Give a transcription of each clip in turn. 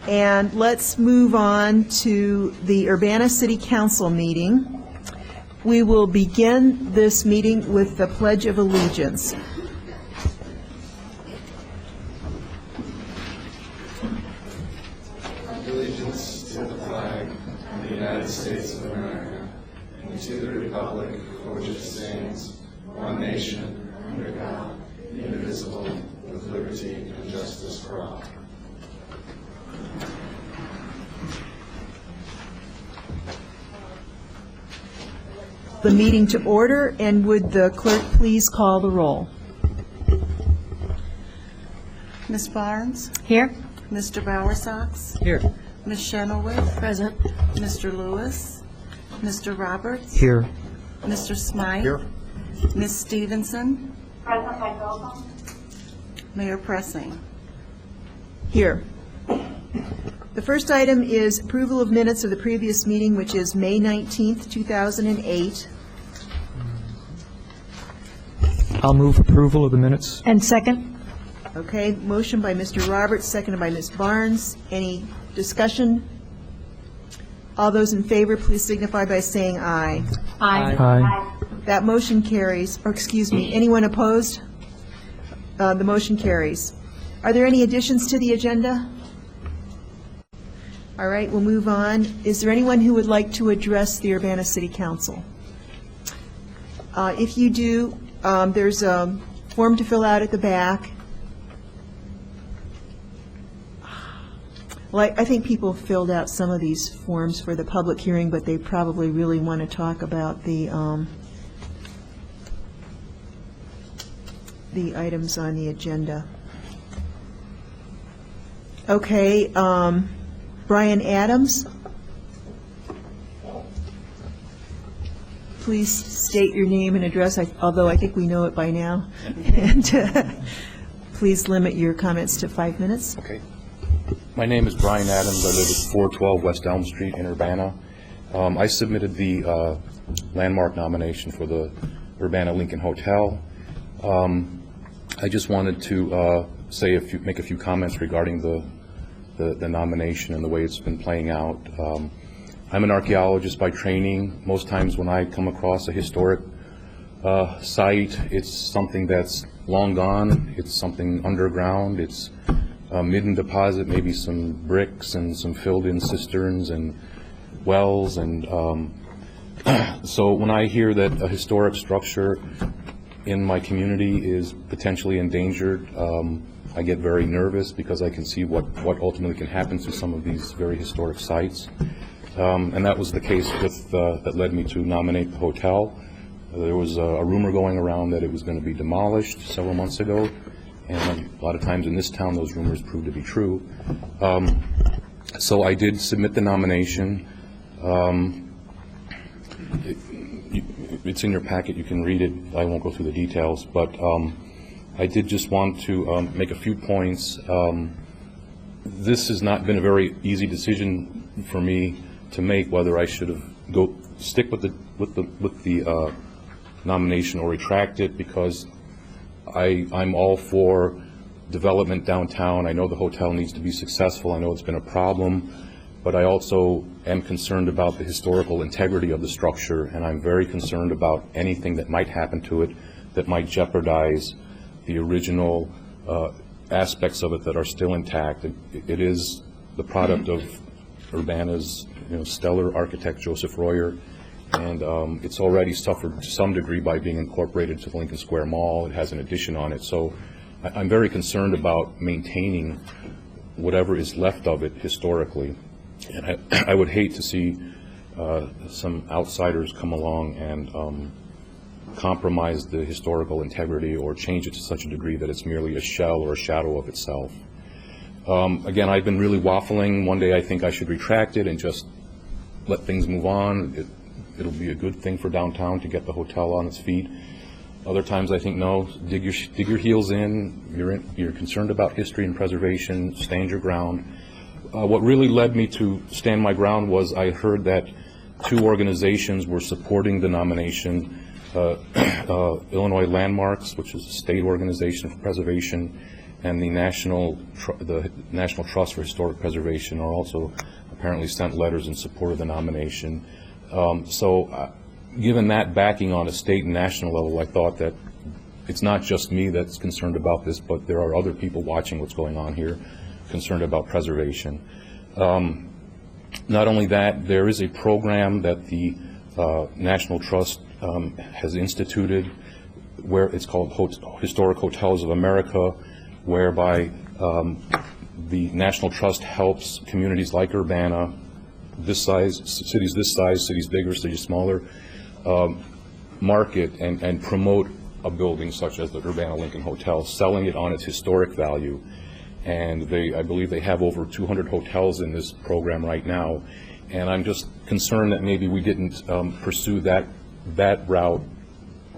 And let's move on to the Urbana City Council meeting. We will begin this meeting with the Pledge of Allegiance. Allegiance to the flag of the United States of America and to the republic for which it stands, one nation, under God, indivisible, with liberty and justice for all. The meeting to order, and would the clerk please call the roll? Ms. Barnes? Here. Mr. Bowersox? Here. Ms. Shenoweth? Present. Mr. Lewis? Mr. Roberts? Here. Mr. Smythe? Here. Ms. Stevenson? Present by telephone. Mayor Pressing. Here. The first item is approval of minutes of the previous meeting, which is May 19th, 2008. I'll move approval of the minutes. And second? Okay, motion by Mr. Roberts, seconded by Ms. Barnes. Any discussion? All those in favor, please signify by saying aye. Aye. Aye. That motion carries, or excuse me, anyone opposed? The motion carries. Are there any additions to the agenda? All right, we'll move on. Is there anyone who would like to address the Urbana City Council? If you do, there's a form to fill out at the back. Well, I think people filled out some of these forms for the public hearing, but they probably really want to talk about the items on the agenda. Okay, Brian Adams, please state your name and address, although I think we know it by now. And please limit your comments to 5 minutes. Okay. My name is Brian Adams. I live at 412 West Elm Street in Urbana. I submitted the landmark nomination for the Urbana Lincoln Hotel. I just wanted to make a few comments regarding the nomination and the way it's been playing out. I'm an archaeologist by training. Most times when I come across a historic site, it's something that's long gone. It's something underground. It's a midden deposit, maybe some bricks and some filled-in cisterns and wells. And so when I hear that a historic structure in my community is potentially endangered, I get very nervous because I can see what ultimately can happen to some of these very historic sites. And that was the case that led me to nominate the hotel. There was a rumor going around that it was going to be demolished several months ago, and a lot of times in this town those rumors proved to be true. So I did submit the nomination. It's in your packet, you can read it. I won't go through the details, but I did just want to make a few points. This has not been a very easy decision for me to make, whether I should have stick with the nomination or retract it, because I'm all for development downtown. I know the hotel needs to be successful. I know it's been a problem, but I also am concerned about the historical integrity of the structure, and I'm very concerned about anything that might happen to it that might jeopardize the original aspects of it that are still intact. It is the product of Urbana's stellar architect Joseph Royer, and it's already suffered to some degree by being incorporated to the Lincoln Square Mall. It has an addition on it, so I'm very concerned about maintaining whatever is left of it historically. And I would hate to see some outsiders come along and compromise the historical integrity or change it to such a degree that it's merely a shell or a shadow of itself. Again, I've been really waffling. One day I think I should retract it and just let things move on. It'll be a good thing for downtown to get the hotel on its feet. Other times I think, no, dig your heels in. You're concerned about history and preservation. Stand your ground. What really led me to stand my ground was I heard that two organizations were supporting the nomination. Illinois Landmarks, which is a state organization for preservation, and the National Trust for Historic Preservation are also apparently sent letters in support of the nomination. Given that backing on a state and national level, I thought that it's not just me that's concerned about this, but there are other people watching what's going on here, concerned about preservation. Not only that, there is a program that the National Trust has instituted where it's called Historic Hotels of America, whereby the National Trust helps communities like Urbana, this size, cities this size, cities bigger, cities smaller, market and promote a building such as the Urbana Lincoln Hotel, selling it on its historic value. And I believe they have over 200 hotels in this program right now. And I'm just concerned that maybe we didn't pursue that route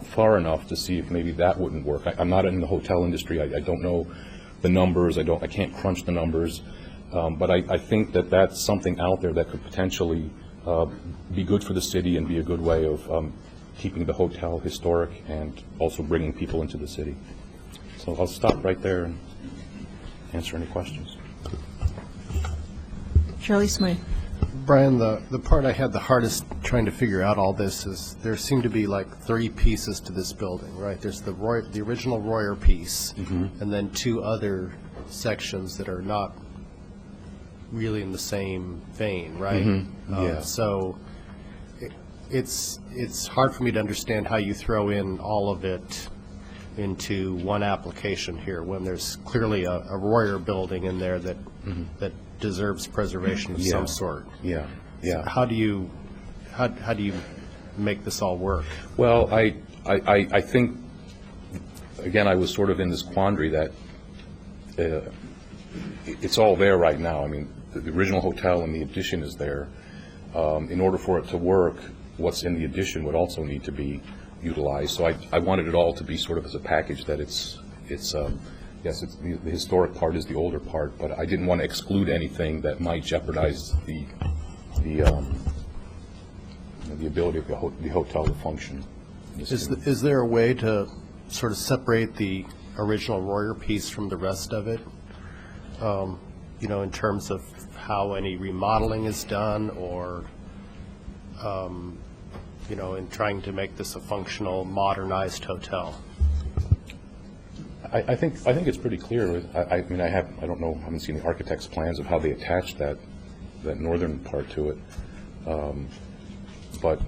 far enough to see if maybe that wouldn't work. I'm not in the hotel industry. I don't know the numbers. I can't crunch the numbers. But I think that that's something out there that could potentially be good for the city and be a good way of keeping the hotel historic and also bringing people into the city. So I'll stop right there and answer any questions. Charlie Smythe. Brian, the part I had the hardest trying to figure out all this is there seem to be like 3 pieces to this building, right? There's the original Royer piece, and then 2 other sections that are not really in the same vein, right? Yeah. So it's hard for me to understand how you throw in all of it into one application here when there's clearly a Royer building in there that deserves preservation of some sort. Yeah. So how do you make this all work? Well, I think, again, I was sort of in this quandary that it's all there right now. I mean, the original hotel and the addition is there. In order for it to work, what's in the addition would also need to be utilized. So I wanted it all to be sort of as a package that it's yes, the historic part is the older part, but I didn't want to exclude anything that might jeopardize the ability of the hotel to function. Is there a way to sort of separate the original Royer piece from the rest of it? In terms of how any remodeling is done, or in trying to make this a functional, modernized hotel? I think it's pretty clear. I mean, I haven't seen the architect's plans of how they attach that northern part to it, but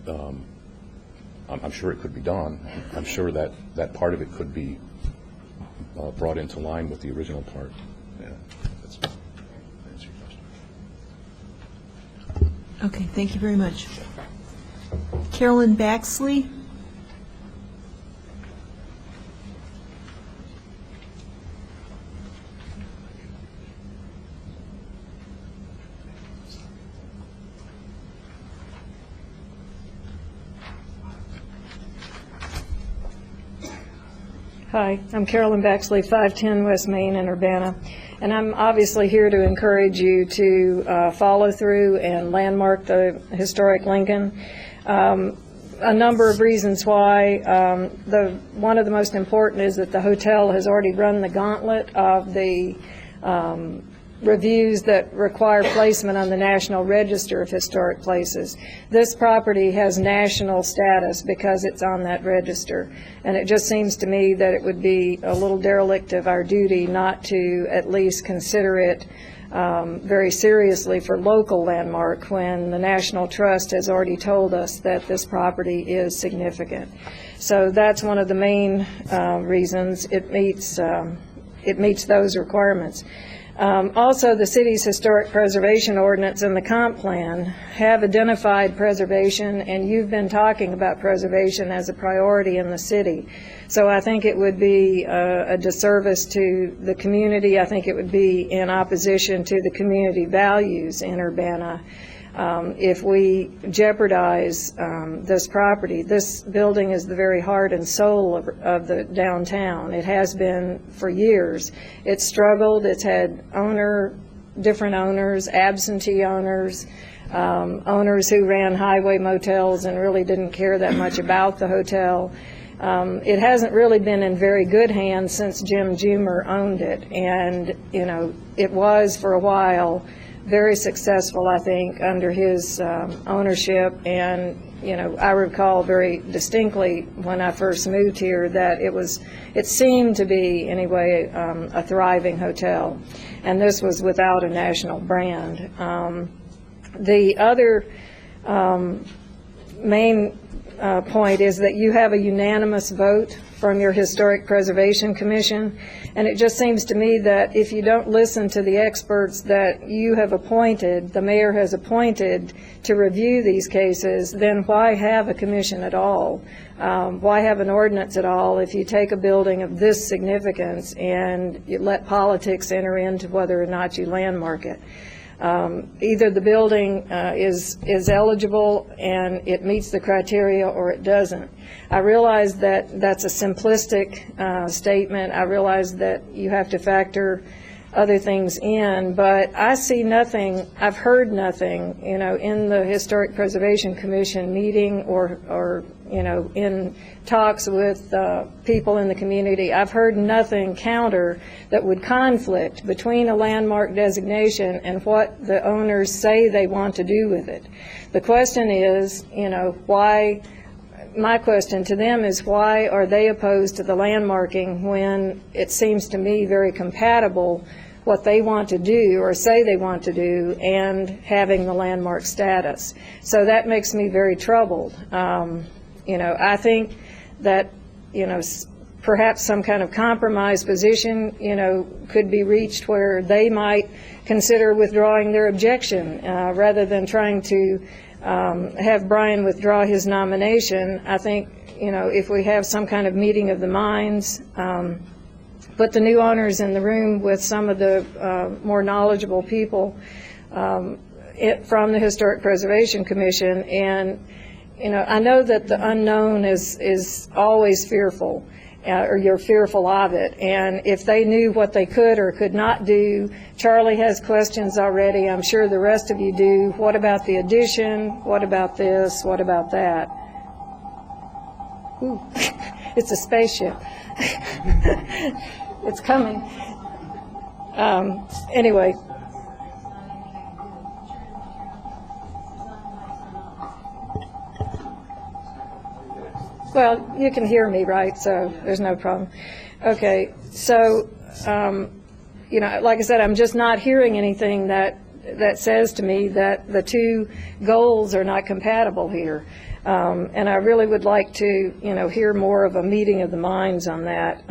I'm sure it could be done. I'm sure that part of it could be brought into line with the original part. Yeah, that's your question. Okay, thank you very much. Carolyn Baxley. Hi, I'm Carolyn Baxley, 510 West Main in Urbana, and I'm obviously here to encourage you to follow through and landmark the historic Lincoln. A number of reasons why. One of the most important is that the hotel has already run the gauntlet of the reviews that require placement on the National Register of Historic Places. This property has national status because it's on that register, and it just seems to me that it would be a little derelict of our duty not to at least consider it very seriously for local landmark when the National Trust has already told us that this property is significant. So that's one of the main reasons it meets those requirements. Also, the city's historic preservation ordinance and the comp plan have identified preservation, and you've been talking about preservation as a priority in the city. So I think it would be a disservice to the community. I think it would be in opposition to the community values in Urbana if we jeopardize this property. This building is the very heart and soul of the downtown. It has been for years. It's struggled. It's had different owners, absentee owners, owners who ran highway motels and really didn't care that much about the hotel. It hasn't really been in very good hands since Jim Jumer owned it, and, you know, it was for a while very successful, I think, under his ownership, and, you know, I recall very distinctly when I first moved here that it seemed to be, anyway, a thriving hotel, and this was without a national brand. The other main point is that you have a unanimous vote from your Historic Preservation Commission, and it just seems to me that if you don't listen to the experts that you have appointed, the mayor has appointed to review these cases, then why have a commission at all? Why have an ordinance at all if you take a building of this significance and you let politics enter into whether or not you landmark it? Either the building is eligible and it meets the criteria, or it doesn't. I realize that that's a simplistic statement. I realize that you have to factor other things in, but I see nothing, I've heard nothing, you know, in the Historic Preservation Commission meeting or you know, in talks with people in the community. I've heard nothing counter that would conflict between a landmark designation and what the owners say they want to do with it. The question is, you know, why, my question to them is, why are they opposed to the landmarking when it seems to me very compatible what they want to do or say they want to do and having the landmark status? So that makes me very troubled. You know, I think that, you know, perhaps some kind of compromise position, you know, could be reached where they might consider withdrawing their objection rather than trying to have Brian withdraw his nomination. I think, you know, if we have some kind of meeting of the minds, put the new owners in the room with some of the more knowledgeable people from the Historic Preservation Commission, and, you know, I know that the unknown is always fearful, or you're fearful of it, and if they knew what they could or could not do, Charlie has questions already, I'm sure the rest of you do. What about the addition? What about this? What about that? Ooh, it's a spaceship. It's coming. Anyway. Well, you can hear me, right? So there's no problem. Okay, so, you know, like I said, I'm just not hearing anything that says to me that the two goals are not compatible here. And I really would like to, you know, hear more of a meeting of the minds on that.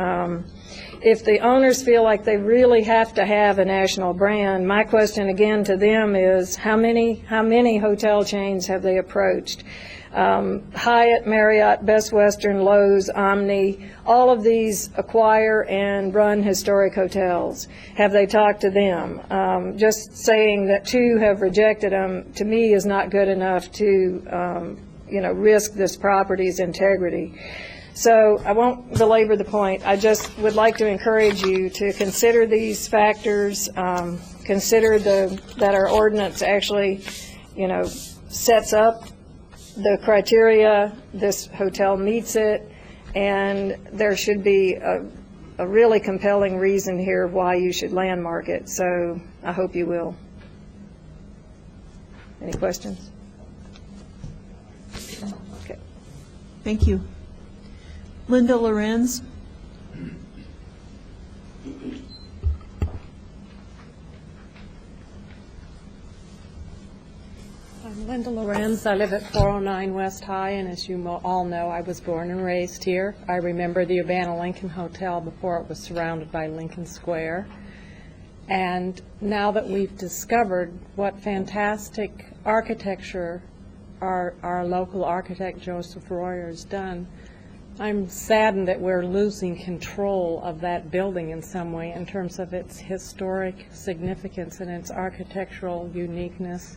If the owners feel like they really have to have a national brand, my question again to them is, how many hotel chains have they approached? Hyatt, Marriott, Best Western, Lowe's, Omni, all of these acquire and run historic hotels. Have they talked to them? Just saying that two have rejected them, to me, is not good enough to, you know, risk this property's integrity. So I won't belabor the point. I just would like to encourage you to consider these factors, consider that our ordinance actually, you know, sets up the criteria, this hotel meets it, and there should be a really compelling reason here why you should landmark it. So I hope you will. Any questions? Okay. Thank you. Linda Lorenz. I'm Linda Lorenz. I live at 409 West High, and as you all know, I was born and raised here. I remember the Urbana Lincoln Hotel before it was surrounded by Lincoln Square. And now that we've discovered what fantastic architecture our local architect, Joseph Royer, has done, I'm saddened that we're losing control of that building in some way in terms of its historic significance and its architectural uniqueness.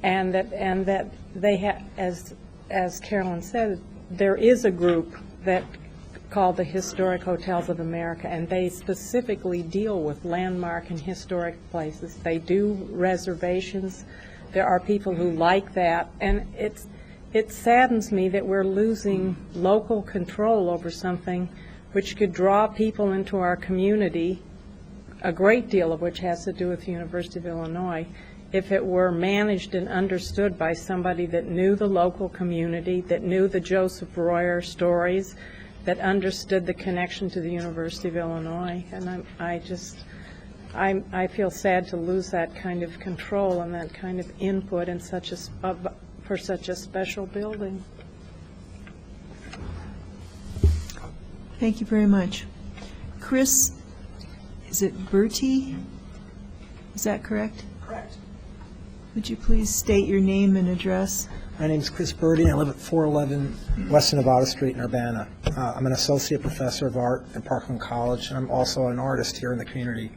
And that they have, as Carolyn said, there is a group that called the Historic Hotels of America, and they specifically deal with landmark and historic places. They do reservations. There are people who like that, and it saddens me that we're losing local control over something which could draw people into our community, a great deal of which has to do with the University of Illinois, if it were managed and understood by somebody that knew the local community, that knew the Joseph Royer stories, that understood the connection to the University of Illinois. And I feel sad to lose that kind of control and that kind of input in for such a special building. Thank you very much. Chris, is it Bertie? Is that correct? Correct. Would you please state your name and address? My name is Chris Birdie, and I live at 411 West Nevada Street in Urbana. I'm an associate professor of art at Parkland College, and I'm also an artist here in the community.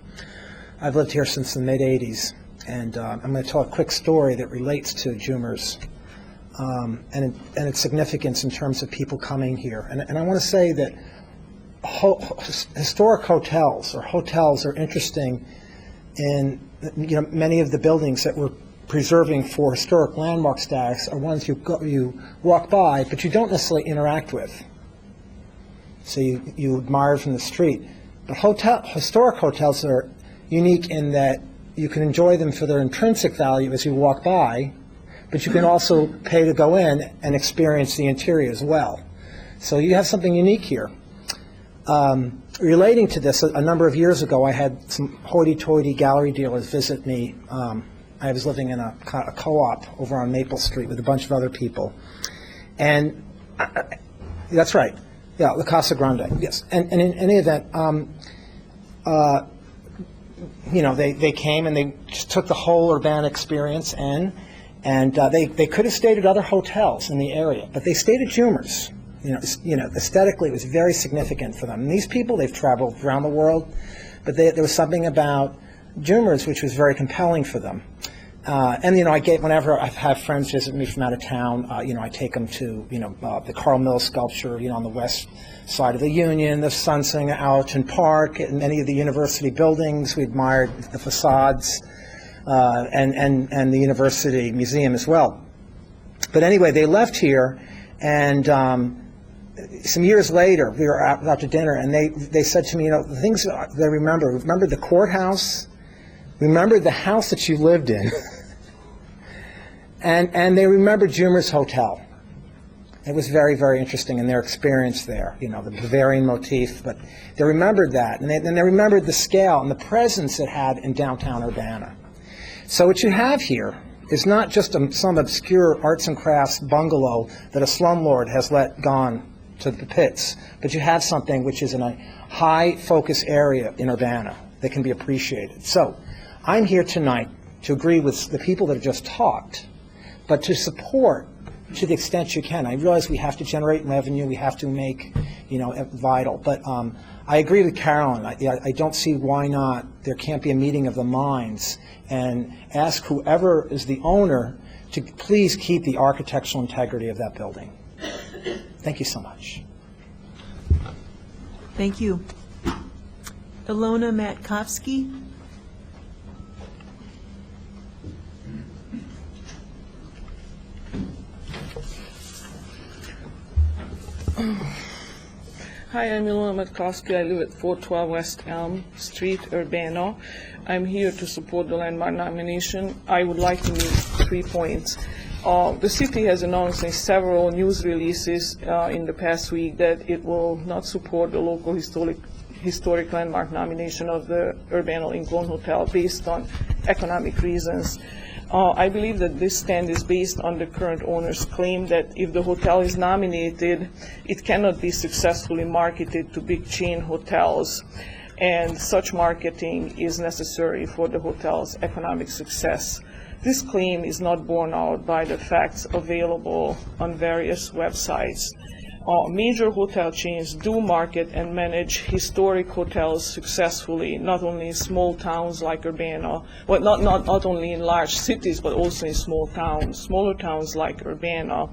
I've lived here since the mid-'80s, and I'm going to tell a quick story that relates to Jumers and its significance in terms of people coming here. And I want to say that historic hotels are interesting in, many of the buildings that we're preserving for historic landmark status are ones you walk by, but you don't necessarily interact with. So you admire from the street. But historic hotels are unique in that you can enjoy them for their intrinsic value as you walk by, but you can also pay to go in and experience the interior as well. So you have something unique here. Relating to this, a number of years ago, I had some hoity-toity gallery dealers visit me. I was living in a co-op over on Maple Street with a bunch of other people. And that's right. Yeah, La Casa Grande, yes. And in any event, they came and they just took the whole Urbana experience in, and they could have stayed at other hotels in the area, but they stayed at Jumers. Aesthetically, it was very significant for them. And these people, they've traveled around the world, but there was something about Jumers which was very compelling for them. Whenever I have friends visit me from out of town, I take them to, the Carl Mills sculpture, on the west side of the Union, the Sunsinger Allerton Park, and many of the university buildings. We admired the facades, and the university museum as well. But anyway, they left here, and some years later, we were out to dinner, and they said to me, the things they remember the courthouse, remember the house that you lived in, and they remembered Jumers Hotel. It was very, very interesting in their experience there, the Bavarian motif, but they remembered that, and they remembered the scale and the presence it had in downtown Urbana. So what you have here is not just some obscure arts and crafts bungalow that a slumlord has let gone to the pits, but you have something which is in a high-focus area in Urbana that can be appreciated. So I'm here tonight to agree with the people that have just talked, but to support to the extent you can. I realize we have to generate revenue, we have to make, vital, but I agree with Carolyn. I don't see why not. There can't be a meeting of the minds, and ask whoever is the owner to please keep the architectural integrity of that building. Thank you so much. Thank you. Ilona Matkovsky. Hi, I'm Ilona Matkovsky. I live at 412 West Elm Street, Urbana. I'm here to support the landmark nomination. I would like to make 3 points. The city has announced in several news releases in the past week that it will not support the local historic landmark nomination of the Urbana Lincoln Hotel based on economic reasons. I believe that this stand is based on the current owner's claim that if the hotel is nominated, it cannot be successfully marketed to big chain hotels, and such marketing is necessary for the hotel's economic success. This claim is not borne out by the facts available on various websites. Major hotel chains do market and manage historic hotels successfully, not only in small towns like Urbana, well, not only in large cities, but also in small towns, smaller towns like Urbana.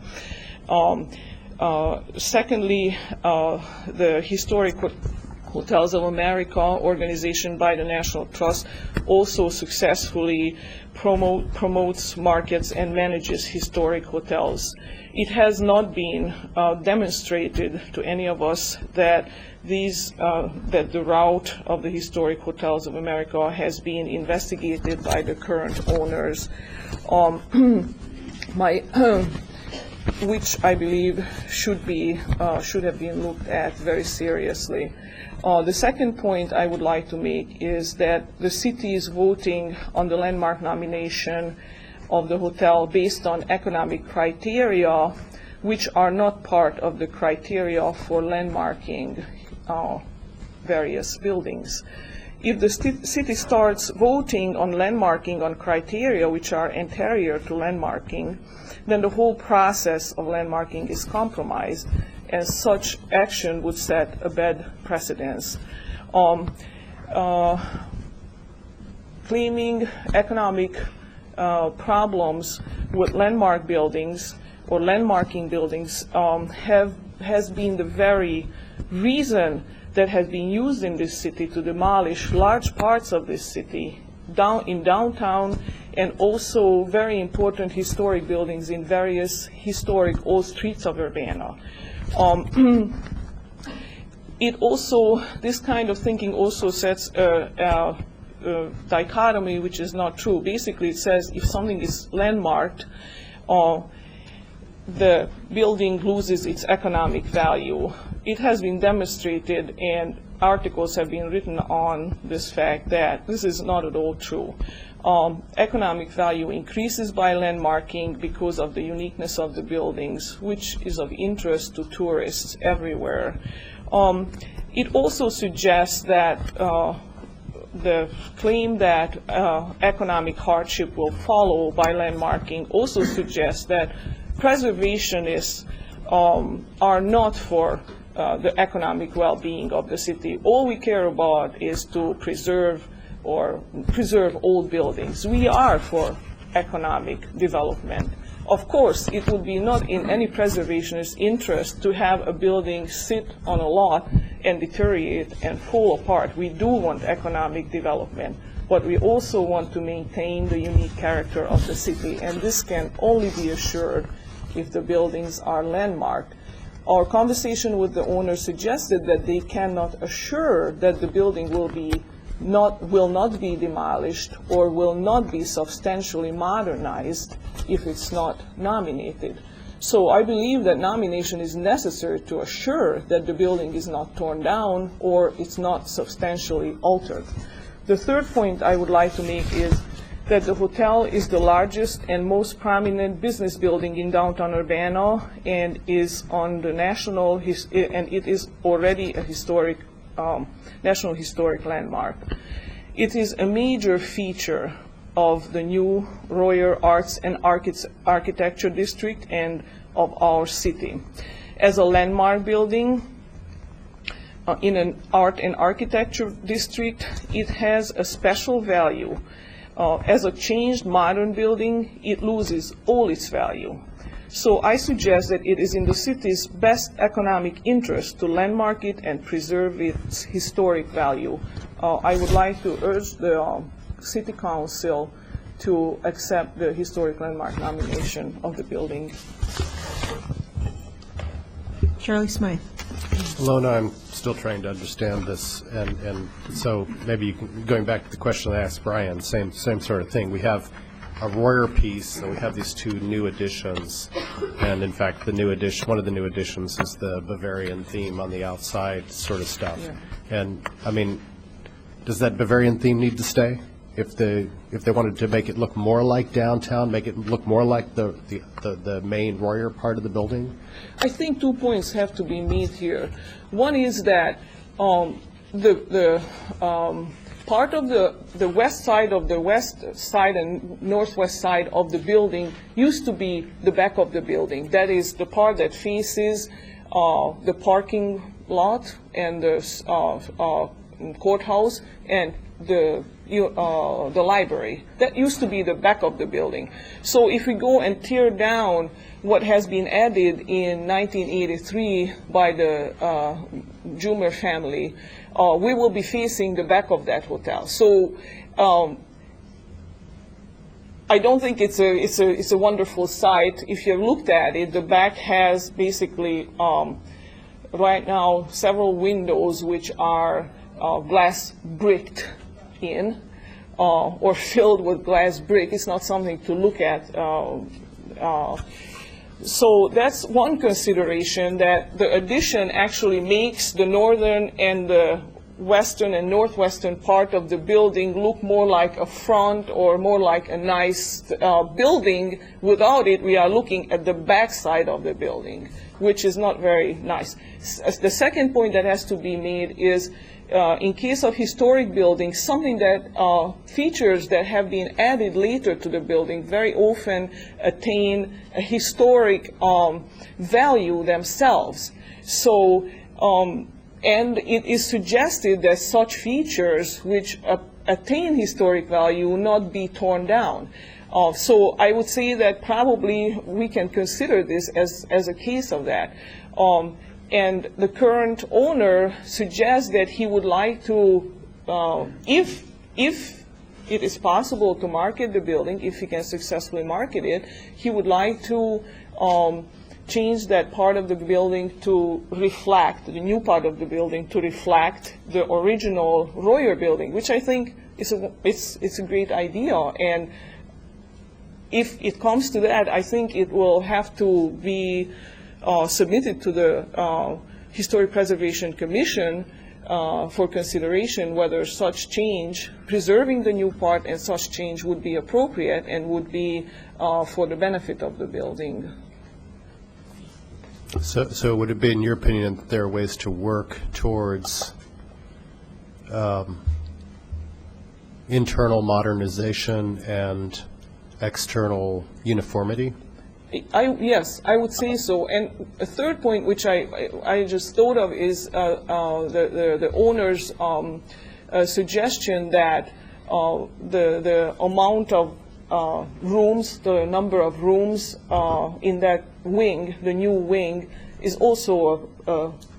Secondly, the historic Hotels of America, organization by the National Trust, also successfully promotes, markets, and manages historic hotels. It has not been demonstrated to any of us that that the route of the Historic Hotels of America has been investigated by the current owners, which I believe should have been looked at very seriously. The second point I would like to make is that the city is voting on the landmark nomination of the hotel based on economic criteria, which are not part of the criteria for landmarking various buildings. If the city starts voting on landmarking on criteria which are anterior to landmarking, then the whole process of landmarking is compromised, and such action would set a bad precedence. Claiming economic problems with landmark buildings or landmarking buildings has been the very reason that has been used in this city to demolish large parts of this city in downtown, and also very important historic buildings in various historic old streets of Urbana. This kind of thinking also sets a dichotomy which is not true. Basically, it says if something is landmarked, the building loses its economic value. It has been demonstrated, and articles have been written on this fact, that this is not at all true. Economic value increases by landmarking because of the uniqueness of the buildings, which is of interest to tourists everywhere. It also suggests that the claim that economic hardship will follow by landmarking also suggests that preservationists are not for the economic well-being of the city. All we care about is to preserve old buildings. We are for economic development. Of course, it would be not in any preservationist interest to have a building sit on a lot and deteriorate and fall apart. We do want economic development, but we also want to maintain the unique character of the city, and this can only be assured if the buildings are landmarked. Our conversation with the owner suggested that they cannot assure that the building will not be demolished or will not be substantially modernized if it's not nominated. So I believe that nomination is necessary to assure that the building is not torn down or it's not substantially altered. The third point I would like to make is that the hotel is the largest and most prominent business building in downtown Urbana, and is on the and it is already a historic National Historic Landmark. It is a major feature of the new Royer Arts and Architecture District and of our city. As a landmark building in an art and architecture district, it has a special value. As a changed modern building, it loses all its value. So I suggest that it is in the city's best economic interest to landmark it and preserve its historic value. I would like to urge the City Council to accept the historic landmark nomination of the building. Charlie Smythe. Alona, I'm still trying to understand this, and so maybe you can, going back to the question I asked Brian, same sort of thing. We have a Royer piece, and we have these two new additions, and in fact, one of the new additions is the Bavarian theme on the outside sort of stuff. Yeah. And, I mean, does that Bavarian theme need to stay? If they wanted to make it look more like downtown, make it look more like the main Royer part of the building? I think 2 points have to be made here. One is that the part of the west side and northwest side of the building used to be the back of the building. That is the part that faces the parking lot and the courthouse, and the library. That used to be the back of the building. So if we go and tear down what has been added in 1983 by the Jumer family, we will be facing the back of that hotel. So I don't think it's a wonderful site. If you looked at it, the back has basically right now several windows which are glass bricked in or filled with glass brick. It's not something to look at. So that's one consideration, that the addition actually makes the northern and the western and northwestern part of the building look more like a front or more like a nice building. Without it, we are looking at the back side of the building, which is not very nice. The second point that has to be made is, in case of historic buildings, something that features that have been added later to the building very often attain a historic value themselves. So, and it is suggested that such features which attain historic value not be torn down. So I would say that probably we can consider this as a case of that. And the current owner suggests that he would like to, if it is possible to market the building, if he can successfully market it, he would like to change that part of the building to reflect, the new part of the building to reflect the original Royer building, which I think is it's a great idea. And if it comes to that, I think it will have to be submitted to the Historic Preservation Commission for consideration whether such change, preserving the new part and such change would be appropriate and would be for the benefit of the building. So would it be, in your opinion, that there are ways to work towards internal modernization and external uniformity? Yes, I would say so. And a third point, which I just thought of, is the owner's suggestion that the amount of rooms, the number of rooms in that wing, the new wing, is also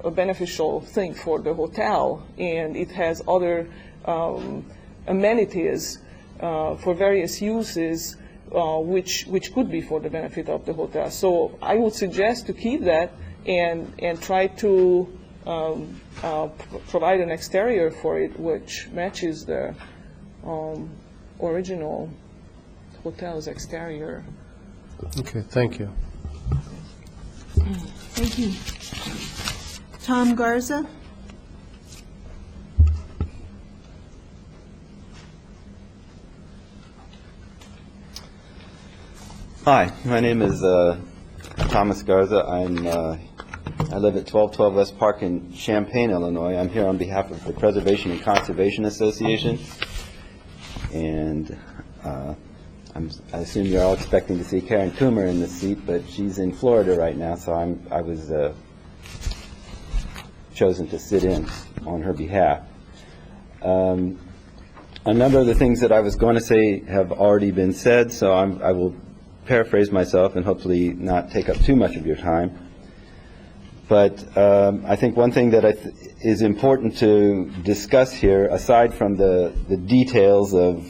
a beneficial thing for the hotel, and it has other amenities for various uses, which could be for the benefit of the hotel. So I would suggest to keep that and try to provide an exterior for it which matches the original hotel's exterior. Okay, thank you. Thank you. Tom Garza? Hi, my name is Thomas Garza. I live at 1212 West Park in Champaign, Illinois. I'm here on behalf of the Preservation and Conservation Association, and I assume you're all expecting to see Karen Coomer in this seat, but she's in Florida right now, so I was chosen to sit in on her behalf. A number of the things that I was going to say have already been said, so I will paraphrase myself and hopefully not take up too much of your time. But I think one thing that is important to discuss here, aside from the details of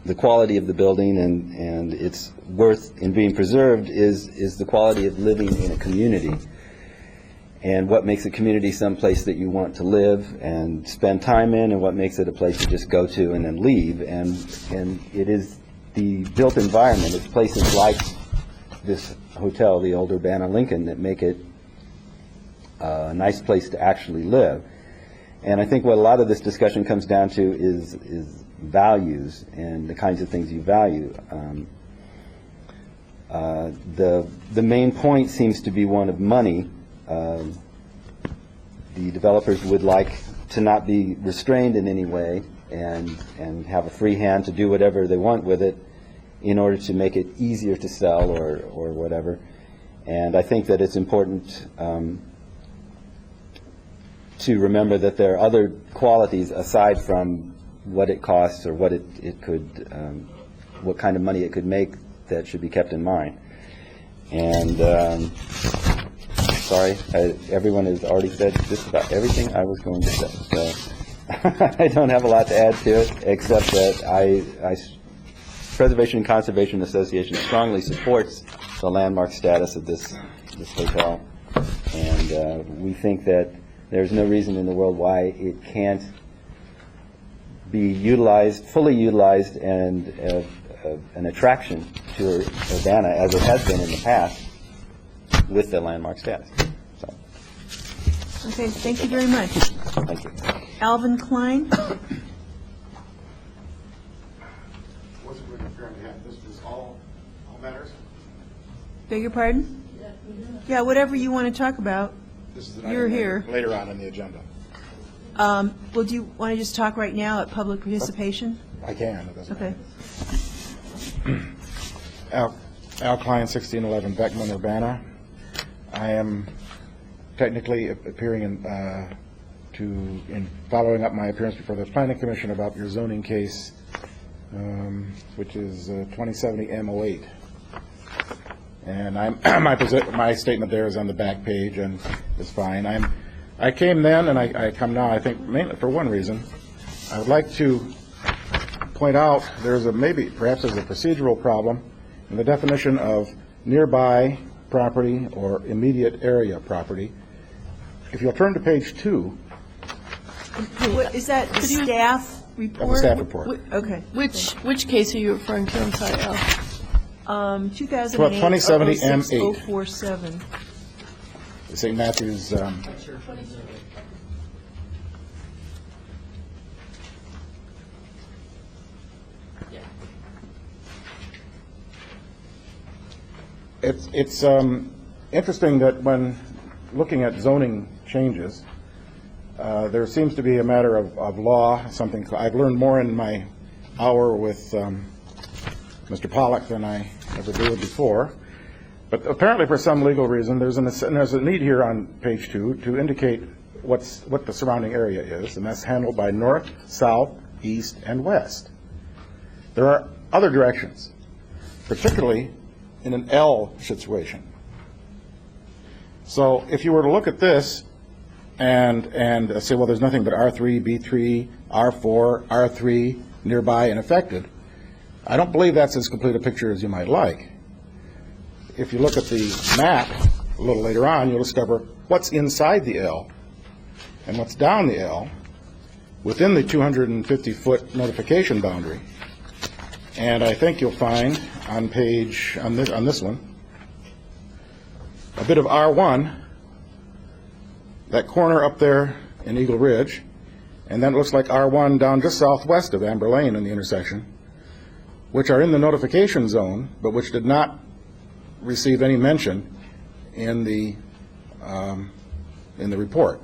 the quality of the building and its worth in being preserved, is the quality of living in a community, and what makes a community someplace that you want to live and spend time in, and what makes it a place you just go to and then leave. And it is the built environment, it's places like this hotel, the old Urbana Lincoln, that make it a nice place to actually live. And I think what a lot of this discussion comes down to is values and the kinds of things you value. The main point seems to be one of money. The developers would like to not be restrained in any way and have a free hand to do whatever they want with it in order to make it easier to sell or whatever. And I think that it's important to remember that there are other qualities aside from what it costs or what it could, what kind of money it could make, that should be kept in mind. And sorry, everyone has already said just about everything I was going to say. So I don't have a lot to add to it, except that Preservation and Conservation Association strongly supports the landmark status of this hotel, and we think that there's no reason in the world why it can't be utilized, fully utilized, and an attraction to Urbana, as it has been in the past, with the landmark status. So, Okay, thank you very much. thank you. Alvin Klein? This is all matters? Beg your pardon? Yeah, whatever you want to talk about. This is an You're item here. later on in the agenda. Well, do you want to just talk right now at public participation? I can, it doesn't Okay. matter. Al Klein, 1611 Beckman, Urbana. I am technically appearing in following up my appearance before the Planning Commission about your zoning case, which is 2070 M08. And my statement there is on the back page and is fine. I came then and I come now, I think, mainly for one reason. I would like to point out perhaps there's a procedural problem in the definition of nearby property or immediate area property. If you'll turn to page 2. What, is that the staff report? Of the staff report. Okay. Which case are you referring to? I'm sorry, Al. 2008 2070 M8. 047. St. Matthew's. It's interesting that when looking at zoning changes, there seems to be a matter of law, something I've learned more in my hour with Mr. Pollack than I ever did before. But apparently for some legal reason, there's a need here on page 2 to indicate what the surrounding area is, and that's handled by north, south, east, and west. There are other directions, particularly in an L situation. So if you were to look at this and say, well, there's nothing but R3, B3, R4, R3 nearby and affected, I don't believe that's as complete a picture as you might like. If you look at the map a little later on, you'll discover what's inside the L and what's down the L within the 250-foot notification boundary. And I think you'll find on this one, a bit of R1, that corner up there in Eagle Ridge, and then it looks like R1 down just southwest of Amber Lane in the intersection, which are in the notification zone, but which did not receive any mention in the report.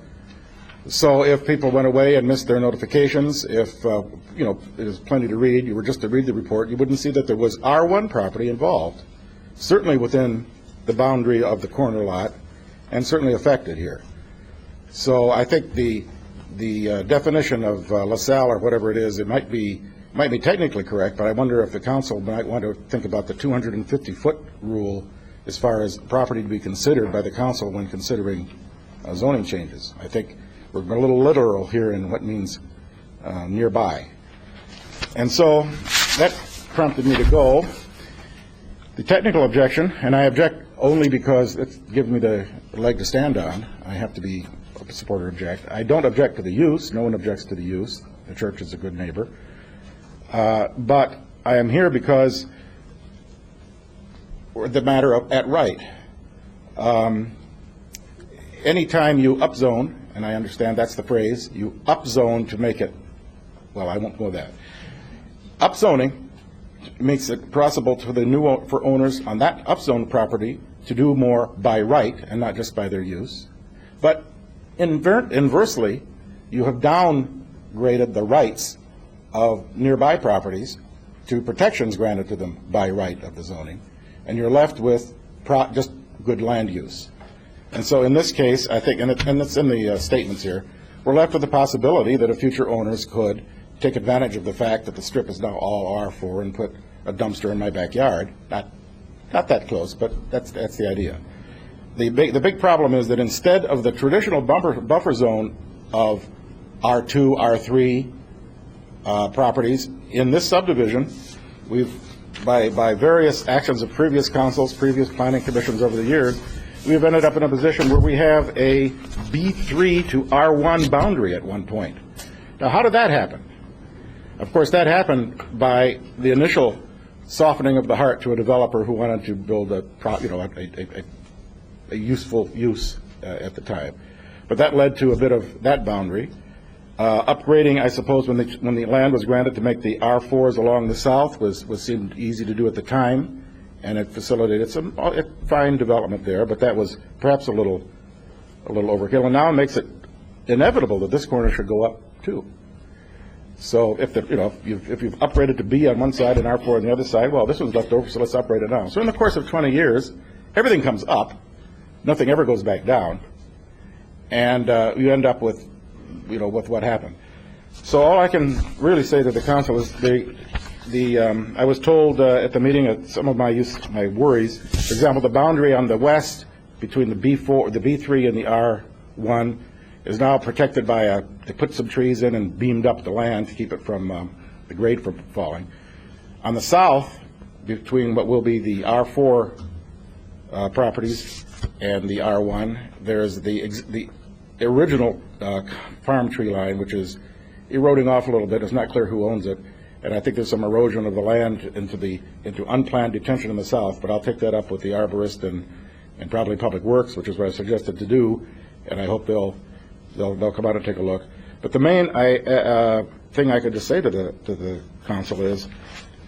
So if people went away and missed their notifications, if there's plenty to read, you were just to read the report, you wouldn't see that there was R1 property involved, certainly within the boundary of the corner lot, and certainly affected here. So I think the definition of LaSalle or whatever it is, it might be technically correct, but I wonder if the council might want to think about the 250-foot rule as far as property to be considered by the council when considering zoning changes. I think we're a little literal here in what means nearby. And so that prompted me to go. The technical objection, and I object only because it's given me the leg to stand on. I have to be a supporter object. I don't object to the use. No one objects to the use. The church is a good neighbor. But I am here because the matter of at right. Anytime you upzone, and I understand that's the phrase, you upzone to make it, well, I won't go that. Upzoning makes it possible for owners on that upzoned property to do more by right and not just by their use. But inversely, you have downgraded the rights of nearby properties to protections granted to them by right of the zoning, and you're left with just good land use. And so in this case, I think, and it's in the statements here, we're left with the possibility that if future owners could take advantage of the fact that the strip is now all R4 and put a dumpster in my backyard. Not that close, but that's the idea. The big problem is that instead of the traditional buffer zone of R2, R3 properties, in this subdivision, we've, by various actions of previous councils, previous planning commissions over the years, we've ended up in a position where we have a B3 to R1 boundary at one point. Now, how did that happen? Of course, that happened by the initial softening of the heart to a developer who wanted to build a useful use at the time. But that led to a bit of that boundary. Upgrading, I suppose, when the land was granted to make the R4s along the south seemed easy to do at the time, and it facilitated some fine development there. But that was perhaps a little overkill, and now it makes it inevitable that this corner should go up too. So if you've upgraded to B on one side and R4 on the other side, well, this one's left over, so let's upgrade it now. So in the course of 20 years, everything comes up, nothing ever goes back down, and you end up with what happened. So all I can really say to the council is I was told at the meeting at some of my worries. For example, the boundary on the west between the B3 and the R1 is now protected by they put some trees in and beamed up the land to keep it from the grade from falling. On the south, between what will be the R4 properties and the R1, there's the original farm tree line, which is eroding off a little bit. It's not clear who owns it, and I think there's some erosion of the land into unplanned detention in the south. But I'll take that up with the arborist and probably Public Works, which is what I suggested to do, and I hope they'll come out and take a look. But the main thing I could just say to the council is,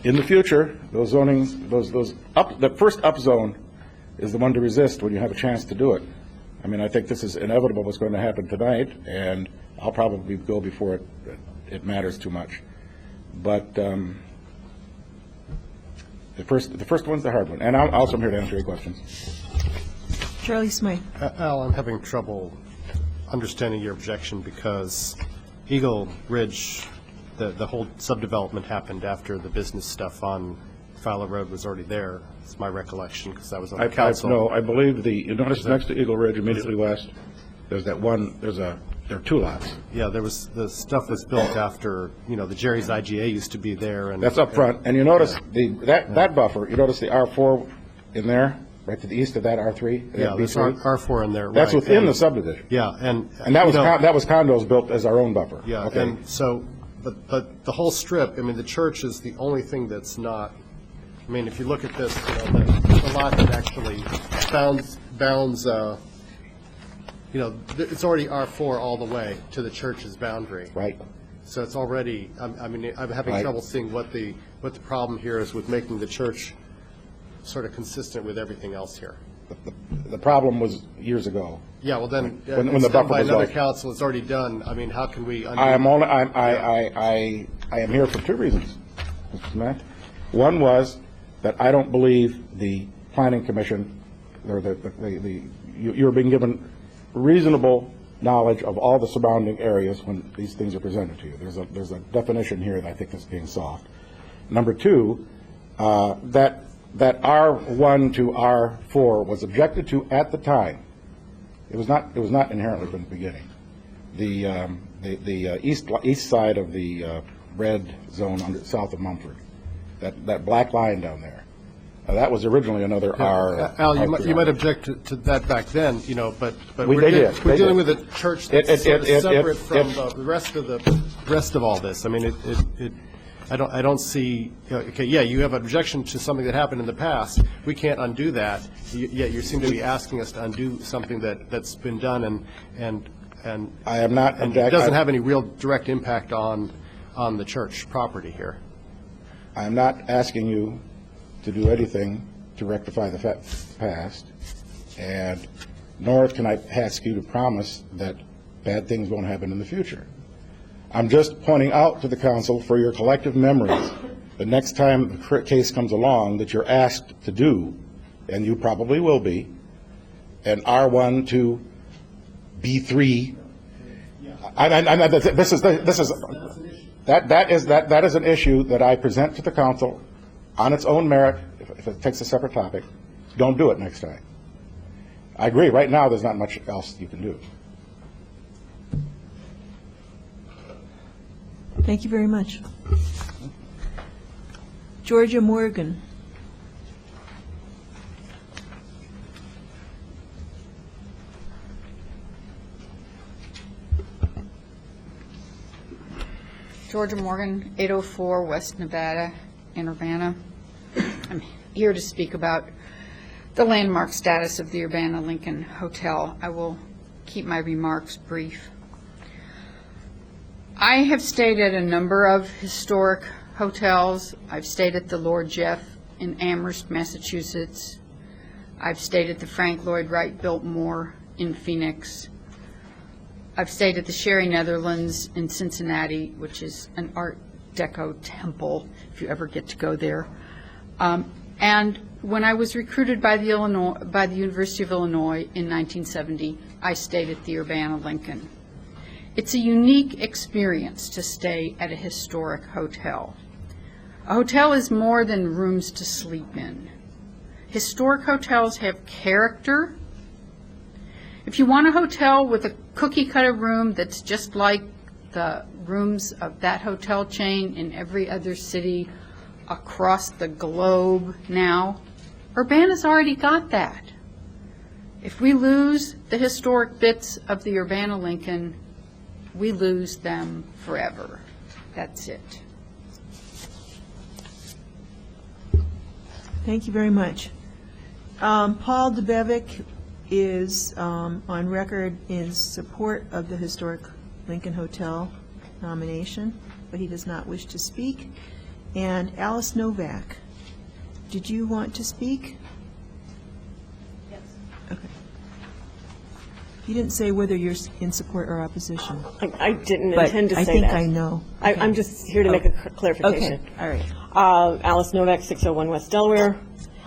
in the future, the first up zone is the one to resist when you have a chance to do it. I mean, I think this is inevitable what's going to happen tonight, and I'll probably go before it matters too much. But the first one's the hard one, and I'm here to answer your questions. Charlie Smythe. Al, I'm having trouble understanding your objection because Eagle Ridge, the whole subdevelopment happened after the business stuff on Fowler Road was already there. It's my recollection because I was on the council. No, I believe you notice next to Eagle Ridge, immediately west, there are two lots. Yeah, the stuff was built after, the Jerry's IGA used to be there. And that's up front, and you notice that buffer, you notice the R4 in there, right to the east of that R3? Yeah, there's R4 in there. That's right. within the subdivision. Yeah, and that was condos built as our own buffer. Yeah, okay. And so, but the whole strip, I mean, the church is the only thing that's not, I mean, if you look at this, the lot that actually bounds, it's already R4 all the way to the church's boundary. Right. So it's already, I'm having trouble seeing what the problem here is with making the church sort of consistent with everything else here. The problem was years ago. Yeah, well then, when it's the done buffer by was another like, council, it's already done. I mean, how can we undo? I am here for two reasons, Mr. Smith. One was that I don't believe the planning commission, or you're being given reasonable knowledge of all the surrounding areas when these things are presented to you. There's a definition here that I think is being soft. Number two, that R1 to R4 was objected to at the time. It was not inherently from the beginning. The east side of the red zone south of Mumford, that black line down there, that was originally another R. Al, you might object to that back then, but we're dealing with a church that's separate from the rest of all this. I mean, I don't see. Okay, yeah, you have an objection to something that happened in the past. We can't undo that. Yet you seem to be asking us to undo something that's been done, and I am not. And it doesn't have any real direct impact on the church property here. I am not asking you to do anything to rectify the past, and nor can I ask you to promise that bad things won't happen in the future. I'm just pointing out to the council for your collective memories, the next time the case comes along that you're asked to do, and you probably will be, an R1 to B3. This is That is an issue that I present to the council on its own merit, if it takes a separate topic. Don't do it next time. I agree, right now, there's not much else you can do. Thank you very much. Georgia Morgan. Georgia Morgan, 804 West Nevada in Urbana. I'm here to speak about the landmark status of the Urbana Lincoln Hotel. I will keep my remarks brief. I have stayed at a number of historic hotels. I've stayed at the Lord Jeff in Amherst, Massachusetts. I've stayed at the Frank Lloyd Wright Biltmore in Phoenix. I've stayed at the Sherry Netherlands in Cincinnati, which is an Art Deco temple, if you ever get to go there. And when I was recruited by the University of Illinois in 1970, I stayed at the Urbana Lincoln. It's a unique experience to stay at a historic hotel. A hotel is more than rooms to sleep in. Historic hotels have character. If you want a hotel with a cookie-cutter room that's just like the rooms of that hotel chain in every other city across the globe now, Urbana's already got that. If we lose the historic bits of the Urbana Lincoln, we lose them forever. That's it. Thank you very much. Paul DeBevick is on record in support of the historic Lincoln Hotel nomination, but he does not wish to speak. And Alice Novak, did you want to speak? Yes. Okay. You didn't say whether you're in support or opposition. I didn't But intend to say I think that. I know. I'm just here to make a clarification. Okay, all right. Alice Novak, 601 West Delaware.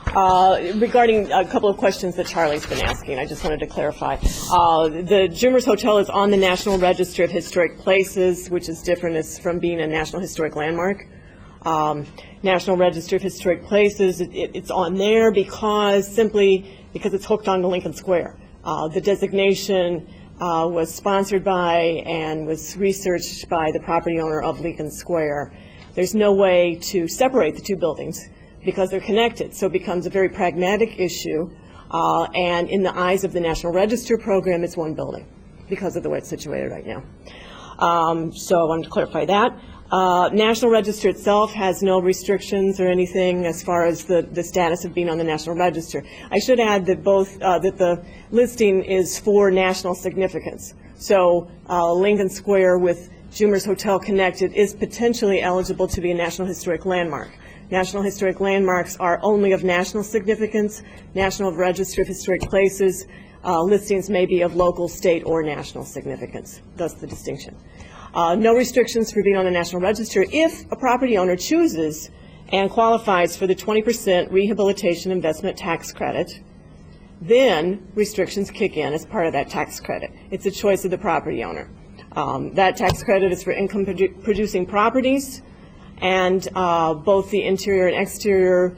Regarding a couple of questions that Charlie's been asking, I just wanted to clarify. The Jumer's Hotel is on the National Register of Historic Places, which is different from being a National Historic Landmark. National Register of Historic Places, it's on there simply because it's hooked on to Lincoln Square. The designation was sponsored by and was researched by the property owner of Lincoln Square. There's no way to separate the two buildings because they're connected, so it becomes a very pragmatic issue, and in the eyes of the National Register program, it's one building because of the way it's situated right now. So I wanted to clarify that. National Register itself has no restrictions or anything as far as the status of being on the National Register. I should add that that the listing is for national significance. So Lincoln Square with Jumer's Hotel connected is potentially eligible to be a National Historic Landmark. National Historic Landmarks are only of national significance. National Register of Historic Places listings may be of local, state, or national significance. Thus the distinction. No restrictions for being on the National Register if a property owner chooses and qualifies for the 20% rehabilitation investment tax credit. Then restrictions kick in as part of that tax credit. It's a choice of the property owner. That tax credit is for income producing properties, and both the interior and exterior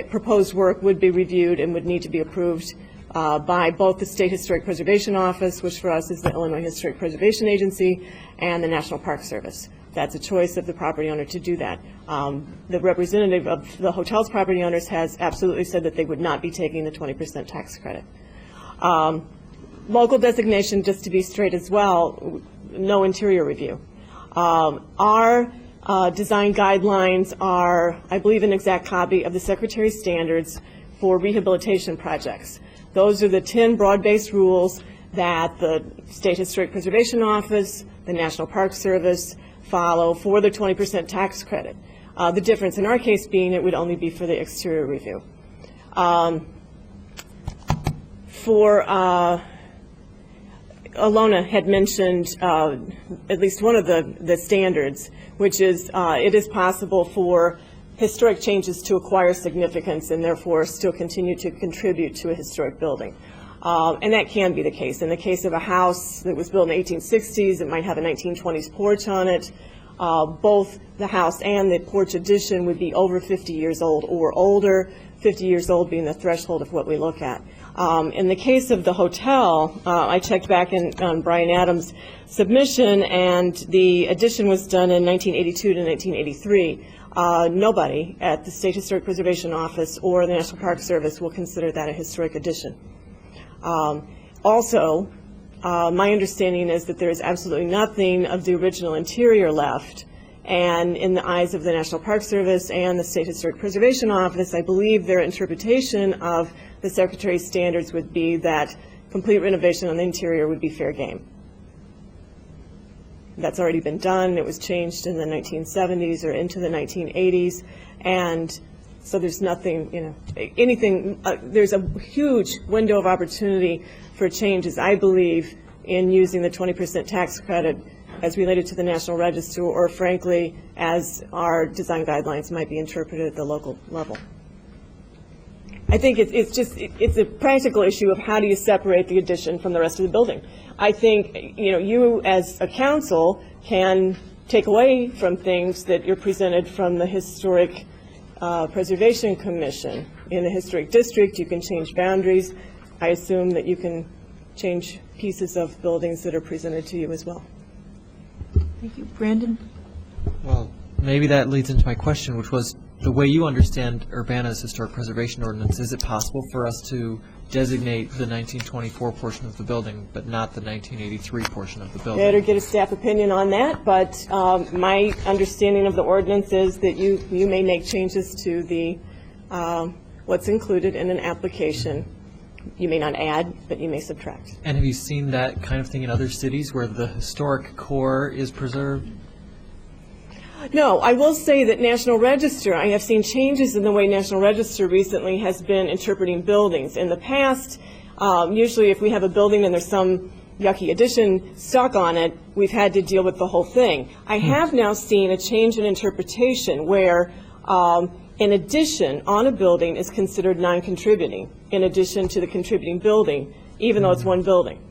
proposed work would be reviewed and would need to be approved by both the State Historic Preservation Office, which for us is the Illinois Historic Preservation Agency, and the National Park Service. That's a choice of the property owner to do that. The representative of the hotel's property owners has absolutely said that they would not be taking the 20% tax credit. Local designation, just to be straight as well, no interior review. Our design guidelines are, I believe, an exact copy of the Secretary's standards for rehabilitation projects. Those are the 10 broad-based rules that the State Historic Preservation Office, the National Park Service follow for the 20% tax credit. The difference in our case being it would only be for the exterior review. Alona had mentioned at least one of the standards, which is it is possible for historic changes to acquire significance and therefore still continue to contribute to a historic building. And that can be the case. In the case of a house that was built in the 1860s, it might have a 1920s porch on it. both the house and the porch addition would be over 50 years old or older, 50 years old being the threshold of what we look at. In the case of the hotel, I checked back on Brian Adams' submission, and the addition was done in 1982 to 1983. Nobody at the State Historic Preservation Office or the National Park Service will consider that a historic addition. Also, my understanding is that there is absolutely nothing of the original interior left, and in the eyes of the National Park Service and the State Historic Preservation Office, I believe their interpretation of the Secretary's standards would be that complete renovation on the interior would be fair game. That's already been done. It was changed in the 1970s or into the 1980s, and so there's nothing, anything, there's a huge window of opportunity for changes, I believe, in using the 20% tax credit as related to the National Register, or frankly, as our design guidelines might be interpreted at the local level. I think it's a practical issue of how do you separate the addition from the rest of the building. I think, you as a council can take away from things that you're presented from the Historic Preservation Commission. In the Historic District, you can change boundaries. I assume that you can change pieces of buildings that are presented to you as well. Thank you. Brandon? Well, maybe that leads into my question, which was, the way you understand Urbana's historic preservation ordinance, is it possible for us to designate the 1924 portion of the building, but not the 1983 portion of the building? Better get a staff opinion on that, but my understanding of the ordinance is that you may make changes to the what's included in an application. You may not add, but you may subtract. And have you seen that kind of thing in other cities where the historic core is preserved? No, I will say that National Register, I have seen changes in the way National Register recently has been interpreting buildings. In the past, usually if we have a building and there's some yucky addition stuck on it, we've had to deal with the whole thing. I have now seen a change in interpretation where an addition on a building is considered non-contributing in addition to the contributing building, even though it's one building.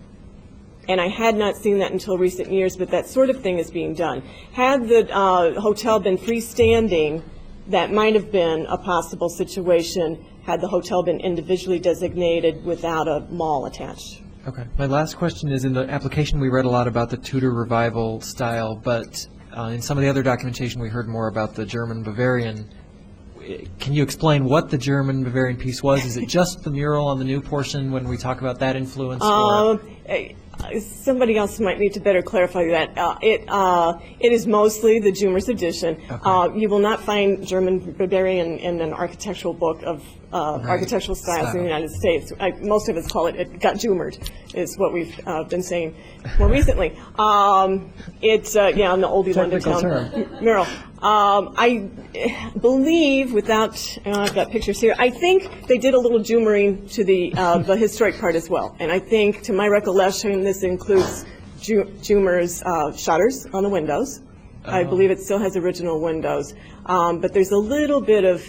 And I had not seen that until recent years, but that sort of thing is being done. Had the hotel been freestanding, that might have been a possible situation had the hotel been individually designated without a mall attached. Okay. My last question is, in the application we read a lot about the Tudor Revival style, but in some of the other documentation we heard more about the German Bavarian. Can you explain what the German Bavarian piece was? Is it just the mural on the new portion when we talk about that influence? Somebody else might need to better clarify that. It is mostly the Jumers edition. Okay. You will not find German Bavarian in an architectural book of architectural styles in the United States. Most of us call it got Jumered, is what we've been saying more recently. It's, yeah, on the oldie London town mural. I believe, I've got pictures here, I think they did a little Jumering to the historic part as well. And I think, to my recollection, this includes Jumer's shutters on the windows. I believe it still has original windows. But there's a little bit of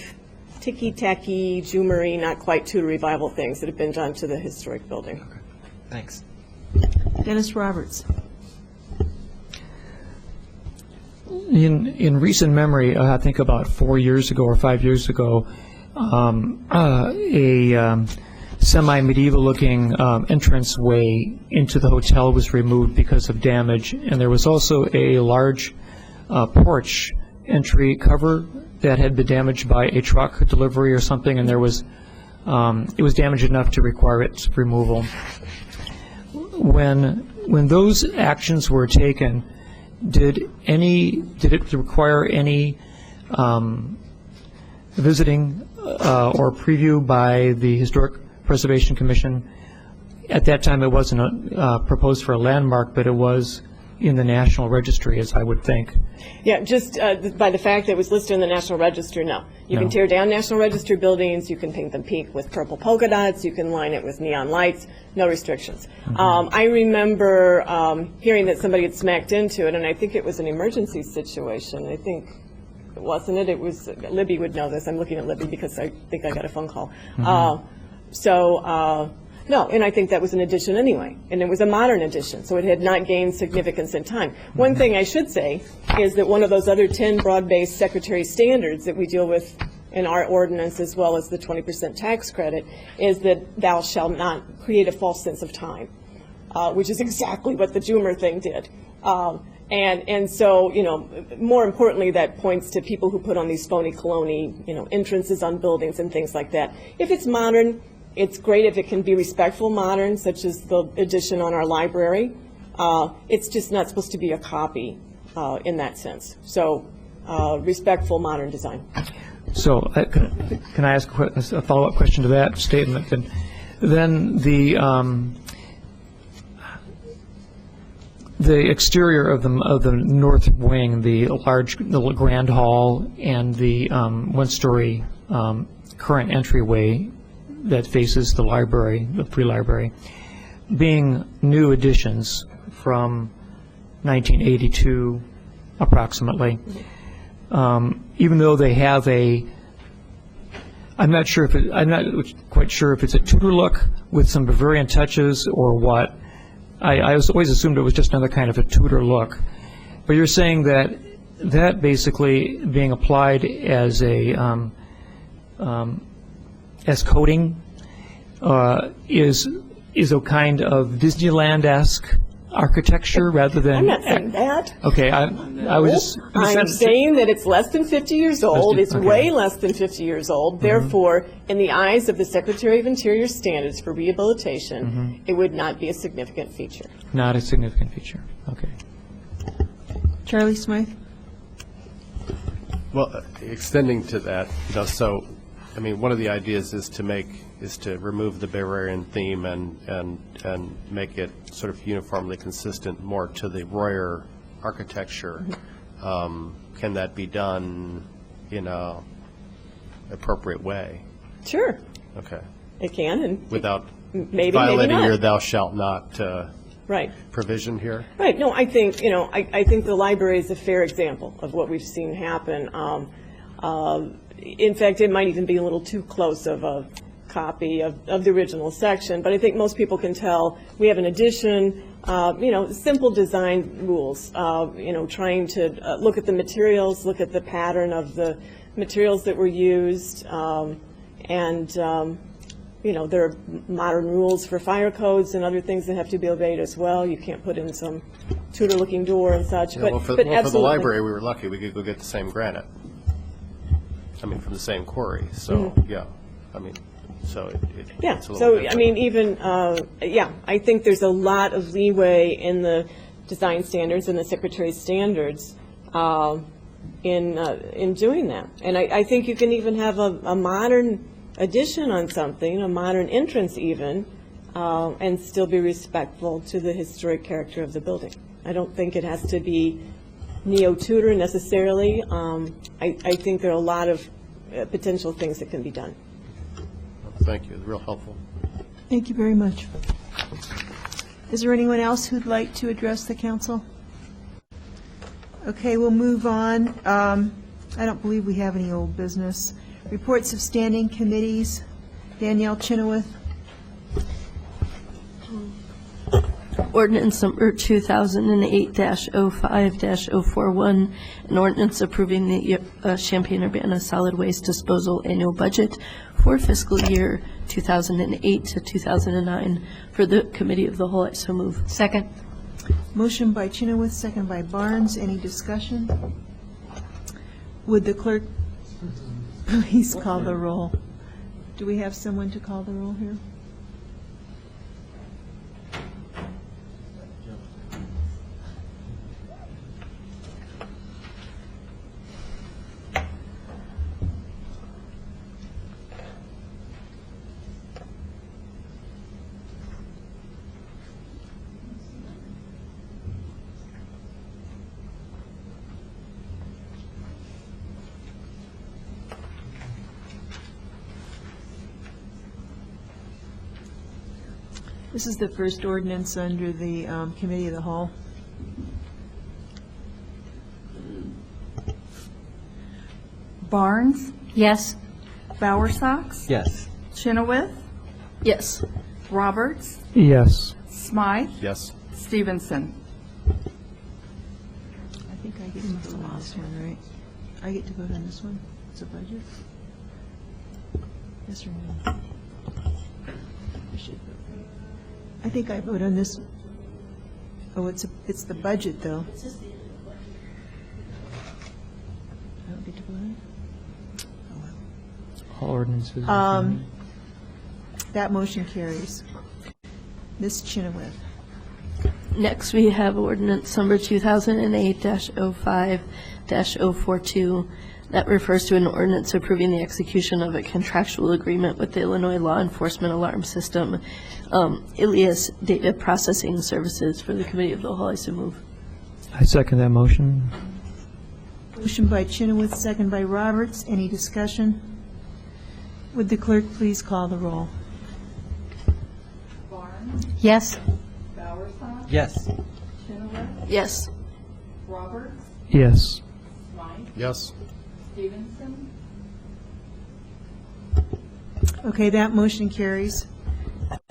ticky-tacky, Jumery, not quite Tudor Revival things that have been done to the historic building. Okay. Thanks. Dennis Roberts. In recent memory, I think about 4 years ago or 5 years ago, a semi-medieval looking entranceway into the hotel was removed because of damage, and there was also a large porch entry cover that had been damaged by a truck delivery or something, and there was it was damaged enough to require its removal. When those actions were taken, did it require any visiting or preview by the Historic Preservation Commission? At that time, it wasn't proposed for a landmark, but it was in the National Registry, as I would think. Yeah, just by the fact that it was listed in the National Register, no. You can tear down National Register buildings, you can paint them pink with purple polka dots, you can line it with neon lights, no restrictions. Mm-hmm. I remember hearing that somebody had smacked into it, and I think it was an emergency situation. I think, wasn't it? It was, Libby would know this. I'm looking at Libby because I think I got a phone call. Mm-hmm. No, and I think that was an addition anyway, and it was a modern addition, so it had not gained significance in time. One thing I should say is that one of those other 10 broad-based secretary standards that we deal with in our ordinance, as well as the 20% tax credit, is that thou shalt not create a false sense of time, which is exactly what the Jumer thing did. And so, you know, more importantly, that points to people who put on these phony colony, you know, entrances on buildings and things like that. If it's modern, it's great if it can be respectful modern, such as the addition on our library. It's just not supposed to be a copy in that sense. So respectful modern design. So can I ask a follow-up question to that statement? Then the exterior of the north wing, the grand hall, and the one-story current entryway that faces the library, the pre-library, being new additions from 1982 approximately, even though they have I'm not quite sure if it's a Tudor look with some Bavarian touches or what. I always assumed it was just another kind of a Tudor look. But you're saying that basically being applied as as coating is a kind of Disneyland-esque architecture rather than... I'm not saying that. Okay, I was just... I'm saying that it's less than 50 years old. It's okay. way less than 50 years old. Therefore, in the eyes of the Secretary of Interior standards for rehabilitation, it would not be a significant feature. Not a significant feature. Okay. Charlie Smythe? Well, extending to that, you know, so, I mean, one of the ideas is to remove the Bavarian theme and make it sort of uniformly consistent more to the Royer architecture. Can that be done in a appropriate way? Sure. Okay. It can, and without maybe violating not. your thou shalt not Right. provision here? Right. No, I think, you know, I think the library is a fair example of what we've seen happen. In fact, it might even be a little too close of a copy of the original section, but I think most people can tell we have an addition, you know, simple design rules, you know, trying to look at the materials, look at the pattern of the materials that were used, and, you know, there are modern rules for fire codes and other things that have to be obeyed as well. You can't put in some Tudor-looking door and such. Yeah, but, well, for but the library, we were lucky. We could go get the same granite. I mean, from the same quarry. So, yeah. I mean, so yeah. it's a little So, different. I mean, even, yeah, I think there's a lot of leeway in the design standards and the Secretary's standards in doing that. And I think you can even have a modern addition on something, a modern entrance even, and still be respectful to the historic character of the building. I don't think it has to be neo-Tudor necessarily. I think there are a lot of potential things that can be done. Thank you. Real helpful. Thank you very much. Is there anyone else who'd like to address the council? Okay, we'll move on. I don't believe we have any old business. Reports of standing committees. Danielle Chenoweth. Ordinance number 2008-05-041, an ordinance approving the Champaign-Urbana solid waste disposal annual budget for fiscal year 2008 to 2009. For the Committee of the Whole, I so move. Second. Motion by Chenoweth, second by Barnes. Any discussion? Would the clerk please call the roll? Do we have someone to call the roll here? This is the first ordinance under the Committee of the Whole. Barnes? Yes. Bowersox? Yes. Chenoweth? Yes. Roberts, Yes. Smythe, Yes. Stevenson. I think I get to vote on this one, right? I get to vote on this one? It's a budget? Yes or no? I should vote. I think I vote on this. Oh, it's the budget, though. I don't get to vote on it? All ordinances. That motion carries. Ms. Chenoweth. Next, we have ordinance number 2008-05-042. That refers to an ordinance approving the execution of a contractual agreement with the Illinois Law Enforcement Alarm System, Ilias Data Processing Services. For the Committee of the Whole, I so move. I second that motion. Motion by Chenoweth, second by Roberts. Any discussion? Would the clerk please call the roll? Yes. Yes. Yes. Roberts, Yes. Smythe, Yes. Stevenson. Okay, that motion carries.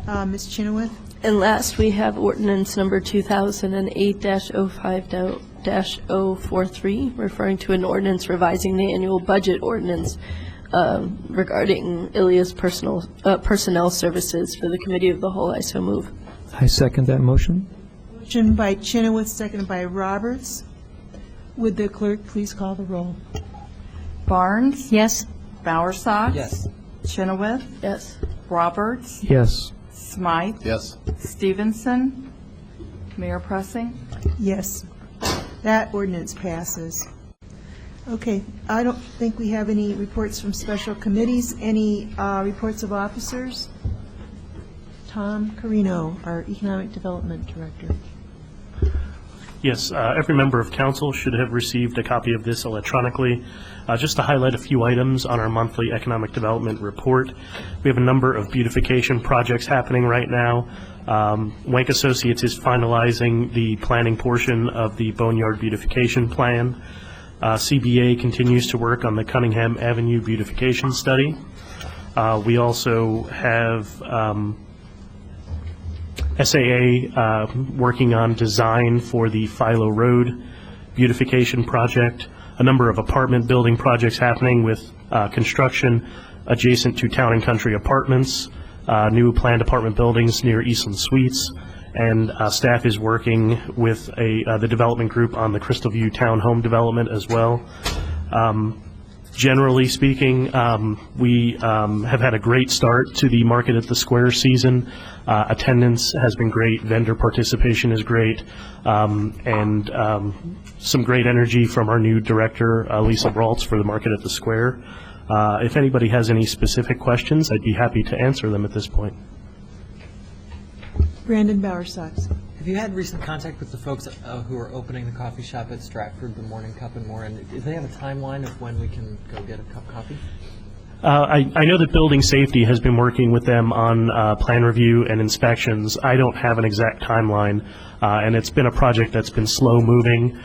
Ms. Chenoweth? And last, we have ordinance number 2008-05-043, referring to an ordinance revising the annual budget ordinance regarding Ilias personnel services. For the Committee of the Whole, I so move. I second that motion. Motion by Chenoweth, seconded by Roberts. Would the clerk please call the roll? Barnes, Yes. Bowersox. Yes. Chenoweth, Yes. Roberts, Yes. Smythe, Yes. Stevenson. Mayor Pressing. Yes. That ordinance passes. Okay, I don't think we have any reports from special committees. Any reports of officers? Tom Carino, our Economic Development Director. Yes, every member of council should have received a copy of this electronically. Just to highlight a few items on our monthly economic development report, we have a number of beautification projects happening right now. Wank Associates is finalizing the planning portion of the Boneyard beautification plan. CBA continues to work on the Cunningham Avenue beautification study. We also have SAA working on design for the Philo Road beautification project, a number of apartment building projects happening with construction adjacent to Town and Country Apartments, new planned apartment buildings near Eastland Suites, and staff is working with the development group on the Crystal View Town Home development as well. Generally speaking, we have had a great start to the Market at the Square season. Attendance has been great, vendor participation is great, and some great energy from our new director, Lisa Braltz, for the Market at the Square. If anybody has any specific questions, I'd be happy to answer them at this point. Brandon Bowersox. Have you had recent contact with the folks who are opening the coffee shop at Stratford, the Morning Cup and more? And do they have a timeline of when we can go get a cup of coffee? I know that Building Safety has been working with them on plan review and inspections. I don't have an exact timeline, and it's been a project that's been slow moving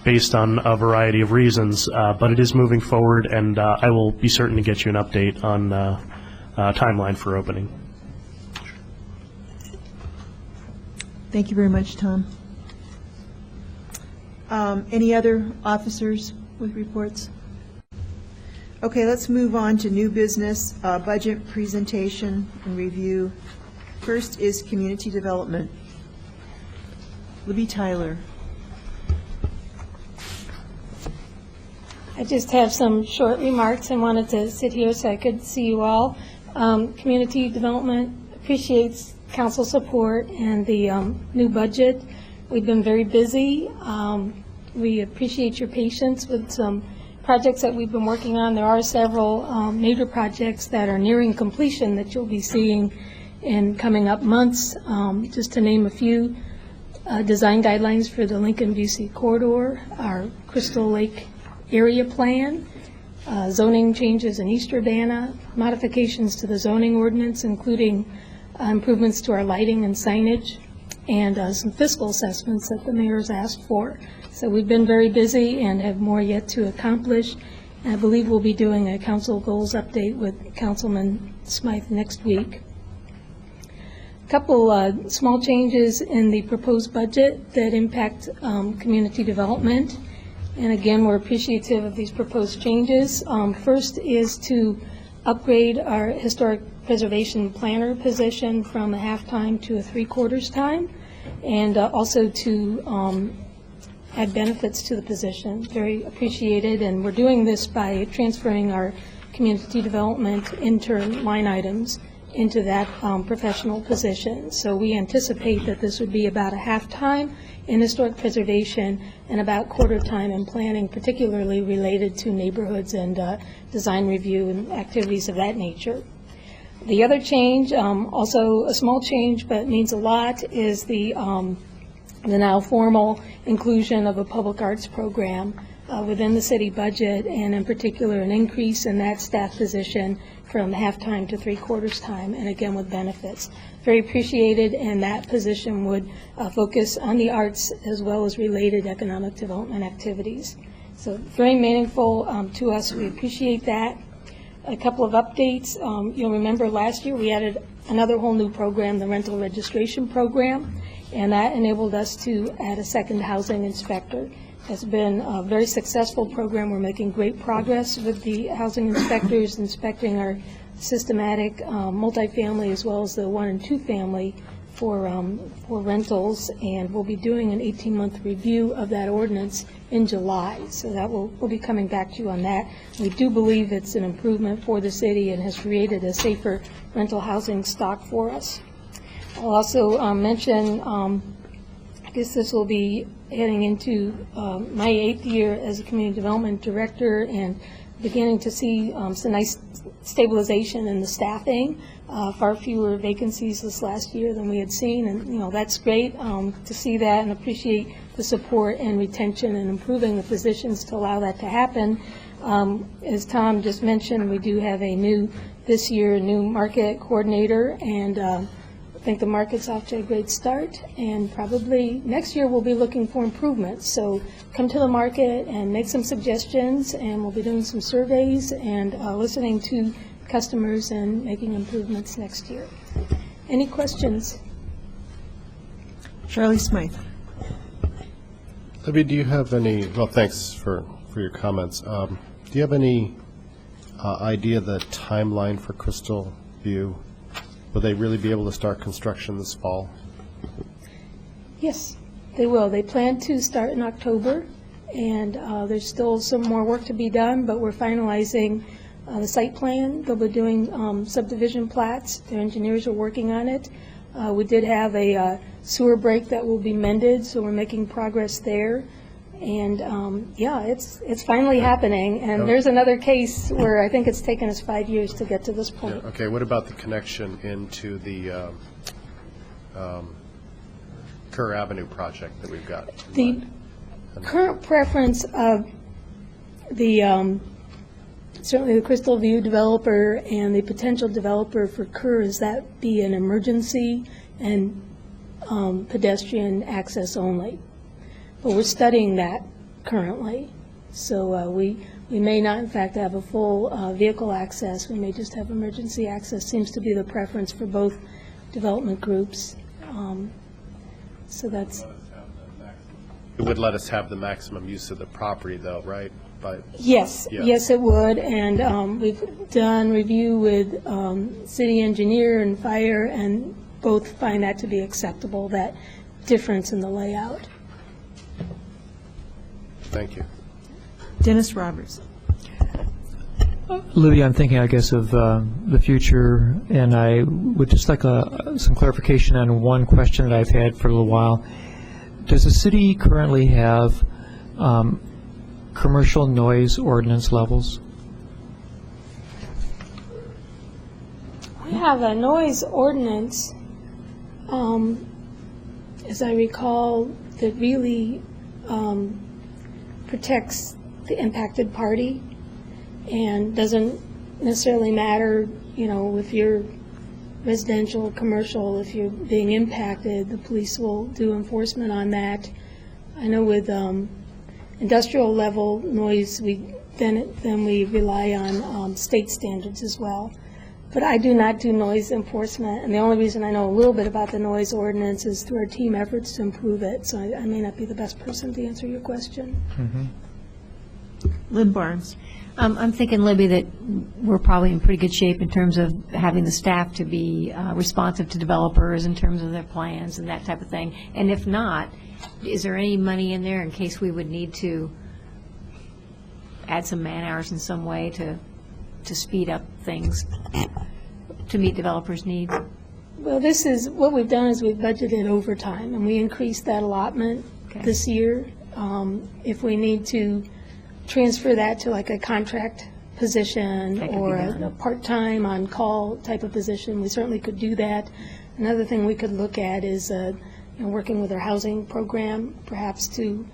based on a variety of reasons, but it is moving forward, and I will be certain to get you an update on timeline for opening. Thank you very much, Tom. Any other officers with reports? Okay, let's move on to new business, budget presentation and review. First is community development. Libby Tyler. I just have some short remarks and wanted to sit here so I could see you all. Community development appreciates council support and the new budget. We've been very busy. We appreciate your patience with some projects that we've been working on. There are several major projects that are nearing completion that you'll be seeing in coming up months. Just to name a few, design guidelines for the Lincoln-Busey corridor, our Crystal Lake area plan, zoning changes in East Urbana, modifications to the zoning ordinance, including improvements to our lighting and signage, and some fiscal assessments that the mayor's asked for. So we've been very busy and have more yet to accomplish. And I believe we'll be doing a council goals update with Councilman Smythe next week. Couple small changes in the proposed budget that impact community development. And again, we're appreciative of these proposed changes. First is to upgrade our historic preservation planner position from a half-time to a three-quarters time, and also to add benefits to the position. Very appreciated, and we're doing this by transferring our community development intern line items into that professional position. So we anticipate that this would be about a half-time in historic preservation and about quarter-time in planning, particularly related to neighborhoods and design review and activities of that nature. The other change, also a small change but means a lot, is the now formal inclusion of a public arts program within the city budget, and in particular an increase in that staff position from half-time to three-quarters time, and again with benefits. Very appreciated, and that position would focus on the arts as well as related economic development activities. So very meaningful to us. We appreciate that. A couple of updates. You'll remember last year we added another whole new program, the rental registration program, and that enabled us to add a second housing inspector. It's been a very successful program. We're making great progress with the housing inspectors inspecting our systematic multifamily as well as the 1 and 2 family for rentals, and we'll be doing an 18-month review of that ordinance in July. So that we'll be coming back to you on that. We do believe it's an improvement for the city and has created a safer rental housing stock for us. I'll also mention, I guess this will be heading into my 8th year as a community development director, and beginning to see some nice stabilization in the staffing. Far fewer vacancies this last year than we had seen, and that's great to see that, and appreciate the support and retention and improving the positions to allow that to happen. As Tom just mentioned, we do have this year a new market coordinator, and I think the market's off to a great start, and probably next year we'll be looking for improvements. So come to the market and make some suggestions, and we'll be doing some surveys and listening to customers and making improvements next year. Any questions? Charlie Smythe. Libby, do you have any, well, thanks for your comments. Do you have any idea the timeline for Crystal View? Will they really be able to start construction this fall? Yes, they will. They plan to start in October, and there's still some more work to be done, but we're finalizing the site plan. They'll be doing subdivision plats. Their engineers are working on it. We did have a sewer break that will be mended, so we're making progress there. And yeah, it's finally happening. And there's another case where I think it's taken us 5 years to get to this point. Yeah, okay, what about the connection into the Kerr Avenue project that we've got? The current preference of the certainly the Crystal View developer and the potential developer for Kerr is that be an emergency and pedestrian access only. But we're studying that currently. So we may not, in fact, have a full vehicle access. We may just have emergency access. Seems to be the preference for both development groups. So that's... It would let us have the maximum use of the property, though, right? Yes, yeah. Yes, it would. And we've done review with city engineer and fire, and both find that to be acceptable, that difference in the layout. Thank you. Dennis Roberts. Libby, I'm thinking, I guess, of the future, and I would just like some clarification on one question that I've had for a little while. Does the city currently have commercial noise ordinance levels? We have a noise ordinance, as I recall, that really protects the impacted party and doesn't necessarily matter, if you're residential or commercial. If you're being impacted, the police will do enforcement on that. I know with industrial level noise, then we rely on state standards as well. But I do not do noise enforcement, and the only reason I know a little bit about the noise ordinance is through our team efforts to improve it, so I may not be the best person to answer your question. Lynn Barnes. I'm thinking, Libby, that we're probably in pretty good shape in terms of having the staff to be responsive to developers in terms of their plans and that type of thing. And if not, is there any money in there in case we would need to add some man hours in some way to speed up things to meet developers' needs? Well, this is, what we've done is we've budgeted overtime, and we increased that allotment this year. If we need to transfer that to like a contract position or a part-time on-call type of position, we certainly could do that. Another thing we could look at is working with our housing program, perhaps to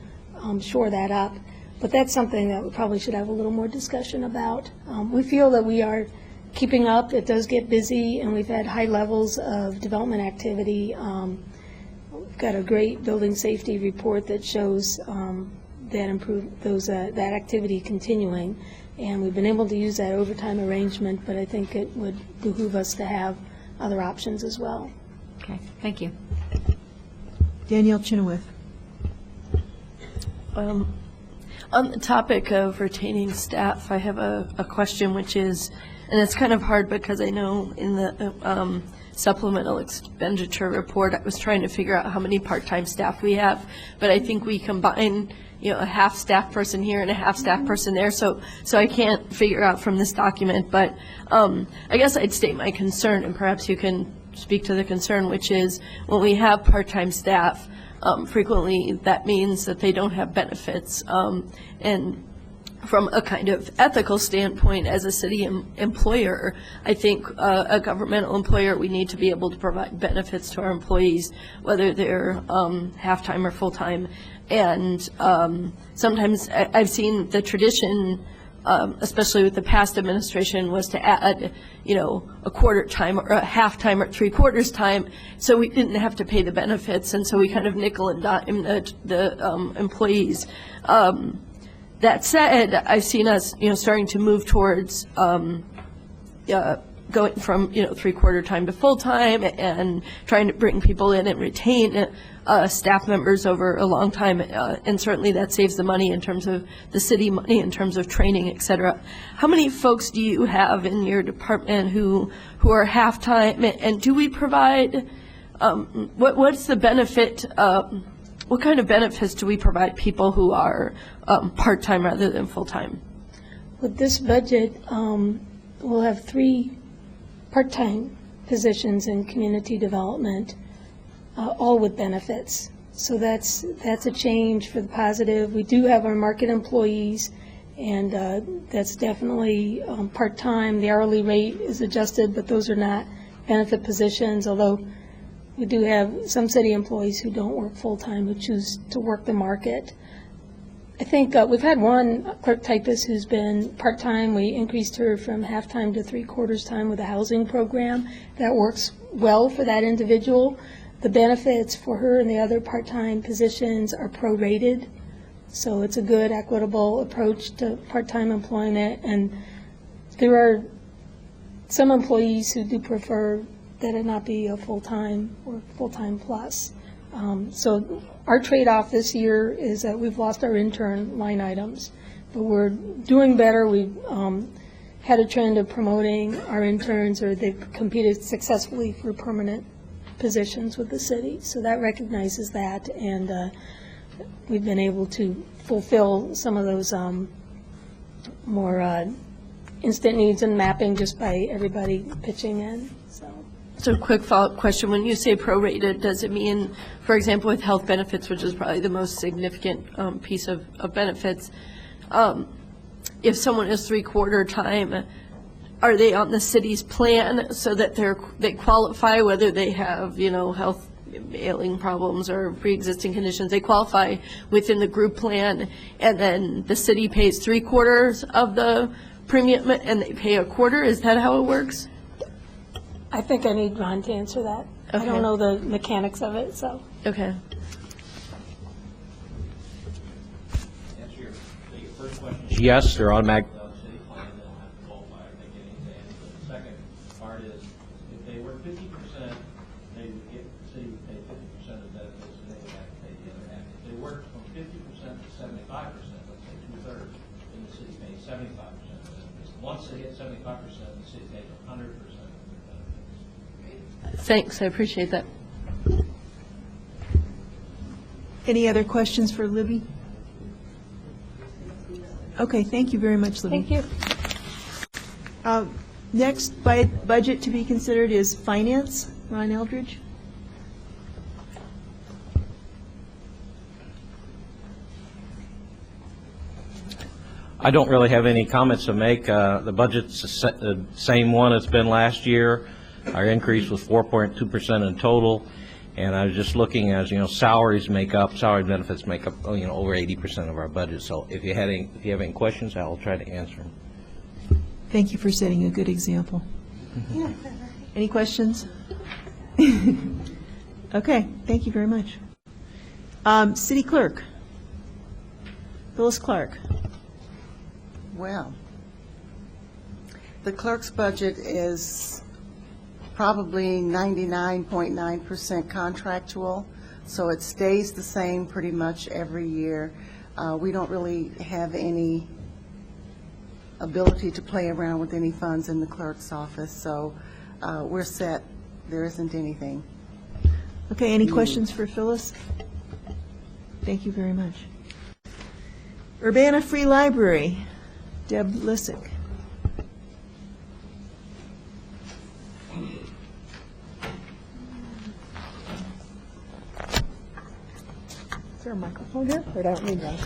shore that up. But that's something that we probably should have a little more discussion about. We feel that we are keeping up. It does get busy, and we've had high levels of development activity. We've got a great building safety report that shows that activity continuing, and we've been able to use that overtime arrangement, but I think it would behoove us to have other options as well. Okay, thank you. Danielle Chenoweth. On the topic of retaining staff, I have a question, which is, and it's kind of hard because I know in the supplemental expenditure report, I was trying to figure out how many part-time staff we have, but I think we combine, a half staff person here and a half staff person there, so I can't figure out from this document, but I guess I'd state my concern, and perhaps you can speak to the concern, which is when we have part-time staff, frequently that means that they don't have benefits, and from a kind of ethical standpoint, as a city employer, I think a governmental employer, we need to be able to provide benefits to our employees, whether they're half-time or full-time. And sometimes I've seen the tradition, especially with the past administration, was to add, a quarter time or a half-time or three-quarters time, so we didn't have to pay the benefits, and so we kind of nickel and dime the employees. That said, I've seen us, starting to move towards going from, three-quarter time to full-time and trying to bring people in and retain staff members over a long time. And certainly that saves the money in terms of the city money, in terms of training, et cetera. How many folks do you have in your department who are half-time? And do we provide, what's the benefit, what kind of benefits do we provide people who are part-time rather than full-time? With this budget, we'll have 3 part-time positions in community development, all with benefits. So that's a change for the positive. We do have our market employees, and that's definitely part-time. The hourly rate is adjusted, but those are not benefit positions, although we do have some city employees who don't work full-time, who choose to work the market. I think we've had one clerk typist who's been part-time. We increased her from half-time to three-quarters time with a housing program. That works well for that individual. The benefits for her and the other part-time positions are prorated, so it's a good, equitable approach to part-time employment. And there are some employees who do prefer that it not be a full-time or full-time plus. So our trade-off this year is that we've lost our intern line items, but we're doing better. We've had a trend of promoting our interns, or they've competed successfully for permanent positions with the city. So that recognizes that, and we've been able to fulfill some of those more instant needs and mapping just by everybody pitching in. So a quick follow-up question. When you say prorated, does it mean, for example, with health benefits, which is probably the most significant piece of benefits, if someone is three-quarter time, are they on the city's plan so that they qualify, whether they have, health ailing problems or pre-existing conditions, they qualify within the group plan, and then the city pays three-quarters of the premium and they pay a quarter? Is that how it works? I think I need Ron to answer that. Okay. I don't know the mechanics of it, so. Okay. Yes, they're automatic. part is, if they work 50%, they would get, the city would pay 50% of the benefits, and they would have to pay the other half. If they work from 50% to 75%, let's say 2/3, then the city pays 75% of the benefits. Once they hit 75%, the city pays 100% of their benefits. Thanks, I appreciate that. Any other questions for Libby? Okay, thank you very much, Libby. Thank you. Next budget to be considered is finance. Ron Eldridge. I don't really have any comments to make. The budget's the same one it's been last year. Our increase was 4.2% in total. And I was just looking as, salary benefits make up, over 80% of our budget. So if you have any questions, I'll try to answer them. Thank you for setting a good example. Any questions? Okay, thank you very much. City Clerk, Phyllis Clark. Well, the clerk's budget is probably 99.9% contractual, so it stays the same pretty much every year. We don't really have any ability to play around with any funds in the clerk's office, so we're set. There isn't anything. Okay, any questions for Phyllis? Thank you very much. Urbana Free Library, Deb Lissick. Is there a microphone here, or do I don't need one?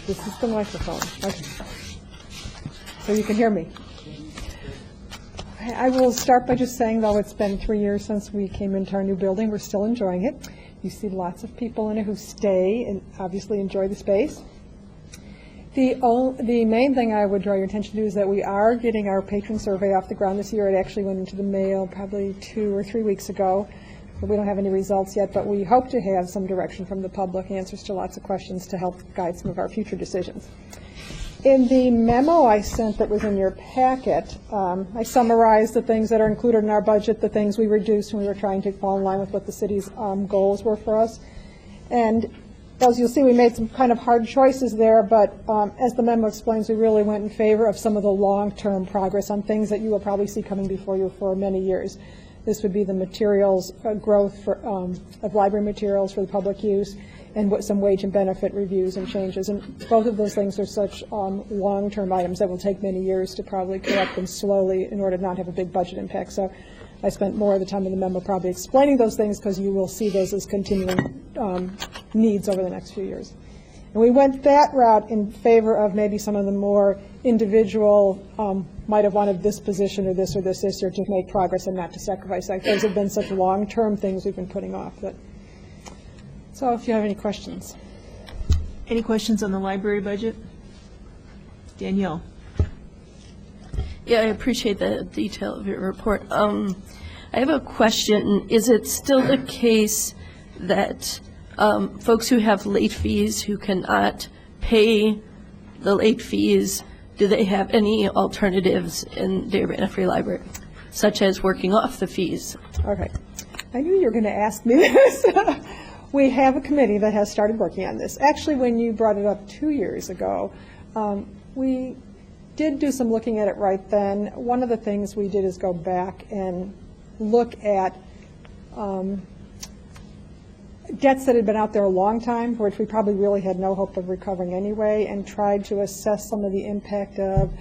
This is the microphone. Okay. So you can hear me. I will start by just saying, though it's been 3 years since we came into our new building, we're still enjoying it. You see lots of people in it who stay and obviously enjoy the space. The main thing I would draw your attention to is that we are getting our patron survey off the ground this year. It actually went into the mail probably 2 or 3 weeks ago. We don't have any results yet, but we hope to have some direction from the public, answers to lots of questions to help guide some of our future decisions. In the memo I sent that was in your packet, I summarized the things that are included in our budget, the things we reduced when we were trying to fall in line with what the city's goals were for us. And as you'll see, we made some kind of hard choices there, but as the memo explains, we really went in favor of some of the long-term progress on things that you will probably see coming before you for many years. This would be the materials growth for, of library materials for the public use, and some wage and benefit reviews and changes. And both of those things are such long-term items that will take many years to probably correct them slowly in order to not have a big budget impact. So I spent more of the time in the memo probably explaining those things, because you will see those as continuing needs over the next few years. And we went that route in favor of maybe some of the more individual, might have wanted this position or this year to make progress and not to sacrifice. Like, those have been such long-term things we've been putting off. So if you have any questions. Any questions on the library budget? Danielle. Yeah, I appreciate the detail of your report. I have a question. Is it still the case that folks who have late fees who cannot pay the late fees, do they have any alternatives in the Urbana Free Library, such as working off the fees? Okay. I knew you were going to ask me this. We have a committee that has started working on this. Actually, when you brought it up 2 years ago, we did do some looking at it right then. One of the things we did is go back and look at debts that had been out there a long time, which we probably really had no hope of recovering anyway, and tried to assess some of the impact of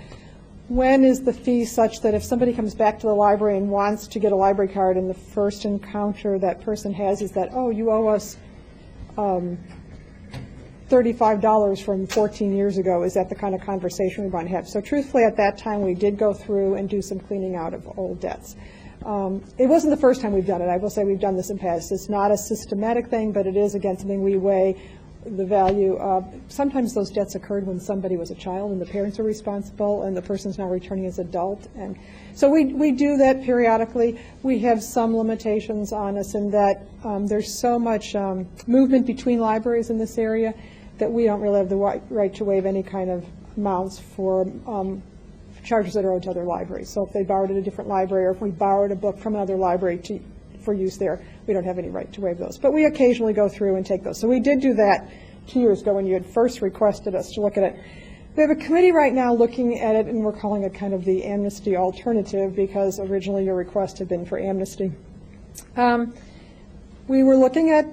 when is the fee such that if somebody comes back to the library and wants to get a library card, and the first encounter that person has is that, oh, you owe us $35 from 14 years ago, is that the kind of conversation we want to have? So truthfully, at that time, we did go through and do some cleaning out of old debts. It wasn't the first time we've done it. I will say we've done this in the past. It's not a systematic thing, but it is, again, something we weigh the value of. Sometimes those debts occurred when somebody was a child and the parents were responsible, and the person's now returning as adult. And so we do that periodically. We have some limitations on us in that there's so much movement between libraries in this area that we don't really have the right to waive any kind of amounts for charges that are owed to other libraries. So if they borrowed at a different library, or if we borrowed a book from another library for use there, we don't have any right to waive those. But we occasionally go through and take those. So we did do that 2 years ago when you had first requested us to look at it. We have a committee right now looking at it, and we're calling it kind of the amnesty alternative, because originally your request had been for amnesty. We were looking at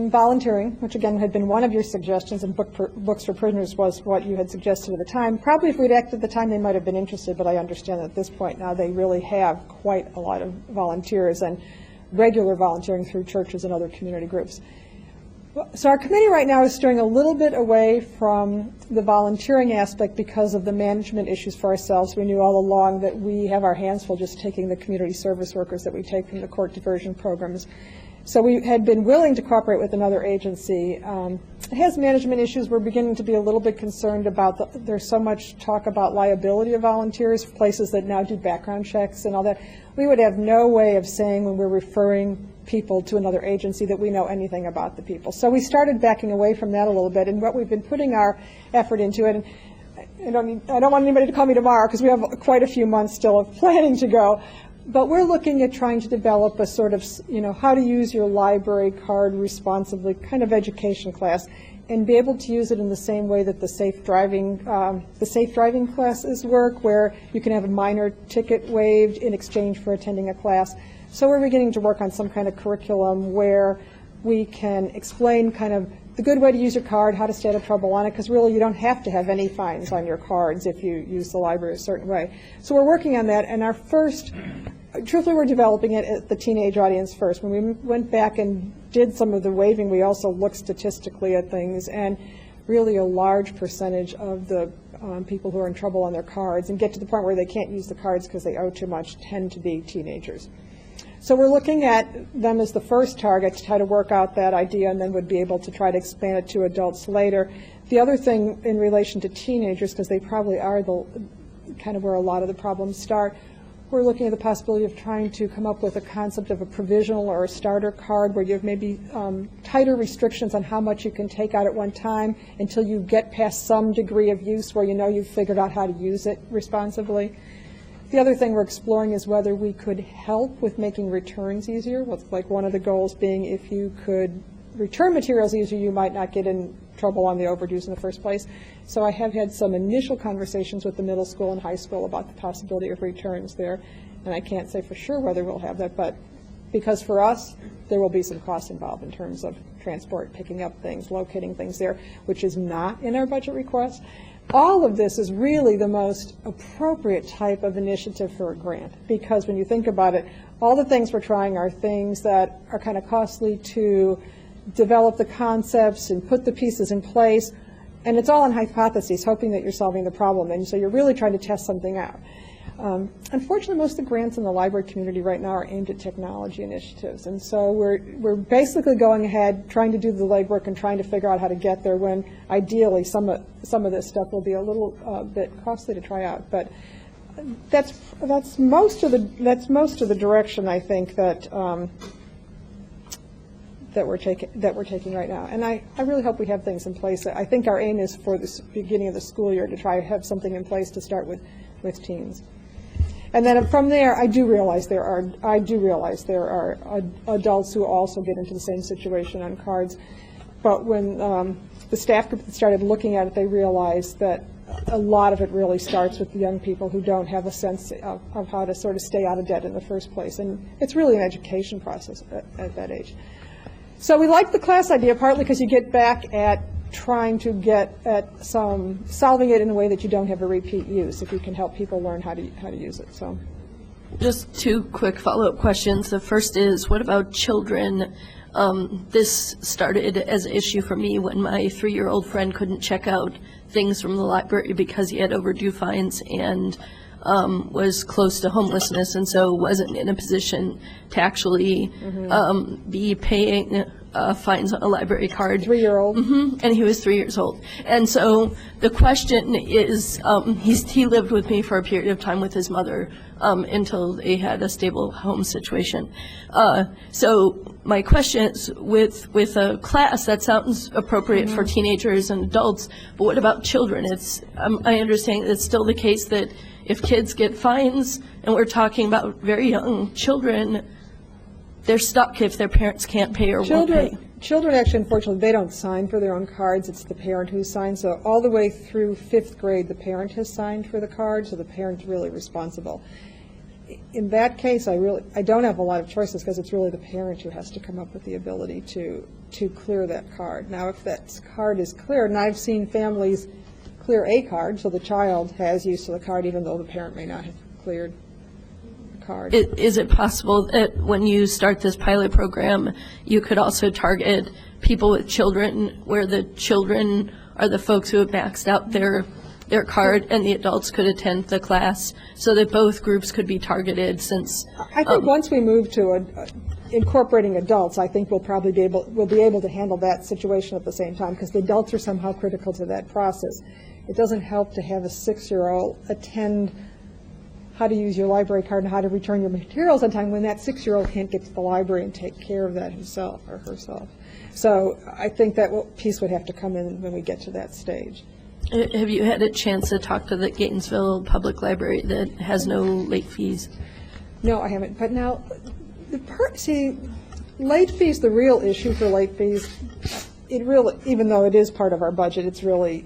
volunteering, which again had been one of your suggestions, and books for prisoners was what you had suggested at the time. Probably if we'd acted at the time, they might have been interested, but I understand that at this point now they really have quite a lot of volunteers and regular volunteering through churches and other community groups. So our committee right now is steering a little bit away from the volunteering aspect because of the management issues for ourselves. We knew all along that we have our hands full just taking the community service workers that we take from the court diversion programs. So we had been willing to cooperate with another agency. It has management issues. We're beginning to be a little bit concerned about there's so much talk about liability of volunteers, places that now do background checks and all that. We would have no way of saying when we're referring people to another agency that we know anything about the people. So we started backing away from that a little bit, and what we've been putting our effort into it, and I don't want anybody to call me tomorrow because we have quite a few months still of planning to go, but we're looking at trying to develop a sort of, how to use your library card responsibly kind of education class, and be able to use it in the same way that the safe driving classes work, where you can have a minor ticket waived in exchange for attending a class. So we're beginning to work on some kind of curriculum where we can explain kind of the good way to use your card, how to stay out of trouble on it, because really you don't have to have any fines on your cards if you use the library a certain way. So we're working on that, and our first, truthfully we're developing it at the teenage audience first. When we went back and did some of the waiving, we also looked statistically at things, and really a large percentage of the people who are in trouble on their cards and get to the point where they can't use the cards because they owe too much tend to be teenagers. So we're looking at them as the first target to try to work out that idea, and then would be able to try to expand it to adults later. The other thing in relation to teenagers, because they probably are the kind of where a lot of the problems start, we're looking at the possibility of trying to come up with a concept of a provisional or a starter card where you have maybe tighter restrictions on how much you can take out at one time until you get past some degree of use where you know you've figured out how to use it responsibly. The other thing we're exploring is whether we could help with making returns easier, with like one of the goals being if you could return materials easier, you might not get in trouble on the overdues in the first place. So I have had some initial conversations with the middle school and high school about the possibility of returns there, and I can't say for sure whether we'll have that, but because for us, there will be some costs involved in terms of transport, picking up things, locating things there, which is not in our budget request. All of this is really the most appropriate type of initiative for a grant, because when you think about it, all the things we're trying are things that are kind of costly to develop the concepts and put the pieces in place, and it's all on hypotheses, hoping that you're solving the problem, and so you're really trying to test something out. Unfortunately, most of the grants in the library community right now are aimed at technology initiatives, and so we're basically going ahead, trying to do the legwork and trying to figure out how to get there, when ideally some of this stuff will be a little bit costly to try out. But that's most of the direction I think that we're taking right now, and I really hope we have things in place. I think our aim is for the beginning of the school year to try to have something in place to start with teens. And then from there, I do realize there are adults who also get into the same situation on cards. But when the staff group that started looking at it, they realized that a lot of it really starts with the young people who don't have a sense of how to sort of stay out of debt in the first place. And it's really an education process at that age. So we like the class idea, partly because you get back at trying to get at solving it in a way that you don't have a repeat use, if you can help people learn how to use it. So, just two quick follow-up questions. The first is, what about children? This started as an issue for me when my 3-year-old friend couldn't check out things from the library because he had overdue fines and was close to homelessness, and so wasn't in a position to actually be paying fines on a library card. 3-year-old? And he was 3 years old. And so the question is, he lived with me for a period of time with his mother until they had a stable home situation. So my question is, with a class, that sounds appropriate for teenagers and adults, but what about children? I understand it's still the case that if kids get fines, and we're talking about very young children, they're stuck if their parents can't pay or won't pay. Children actually, unfortunately, they don't sign for their own cards. It's the parent who signs. So all the way through 5th grade, the parent has signed for the card, so the parent's really responsible. In that case, I don't have a lot of choices because it's really the parent who has to come up with the ability to clear that card. Now, if that card is cleared, and I've seen families clear a card, so the child has use of the card even though the parent may not have cleared the card. Is it possible that when you start this pilot program, you could also target people with children, where the children are the folks who have maxed out their card and the adults could attend the class, so that both groups could be targeted? Since I think once we move to incorporating adults, I think we'll be able to handle that situation at the same time, because the adults are somehow critical to that process. It doesn't help to have a 6-year-old attend how to use your library card and how to return your materials on time when that 6-year-old can't get to the library and take care of that himself or herself. So I think that piece would have to come in when we get to that stage. Have you had a chance to talk to the Gainesville Public Library that has no late fees? No, I haven't. But now, late fees, the real issue for late fees, it really, even though it is part of our budget, it's really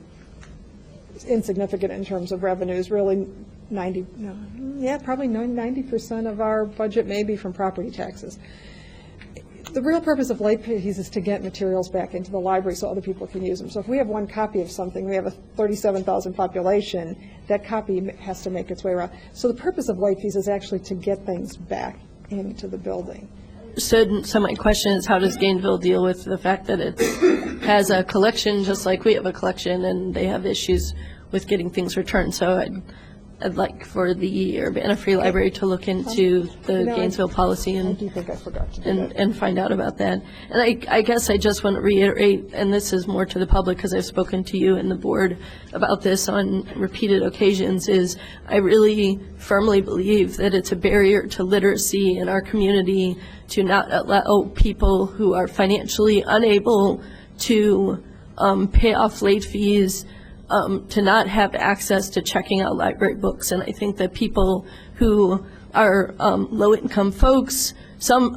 insignificant in terms of revenues. Really, probably 90% of our budget may be from property taxes. The real purpose of late fees is to get materials back into the library so other people can use them. So if we have one copy of something, we have a 37,000 population, that copy has to make its way around. So the purpose of late fees is actually to get things back into the building. So my question is, how does Gainesville deal with the fact that it has a collection just like we have a collection, and they have issues with getting things returned? So I'd like for the Urbana Free Library to look into the Gainesville policy and find out about that. And I guess I just want to reiterate, and this is more to the public because I've spoken to you and the board about this on repeated occasions, is I really firmly believe that it's a barrier to literacy in our community to not allow people who are financially unable to pay off late fees to not have access to checking out library books. And I think that people who are low-income folks, some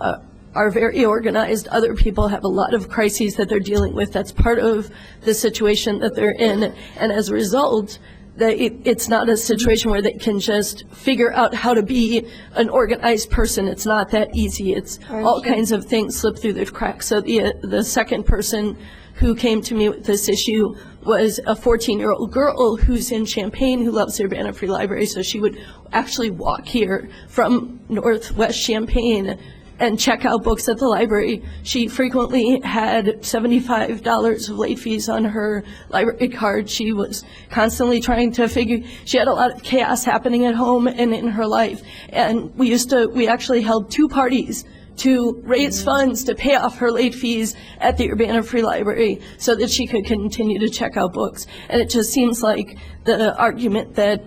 are very organized, other people have a lot of crises that they're dealing with. That's part of the situation that they're in. And as a result, it's not a situation where they can just figure out how to be an organized person. It's not that easy. It's all kinds of things slip through the cracks. So the second person who came to me with this issue was a 14-year-old girl who's in Champaign who loves the Urbana Free Library, so she would actually walk here from Northwest Champaign and check out books at the library. She frequently had $75 of late fees on her library card. She was constantly trying to she had a lot of chaos happening at home and in her life. And we actually held 2 parties to raise funds to pay off her late fees at the Urbana Free Library so that she could continue to check out books. And it just seems like the argument that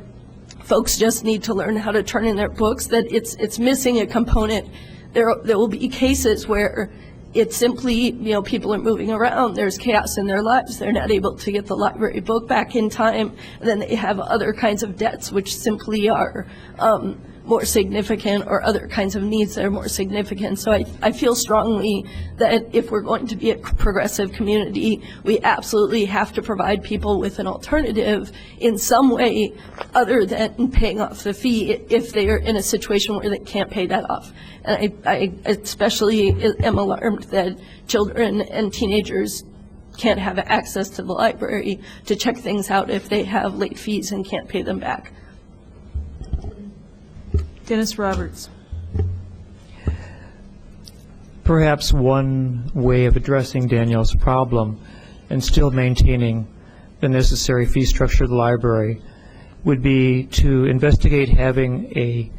folks just need to learn how to turn in their books, that it's missing a component. There will be cases where it's simply, people are moving around, there's chaos in their lives, they're not able to get the library book back in time, and then they have other kinds of debts which simply are more significant, or other kinds of needs that are more significant. So I feel strongly that if we're going to be a progressive community, we absolutely have to provide people with an alternative in some way other than paying off the fee if they are in a situation where they can't pay that off. And I especially am alarmed that children and teenagers can't have access to the library to check things out if they have late fees and can't pay them back. Dennis Roberts. Perhaps one way of addressing Danielle's problem and still maintaining the necessary fee structure of the library would be to investigate having a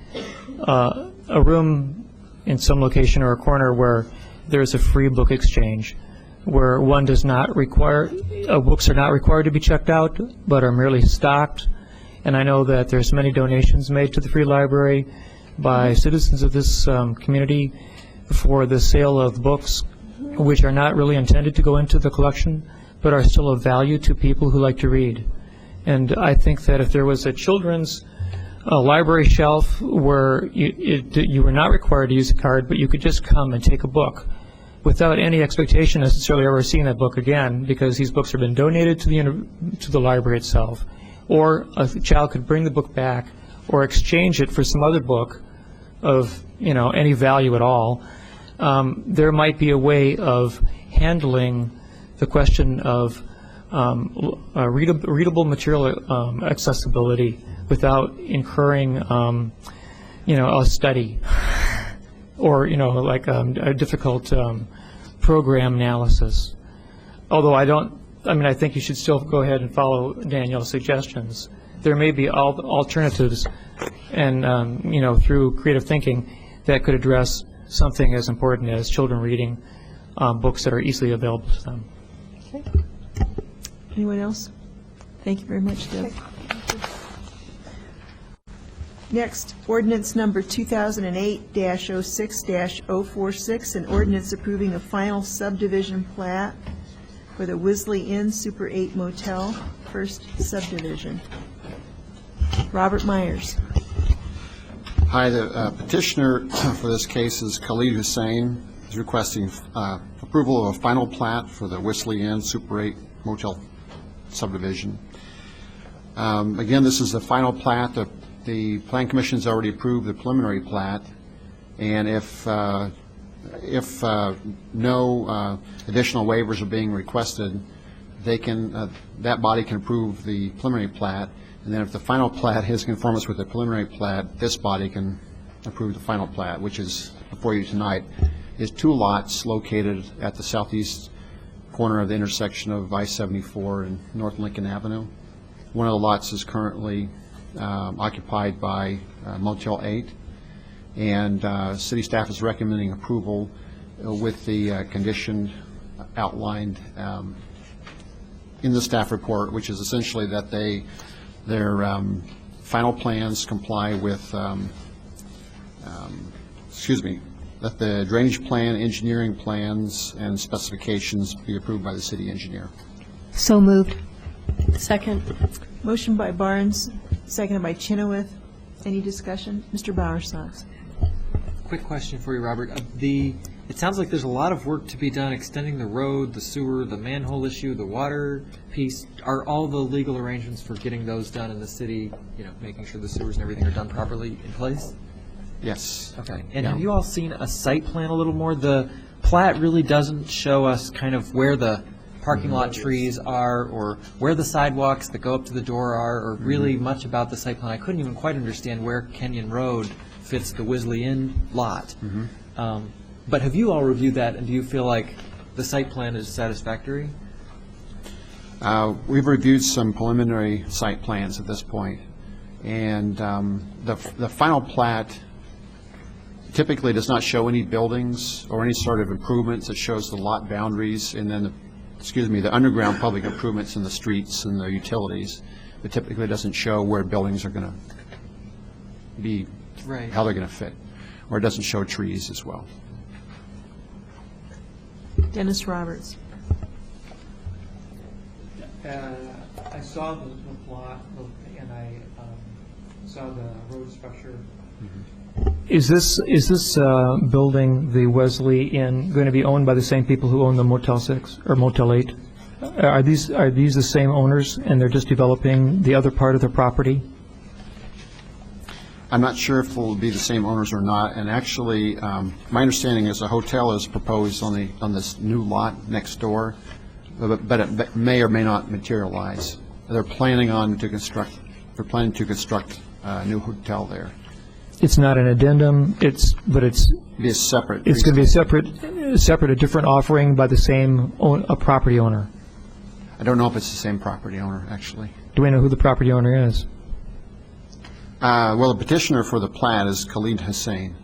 room in some location or a corner where there's a free book exchange where one does not require, books are not required to be checked out, but are merely stocked. And I know that there's many donations made to the Free Library by citizens of this community for the sale of books which are not really intended to go into the collection, but are still of value to people who like to read. And I think that if there was a children's library shelf where you were not required to use a card, but you could just come and take a book without any expectation necessarily ever seeing that book again, because these books have been donated to the library itself, or a child could bring the book back or exchange it for some other book of any value at all. There might be a way of handling the question of readable material accessibility without incurring, a study or, a difficult program analysis. Although I think you should still go ahead and follow Danielle's suggestions. There may be alternatives and, through creative thinking that could address something as important as children reading books that are easily available to them. Okay. Anyone else? Thank you very much, Deb. Next, ordinance number 2008-06-046, an ordinance approving a final subdivision plat for the Wisley Inn Super 8 Motel, first subdivision. Robert Myers. Hi, the petitioner for this case is Khalid Hussein. He's requesting approval of a final plat for the Wisley Inn Super 8 Motel subdivision. Again, this is the final plat. The Plan Commission's already approved the preliminary plat, and if no additional waivers are being requested, they can that body can approve the preliminary plat, and then if the final plat is conformance with the preliminary plat, this body can approve the final plat, which is before you tonight. Is 2 lots located at the southeast corner of the intersection of I-74 and North Lincoln Avenue. One of the lots is currently occupied by Motel 8, and city staff is recommending approval with the condition outlined in the staff report, which is essentially that their final plans comply with that the drainage plan, engineering plans, and specifications be approved by the city engineer. So moved. Second. Motion by Barnes, seconded by Chenoweth. Any discussion? Mr. Bowersox. Quick question for you, Robert. It sounds like there's a lot of work to be done extending the road, the sewer, the manhole issue, the water piece. Are all the legal arrangements for getting those done in the city, making sure the sewers and everything are done properly in place? Yes. Okay. And have you all seen a site plan a little more? The plat really doesn't show us kind of where the parking lot trees are, or where the sidewalks that go up to the door are, or really much about the site plan. I couldn't even quite understand where Kenyon Road fits the Wisley Inn lot. But have you all reviewed that, and do you feel like the site plan is satisfactory? We've reviewed some preliminary site plans at this point, and the final plat typically does not show any buildings or any sort of improvements. It shows the lot boundaries and then the underground public improvements in the streets and the utilities. It typically doesn't show where buildings are going to be, how they're going to fit, or it doesn't show trees as well. Dennis Roberts. I saw the plot and I saw the road structure. Is this building, the Wesley Inn, going to be owned by the same people who own the Motel 6 or Motel 8? Are these the same owners, and they're just developing the other part of the property? I'm not sure if it will be the same owners or not. And actually, my understanding is a hotel is proposed on this new lot next door, but it may or may not materialize. They're planning to construct a new hotel there. It's not an addendum. It's be a separate. It's going to be a separate, a different offering by the same property owner. I don't know if it's the same property owner, actually. Do we know who the property owner is? Well, the petitioner for the plat is Khalid Hussein.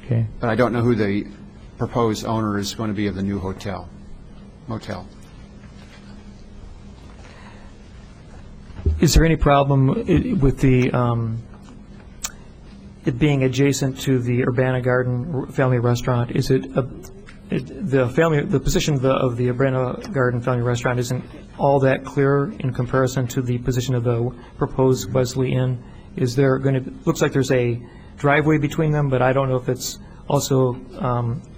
Okay. But I don't know who the proposed owner is going to be of the new motel. Is there any problem with the, it being adjacent to the Urbana Garden Family Restaurant? Is it, the position of the Urbana Garden Family Restaurant isn't all that clear in comparison to the position of the proposed Wesley Inn? Is there going to, looks like there's a driveway between them, but I don't know if it's also,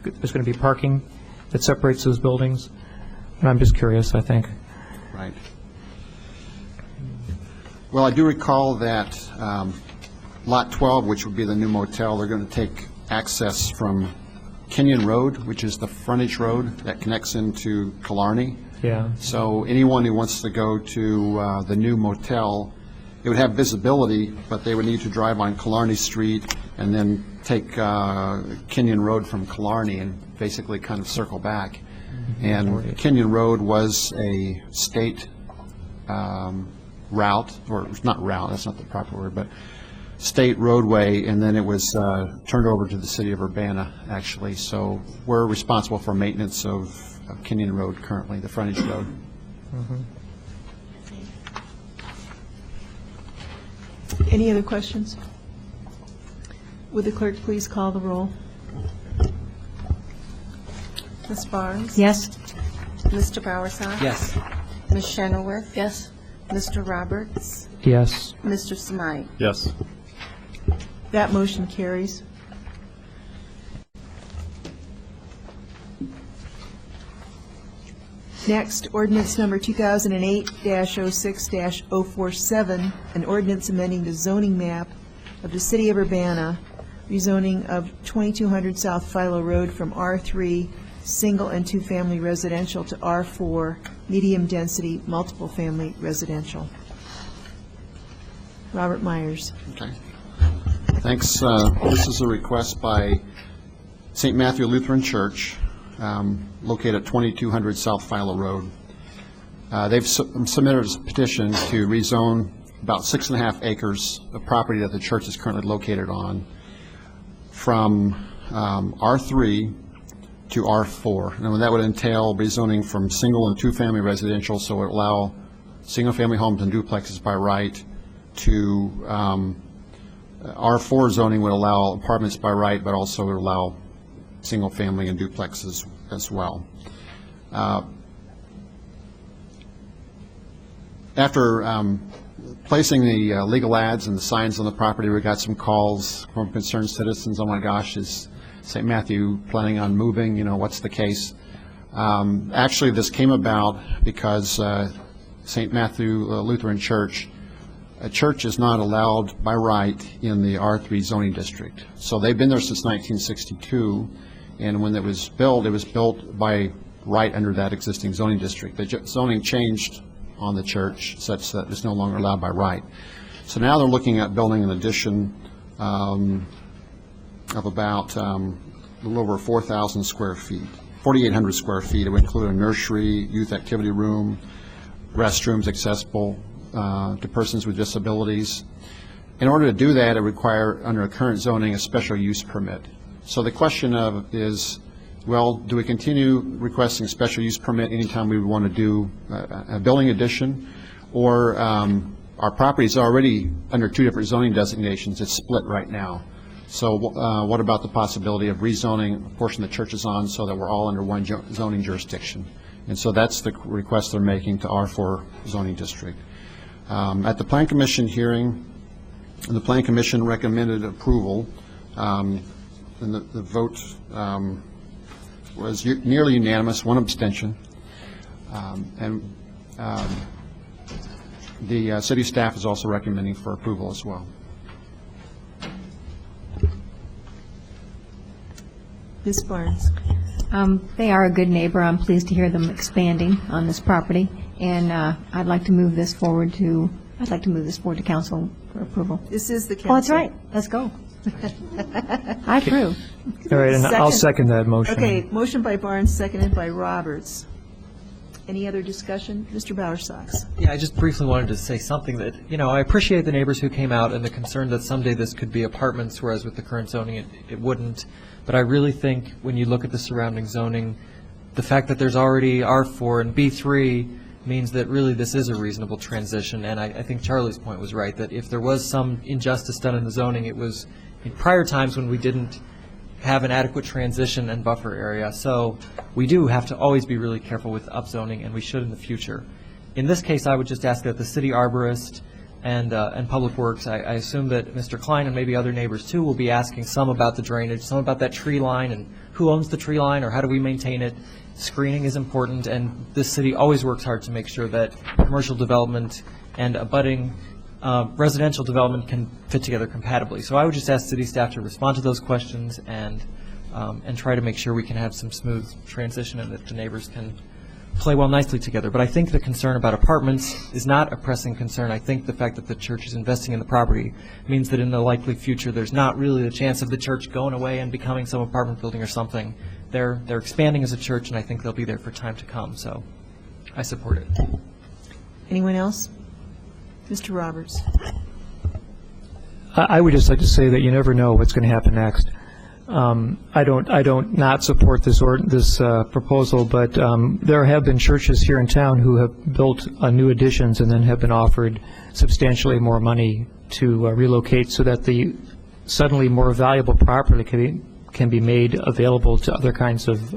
there's going to be parking that separates those buildings. And I'm just curious, I think. Right. Well, I do recall that Lot 12, which would be the new motel, they're going to take access from Kenyon Road, which is the frontage road that connects into Killarney. Yeah. So anyone who wants to go to the new motel, it would have visibility, but they would need to drive on Killarney Street and then take Kenyon Road from Killarney and basically kind of circle back. And Kenyon Road was a state route, or not route, that's not the proper word, but state roadway, and then it was turned over to the city of Urbana, actually. So we're responsible for maintenance of Kenyon Road currently, the frontage road. Any other questions? Would the clerk please call the roll? Ms. Barnes? Yes? Mr. Bowersox? Yes. Ms. Shenoweth? Yes. Mr. Roberts? Yes. Mr. Smythe? Yes. That motion carries. Next, ordinance number 2008-06-047, an ordinance amending the zoning map of the city of Urbana, rezoning of 2200 South Philo Road from R3 single and two-family residential to R4 medium-density multiple-family residential. Robert Myers. Okay. Thanks. This is a request by St. Matthew Lutheran Church, located at 2200 South Philo Road. They've submitted a petition to rezone about 6.5 acres of property that the church is currently located on from R3 to R4. And that would entail rezoning from single and two-family residential, so it would allow single-family homes and duplexes by right, to R4 zoning would allow apartments by right, but also would allow single-family and duplexes as well. After placing the legal ads and the signs on the property, we got some calls from concerned citizens. Oh my gosh, is St. Matthew planning on moving? You know, what's the case? Actually, this came about because St. Matthew Lutheran Church, a church is not allowed by right in the R3 zoning district. So they've been there since 1962, and when it was built by right under that existing zoning district. The zoning changed on the church such that it's no longer allowed by right. So now they're looking at building an addition of about a little over 4,000 square feet, 4,800 square feet. It would include a nursery, youth activity room, restrooms accessible to persons with disabilities. In order to do that, it require, under current zoning, a special use permit. So the question is, well, do we continue requesting special use permit anytime we want to do a building addition, or our property is already under two different zoning designations? It's split right now. So what about the possibility of rezoning a portion the church is on so that we're all under one zoning jurisdiction? And so that's the request they're making to R4 zoning district. At the Plan Commission hearing, the Plan Commission recommended approval, and the vote was nearly unanimous, one abstention. The city staff is also recommending for approval as well. Ms. Barnes. They are a good neighbor. I'm pleased to hear them expanding on this property, and I'd like to move this forward to council for approval. This is the council. Oh, that's right. Let's go. I approve. All right, and I'll second that motion. Okay, motion by Barnes, seconded by Roberts. Any other discussion? Mr. Bowersox. Yeah, I just briefly wanted to say something that, I appreciate the neighbors who came out and the concern that someday this could be apartments, whereas with the current zoning, it wouldn't. But I really think when you look at the surrounding zoning, the fact that there's already R4 and B3 means that really this is a reasonable transition. And I think Charlie's point was right, that if there was some injustice done in the zoning, it was in prior times when we didn't have an adequate transition and buffer area. So we do have to always be really careful with upzoning, and we should in the future. In this case, I would just ask that the city arborist and Public Works, I assume that Mr. Klein and maybe other neighbors too will be asking some about the drainage, some about that tree line and who owns the tree line or how do we maintain it. Screening is important, and this city always works hard to make sure that commercial development and abutting residential development can fit together compatibly. So I would just ask city staff to respond to those questions and try to make sure we can have some smooth transition and that the neighbors can play well nicely together. But I think the concern about apartments is not a pressing concern. I think the fact that the church is investing in the property means that in the likely future there's not really the chance of the church going away and becoming some apartment building or something. They're expanding as a church, and I think they'll be there for time to come. So I support it. Anyone else? Mr. Roberts. I would just like to say that you never know what's going to happen next. I don't not support this proposal, but there have been churches here in town who have built new additions and then have been offered substantially more money to relocate so that the suddenly more valuable property can be made available to other kinds of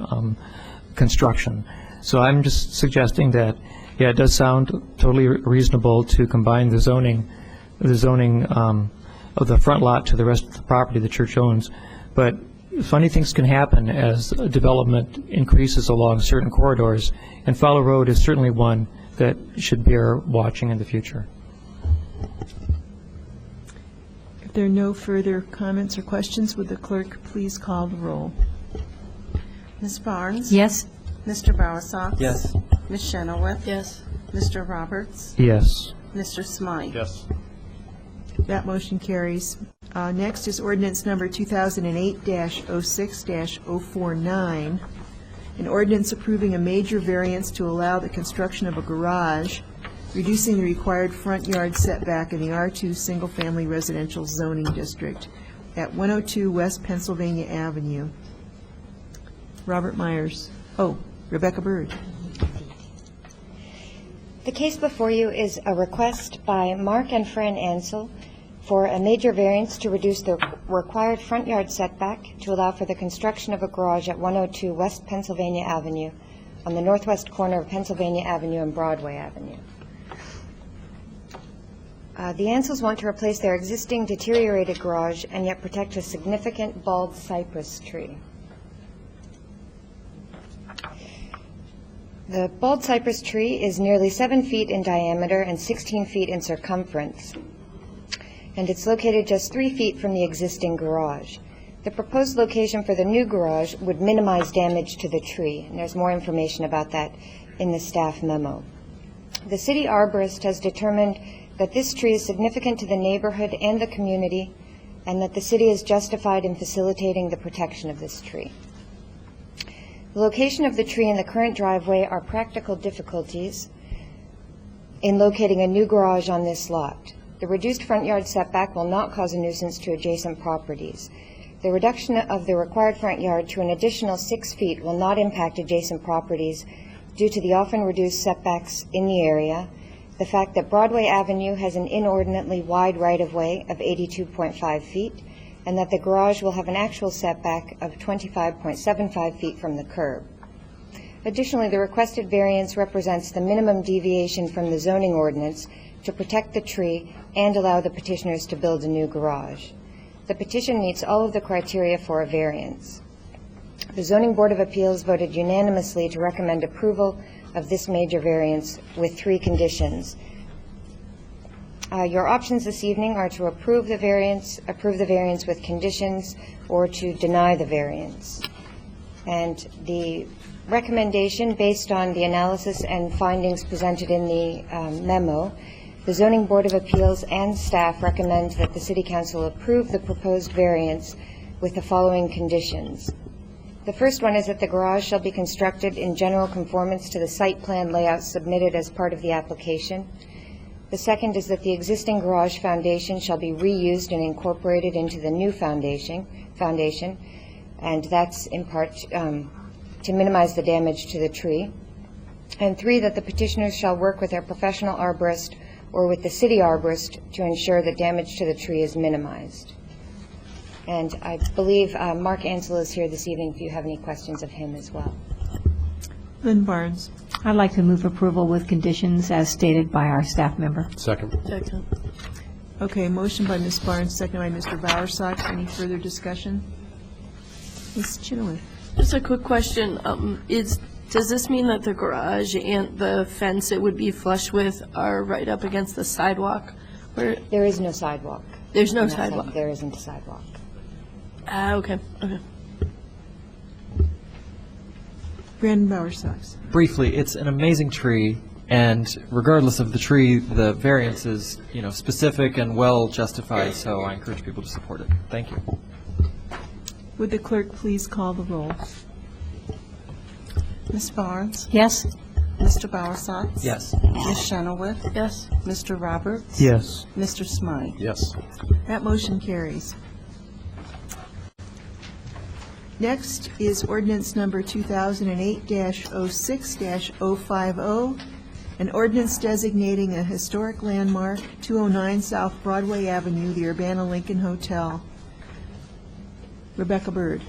construction. So I'm just suggesting that, yeah, it does sound totally reasonable to combine the zoning of the front lot to the rest of the property the church owns. But funny things can happen as development increases along certain corridors, and Fowler Road is certainly one that should bear watching in the future. If there are no further comments or questions, would the clerk please call the roll? Ms. Barnes? Yes. Mr. Bowersox? Yes. Ms. Chenoweth? Yes. Mr. Roberts? Yes. Mr. Smythe? Yes. That motion carries. Next is ordinance number 2008-06-049, an ordinance approving a major variance to allow the construction of a garage, reducing the required front yard setback in the R2 single-family residential zoning district at 102 West Pennsylvania Avenue. Robert Myers. Oh, Rebecca Bird. The case before you is a request by Mark and Fran Ansel for a major variance to reduce the required front yard setback to allow for the construction of a garage at 102 West Pennsylvania Avenue on the northwest corner of Pennsylvania Avenue and Broadway Avenue. The Ansels want to replace their existing deteriorated garage and yet protect a significant bald cypress tree. The bald cypress tree is nearly 7 feet in diameter and 16 feet in circumference, and it's located just 3 feet from the existing garage. The proposed location for the new garage would minimize damage to the tree, and there's more information about that in the staff memo. The city arborist has determined that this tree is significant to the neighborhood and the community, and that the city is justified in facilitating the protection of this tree. The location of the tree and the current driveway are practical difficulties in locating a new garage on this lot. The reduced front yard setback will not cause a nuisance to adjacent properties. The reduction of the required front yard to an additional 6 feet will not impact adjacent properties due to the often reduced setbacks in the area, the fact that Broadway Avenue has an inordinately wide right-of-way of 82.5 feet, and that the garage will have an actual setback of 25.75 feet from the curb. Additionally, the requested variance represents the minimum deviation from the zoning ordinance to protect the tree and allow the petitioners to build a new garage. The petition meets all of the criteria for a variance. The Zoning Board of Appeals voted unanimously to recommend approval of this major variance with 3 conditions. Your options this evening are to approve the variance with conditions, or to deny the variance. And the recommendation, based on the analysis and findings presented in the memo, the Zoning Board of Appeals and staff recommend that the City Council approve the proposed variance with the following conditions. The first one is that the garage shall be constructed in general conformance to the site plan layout submitted as part of the application. The second is that the existing garage foundation shall be reused and incorporated into the new foundation, and that's in part to minimize the damage to the tree. And three, that the petitioners shall work with their professional arborist or with the city arborist to ensure that damage to the tree is minimized. And I believe Mark Ansel is here this evening if you have any questions of him as well. Lynn Barnes. I'd like to move approval with conditions as stated by our staff member. Second. Second. Okay, motion by Ms. Barnes, second by Mr. Bowersox. Any further discussion? Ms. Chenoweth. Just a quick question. Does this mean that the garage and the fence it would be flush with are right up against the sidewalk? There is no sidewalk. There's no On that side, sidewalk? There isn't a sidewalk. Okay. Brandon Bowersox. Briefly, it's an amazing tree, and regardless of the tree, the variance is, specific and well justified, so I encourage people to support it. Thank you. Would the clerk please call the roll? Ms. Barnes? Yes? Mr. Bowersox? Yes. Ms. Chenoweth? Yes. Mr. Roberts? Yes. Mr. Smythe? Yes. That motion carries. Next is ordinance number 2008-06-050, an ordinance designating a historic landmark, 209 South Broadway Avenue, the Urbana Lincoln Hotel. Rebecca Byrd.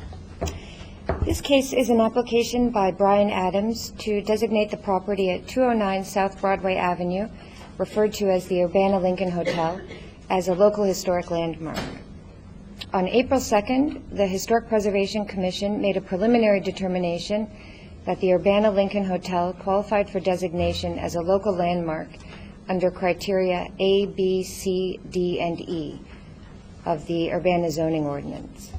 This case is an application by Brian Adams to designate the property at 209 South Broadway Avenue, referred to as the Urbana Lincoln Hotel, as a local historic landmark. On April 2nd, the Historic Preservation Commission made a preliminary determination that the Urbana Lincoln Hotel qualified for designation as a local landmark under criteria A, B, C, D, and E of the Urbana zoning ordinance.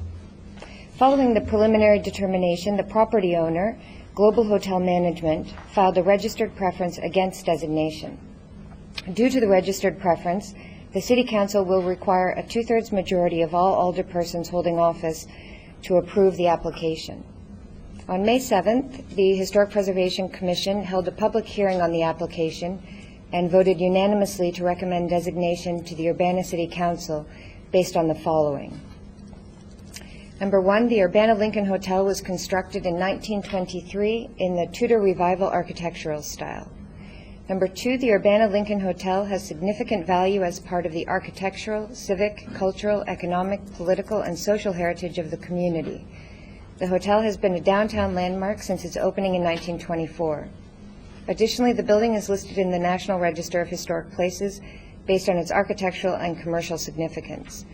Following the preliminary determination, the property owner, Global Hotel Management, filed a registered preference against designation. Due to the registered preference, the City Council will require a 2/3 majority of all alderpersons holding office to approve the application. On May 7th, the Historic Preservation Commission held a public hearing on the application and voted unanimously to recommend designation to the Urbana City Council based on the following. Number one, the Urbana Lincoln Hotel was constructed in 1923 in the Tudor Revival architectural style. Number two, the Urbana Lincoln Hotel has significant value as part of the architectural, civic, cultural, economic, political, and social heritage of the community. The hotel has been a downtown landmark since its opening in 1924. Additionally, the building is listed in the National Register of Historic Places based on its architectural and commercial significance.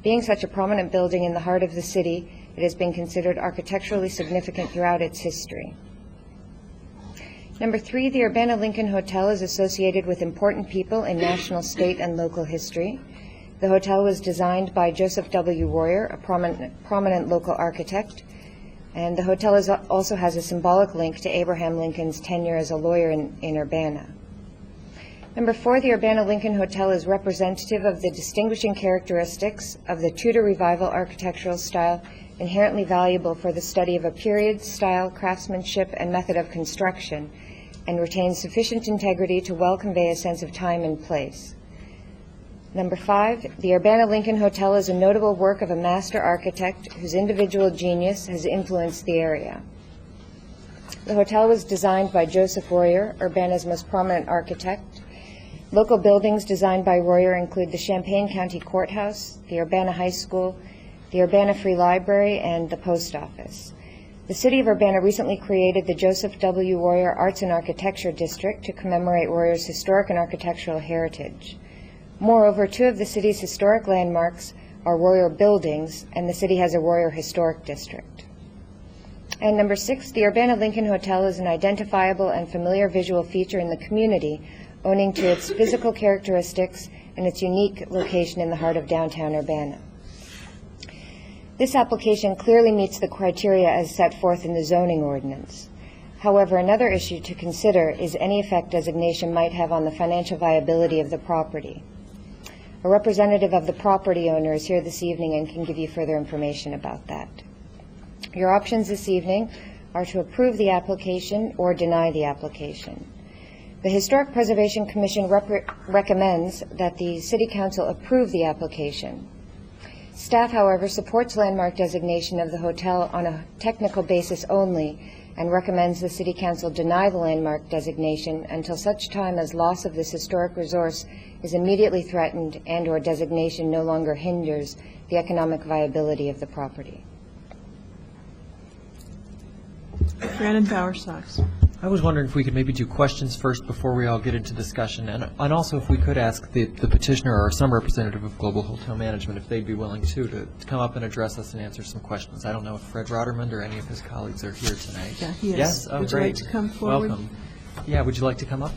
Being such a prominent building in the heart of the city, it has been considered architecturally significant throughout its history. Number three, the Urbana Lincoln Hotel is associated with important people in national, state, and local history. The hotel was designed by Joseph W. Royer, a prominent local architect, and the hotel also has a symbolic link to Abraham Lincoln's tenure as a lawyer in Urbana. Number four, the Urbana Lincoln Hotel is representative of the distinguishing characteristics of the Tudor Revival architectural style, inherently valuable for the study of a period, style, craftsmanship, and method of construction, and retains sufficient integrity to well convey a sense of time and place. Number five, the Urbana Lincoln Hotel is a notable work of a master architect whose individual genius has influenced the area. The hotel was designed by Joseph Royer, Urbana's most prominent architect. Local buildings designed by Royer include the Champaign County Courthouse, the Urbana High School, the Urbana Free Library, and the Post Office. The City of Urbana recently created the Joseph W. Royer Arts and Architecture District to commemorate Royer's historic and architectural heritage. Moreover, two of the city's historic landmarks are Royer buildings, and the city has a Royer Historic District. And number six, the Urbana Lincoln Hotel is an identifiable and familiar visual feature in the community, owing to its physical characteristics and its unique location in the heart of downtown Urbana. This application clearly meets the criteria as set forth in the zoning ordinance. However, another issue to consider is any effect designation might have on the financial viability of the property. A representative of the property owner is here this evening and can give you further information about that. Your options this evening are to approve the application or deny the application. The Historic Preservation Commission recommends that the City Council approve the application. Staff, however, supports landmark designation of the hotel on a technical basis only and recommends the City Council deny the landmark designation until such time as loss of this historic resource is immediately threatened and/or designation no longer hinders the economic viability of the property. Brandon Bowersox. I was wondering if we could maybe do questions first before we all get into discussion, and also if we could ask the petitioner or some representative of Global Hotel Management if they'd be willing to come up and address us and answer some questions. I don't know if Fred Rottermund or any of his colleagues are here tonight. Yeah, he is. Yes? Oh, Would you like great. to come forward? Welcome. Yeah, would you like to come up?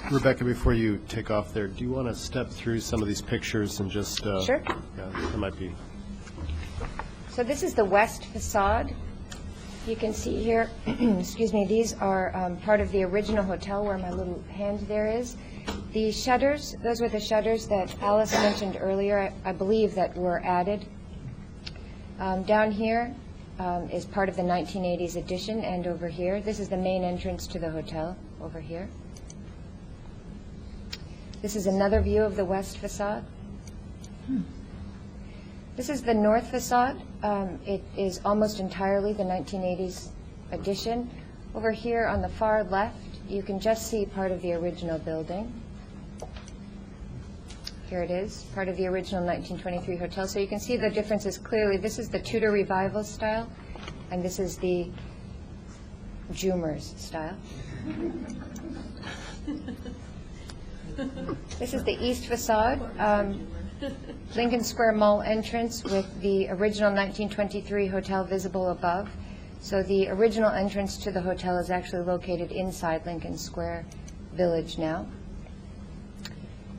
Rebecca, before you take off there, do you want to step through some of these pictures and just... Sure. Yeah, that might be... So this is the west facade. You can see here, excuse me, these are part of the original hotel where my little hand there is. The shutters, those were the shutters that Alice mentioned earlier, I believe, that were added. Down here is part of the 1980s addition, and over here, this is the main entrance to the hotel, over here. This is another view of the west facade. This is the north facade. It is almost entirely the 1980s addition. Over here on the far left, you can just see part of the original building. Here it is, part of the original 1923 hotel. So you can see the differences clearly. This is the Tudor Revival style, and this is the Jumers style. This is the east facade. Lincoln Square Mall entrance with the original 1923 hotel visible above. So the original entrance to the hotel is actually located inside Lincoln Square Village now.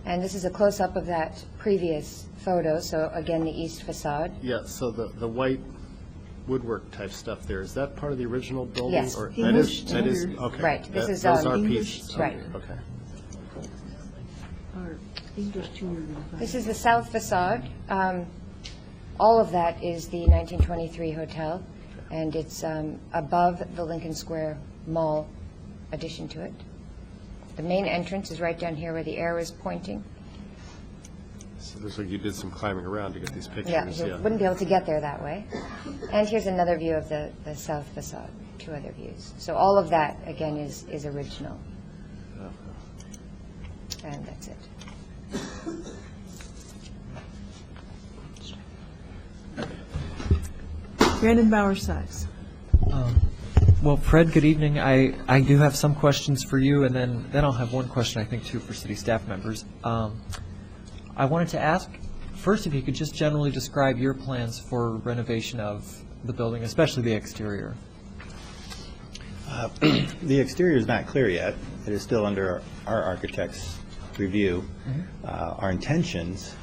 And this is a close-up of that previous photo, so again, the east facade. Yeah, so the white woodwork type stuff there, is that part of the original building? Yes. Or English that is, Tudor. okay. Right, this That- is, those are English pieces. Tudor. Right. Okay. This is the south facade. All of that is the 1923 hotel, and it's above the Lincoln Square Mall addition to it. The main entrance is right down here where the arrow is pointing. So there's like you did some climbing around to get these pictures. Yeah, you wouldn't be able to get there that way. And here's another view of the south facade, two other views. So all of that, again, is original. And that's it. Brandon Bowersox. Well, Fred, good evening. I do have some questions for you, and then I'll have one question, I think, too, for city staff members. I wanted to ask, first, if you could just generally describe your plans for renovation of the building, especially the exterior. The exterior is not clear yet. It is still under our architect's review. Our intentions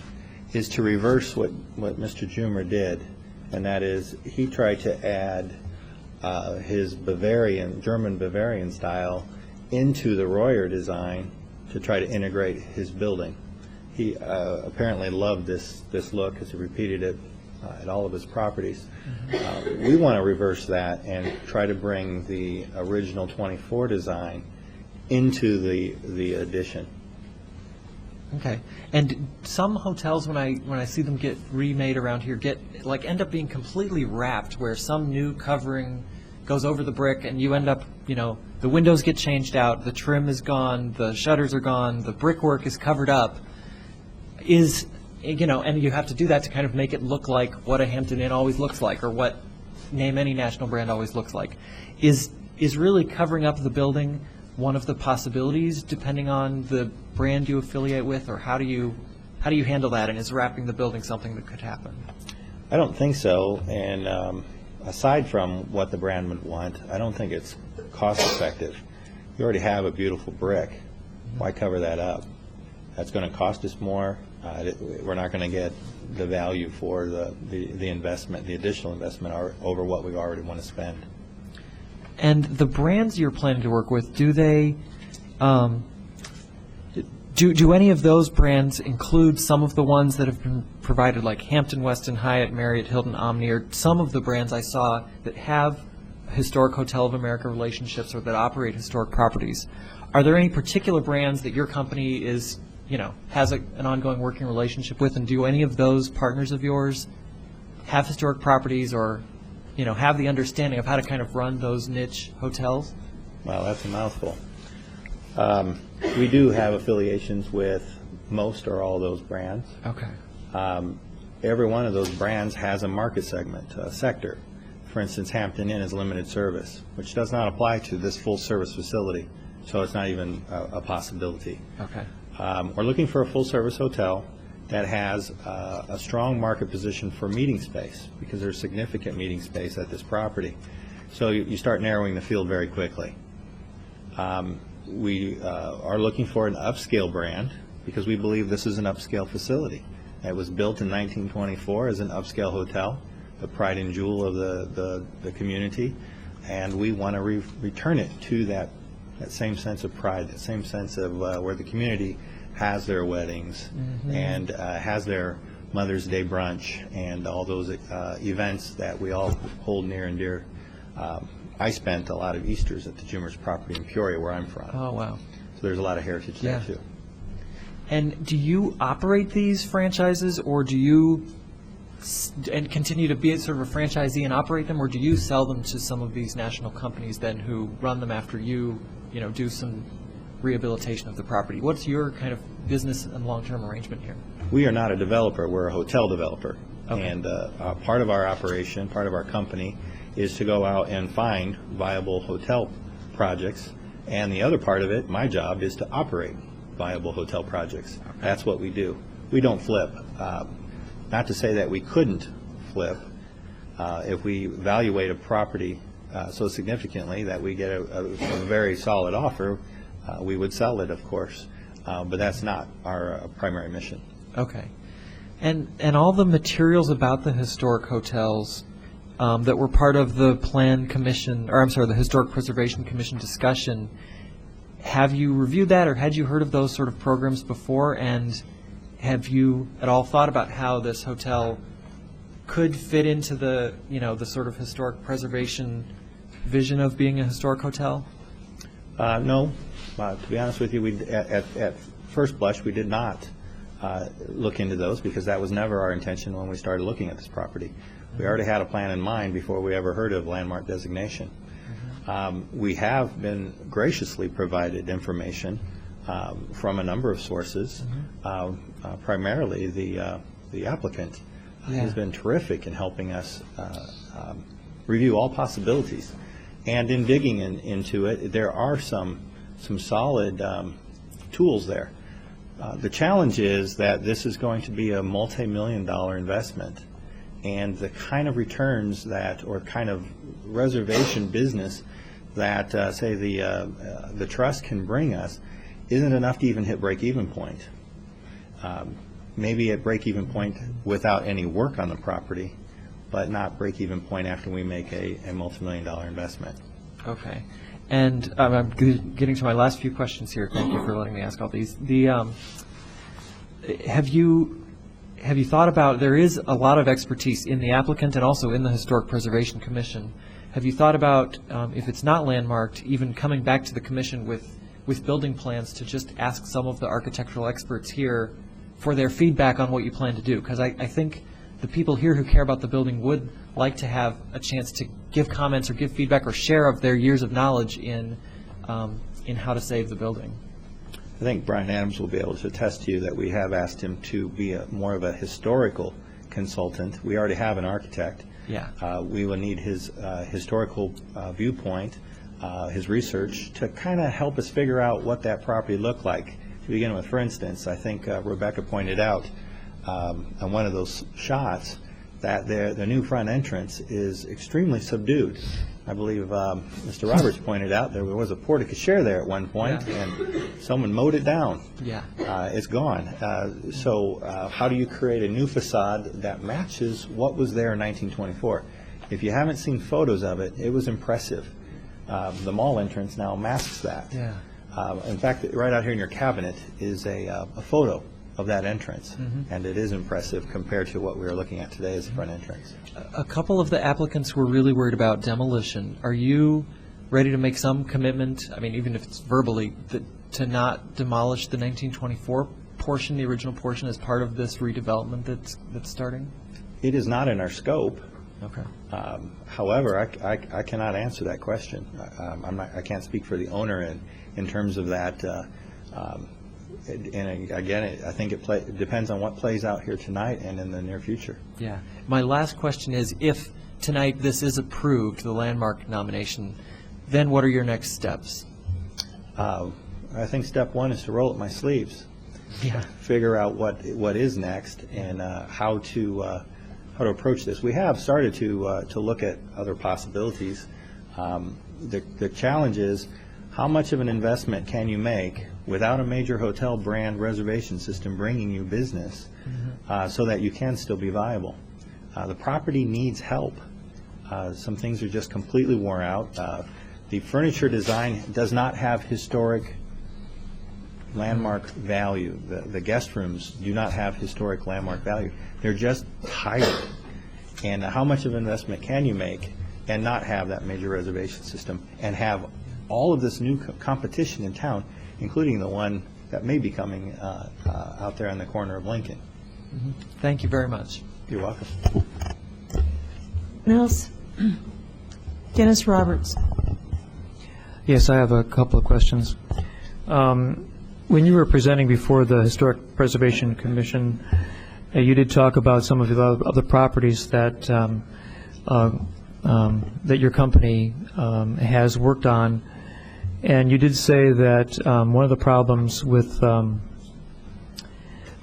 is to reverse what Mr. Jumer did, and that is he tried to add his German Bavarian style into the Royer design to try to integrate his building. He apparently loved this look because he repeated it at all of his properties. We want to reverse that and try to bring the original 24 design into the addition. Okay. And some hotels, when I see them get remade around here, end up being completely wrapped, where some new covering goes over the brick, and you end up, the windows get changed out, the trim is gone, the shutters are gone, the brickwork is covered up. And you have to do that to kind of make it look like what a Hampton Inn always looks like, or what name any national brand always looks like. Is really covering up the building one of the possibilities, depending on the brand you affiliate with, or how do you handle that, and is wrapping the building something that could happen? I don't think so, and aside from what the brand would want, I don't think it's cost effective. You already have a beautiful brick. Why cover that up? That's going to cost us more. We're not going to get the value for the investment, the additional investment over what we already want to spend. And the brands you're planning to work with, do they Do any of those brands include some of the ones that have been provided, like Hampton, Westin, Hyatt, Marriott, Hilton, Omni, or some of the brands I saw that have Historic Hotel of America relationships or that operate historic properties? Are there any particular brands that your company is, has an ongoing working relationship with, and do any of those partners of yours have historic properties or, have the understanding of how to kind of run those niche hotels? Wow, that's a mouthful. We do have affiliations with most or all of those brands. Okay. Every one of those brands has a market segment, a sector. For instance, Hampton Inn is limited service, which does not apply to this full-service facility, so it's not even a possibility. Okay. We're looking for a full-service hotel that has a strong market position for meeting space, because there's significant meeting space at this property. So you start narrowing the field very quickly. We are looking for an upscale brand, because we believe this is an upscale facility. It was built in 1924 as an upscale hotel, the pride and jewel of the community, and we want to return it to that same sense of pride, that same sense of where the community has their weddings and has their Mother's Day brunch and all those events that we all hold near and dear. I spent a lot of Easters at the Jumer's property in Peoria, where I'm from. Oh, wow. So there's a lot of heritage there, too. And do you operate these franchises, or do you and continue to be sort of a franchisee and operate them, or do you sell them to some of these national companies then who run them after you, do some rehabilitation of the property? What's your kind of business and long-term arrangement here? We are not a developer. We're a hotel developer. Okay. And part of our operation, part of our company, is to go out and find viable hotel projects. And the other part of it, my job, is to operate viable hotel projects. Okay. That's what we do. We don't flip. Not to say that we couldn't flip. If we evaluate a property so significantly that we get a very solid offer, we would sell it, of course. But that's not our primary mission. Okay. And all the materials about the historic hotels that were part of the Plan Commission, or I'm sorry, the Historic Preservation Commission discussion, have you reviewed that, or had you heard of those sort of programs before? And have you at all thought about how this hotel could fit into the, the sort of historic preservation vision of being a historic hotel? No. To be honest with you, at first blush, we did not look into those, because that was never our intention when we started looking at this property. We already had a plan in mind before we ever heard of landmark designation. We have been graciously provided information from a number of sources, primarily the applicant has been terrific in helping us review all possibilities. And in digging into it, there are some solid tools there. The challenge is that this is going to be a multi-million-dollar investment, and the kind of returns that, or kind of reservation business that, say, the trust can bring us isn't enough to even hit break-even point. Maybe at break-even point without any work on the property, but not break-even point after we make a multi-million-dollar investment. Okay. And I'm getting to my last few questions here. Thank you for letting me ask all these. Have you thought about, there is a lot of expertise in the applicant and also in the Historic Preservation Commission. Have you thought about, if it's not landmarked, even coming back to the commission with building plans to just ask some of the architectural experts here for their feedback on what you plan to do? Because I think the people here who care about the building would like to have a chance to give comments or give feedback or share of their years of knowledge in how to save the building. I think Brian Adams will be able to attest to you that we have asked him to be more of a historical consultant. We already have an architect. Yeah. We will need his historical viewpoint, his research, to kind of help us figure out what that property looked like. To begin with, for instance, I think Rebecca pointed out on one of those shots that the new front entrance is extremely subdued. I believe Mr. Roberts pointed out there was a porte cochere there at one point, and someone mowed it down. Yeah. It's gone. So how do you create a new facade that matches what was there in 1924? If you haven't seen photos of it, it was impressive. The mall entrance now masks that. Yeah. In fact, right out here in your cabinet is a photo of that entrance, and it is impressive compared to what we were looking at today as the front entrance. A couple of the applicants were really worried about demolition. Are you ready to make some commitment, I mean, even if it's verbally, to not demolish the 1924 portion, the original portion, as part of this redevelopment that's starting? It is not in our scope. Okay. However, I cannot answer that question. I can't speak for the owner in terms of that. And again, I think it depends on what plays out here tonight and in the near future. Yeah. My last question is, if tonight this is approved, the landmark nomination, then what are your next steps? I think step one is to roll up my sleeves. Yeah. Figure out what is next and how to approach this. We have started to look at other possibilities. The challenge is, how much of an investment can you make without a major hotel brand reservation system bringing you business so that you can still be viable? The property needs help. Some things are just completely worn out. The furniture design does not have historic landmark value. The guest rooms do not have historic landmark value. They're just tired. And how much of an investment can you make and not have that major reservation system and have all of this new competition in town, including the one that may be coming out there on the corner of Lincoln? Thank you very much. You're welcome. Nels? Dennis Roberts. Yes, I have a couple of questions. When you were presenting before the Historic Preservation Commission, you did talk about some of the other properties that that your company has worked on, and you did say that one of the problems with the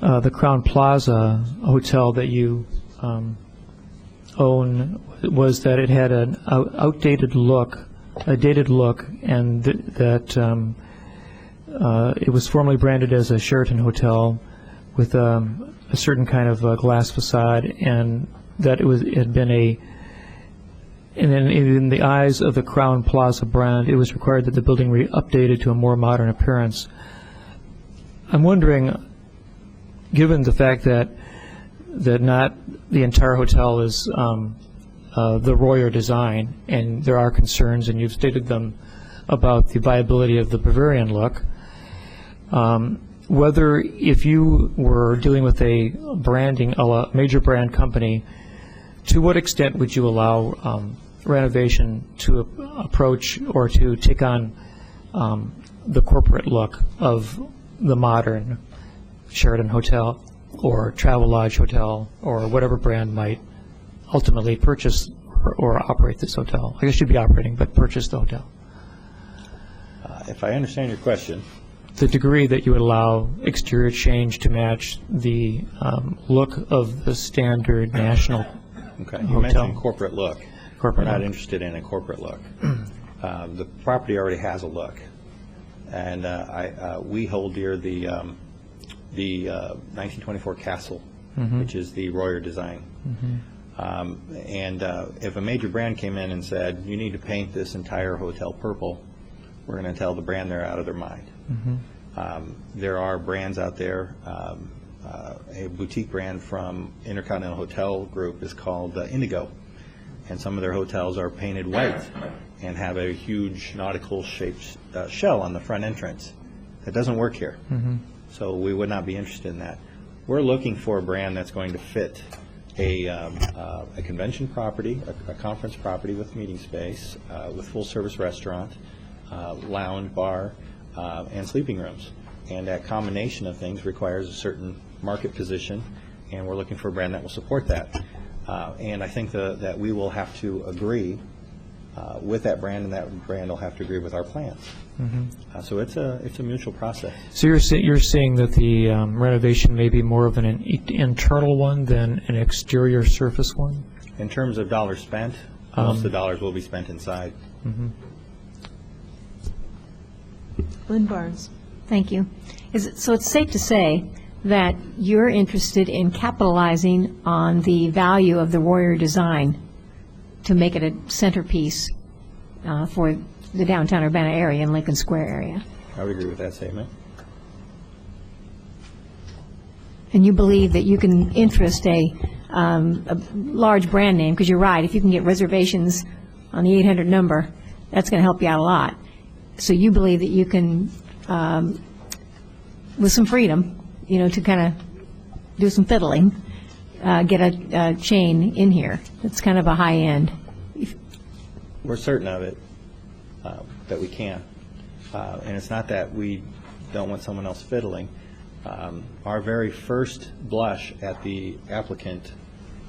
Crowne Plaza Hotel that you own was that it had an outdated look, a dated look, and that it was formerly branded as a Sheraton Hotel with a certain kind of glass facade, and that it had been and then in the eyes of the Crowne Plaza brand, it was required that the building be updated to a more modern appearance. I'm wondering, given the fact that not the entire hotel is the Royer design, and there are concerns, and you've stated them, about the viability of the Bavarian look, whether if you were dealing with a major brand company, to what extent would you allow renovation to approach or to take on the corporate look of the modern Sheraton Hotel or Travelodge Hotel or whatever brand might ultimately purchase or operate this hotel? I guess you'd be operating, but purchase the hotel. If I understand your question. The degree that you would allow exterior change to match the look of the standard national Okay, hotel. you mentioned corporate look. Corporate We're not look. interested in a corporate look. The property already has a look, and we hold dear the 1924 Castle, which is the Royer design. And if a major brand came in and said, you need to paint this entire hotel purple, we're going to tell the brand they're out of their mind. There are brands out there. A boutique brand from Intercontinental Hotel Group is called Indigo, and some of their hotels are painted white and have a huge nautical shaped shell on the front entrance. That doesn't work here, so we would not be interested in that. We're looking for a brand that's going to fit a convention property, a conference property with meeting space, with full service restaurant, lounge, bar, and sleeping rooms. And that combination of things requires a certain market position, and we're looking for a brand that will support that. And I think that we will have to agree with that brand, and that brand will have to agree with our plans. So it's a mutual process. So you're seeing that the renovation may be more of an internal one than an exterior surface one? In terms of dollars spent, most of the dollars will be spent inside. Lynn Barnes. Thank you. So it's safe to say that you're interested in capitalizing on the value of the Royer design to make it a centerpiece for the downtown Urbana area and Lincoln Square area? I would agree with that statement. And you believe that you can interest a large brand name, because you're right, if you can get reservations on the 800 number, that's going to help you out a lot. So you believe that you can, with some freedom, to kind of do some fiddling, get a chain in here that's kind of a high end. We're certain of it, that we can. And it's not that we don't want someone else fiddling. Our very first blush at the applicant,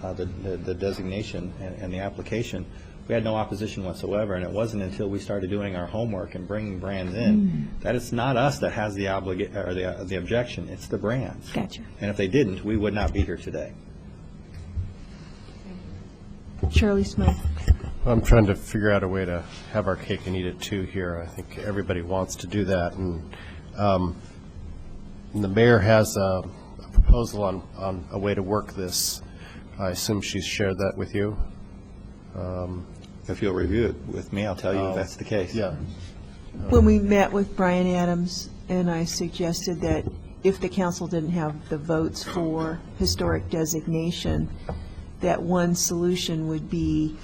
the designation and the application, we had no opposition whatsoever, and it wasn't until we started doing our homework and bringing brands in that it's not us that has the objection, it's the brands. Gotcha. And if they didn't, we would not be here today. Charlie Smith. I'm trying to figure out a way to have our cake and eat it too here. I think everybody wants to do that, and the mayor has a proposal on a way to work this. I assume she's shared that with you. If you'll review it with me, I'll tell you if that's the case. Yeah. When we met with Brian Adams, and I suggested that if the council didn't have the votes for historic designation, that one solution would be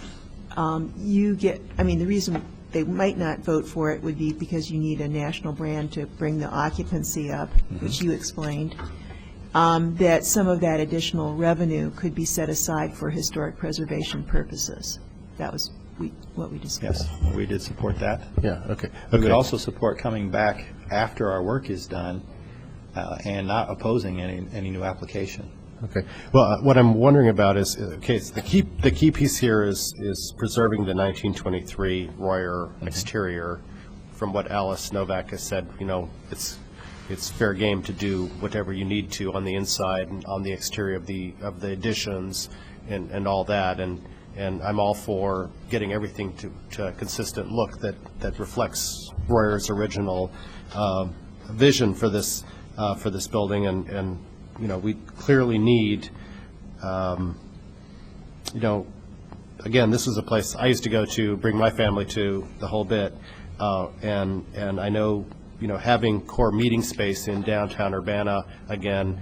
the reason they might not vote for it would be because you need a national brand to bring the occupancy up, which you explained, that some of that additional revenue could be set aside for historic preservation purposes. That was what we discussed. Yes, we did support that. Yeah, okay. We would also support coming back after our work is done and not opposing any new application. Okay. Well, what I'm wondering about is, okay, so the key piece here is preserving the 1923 Royer exterior. From what Alice Novak has said, it's fair game to do whatever you need to on the inside and on the exterior of the additions and all that. And I'm all for getting everything to a consistent look that reflects Royer's original vision for this building, and we clearly need, again, this was a place I used to go to, bring my family to, the whole bit, and I know, having core meeting space in downtown Urbana, again,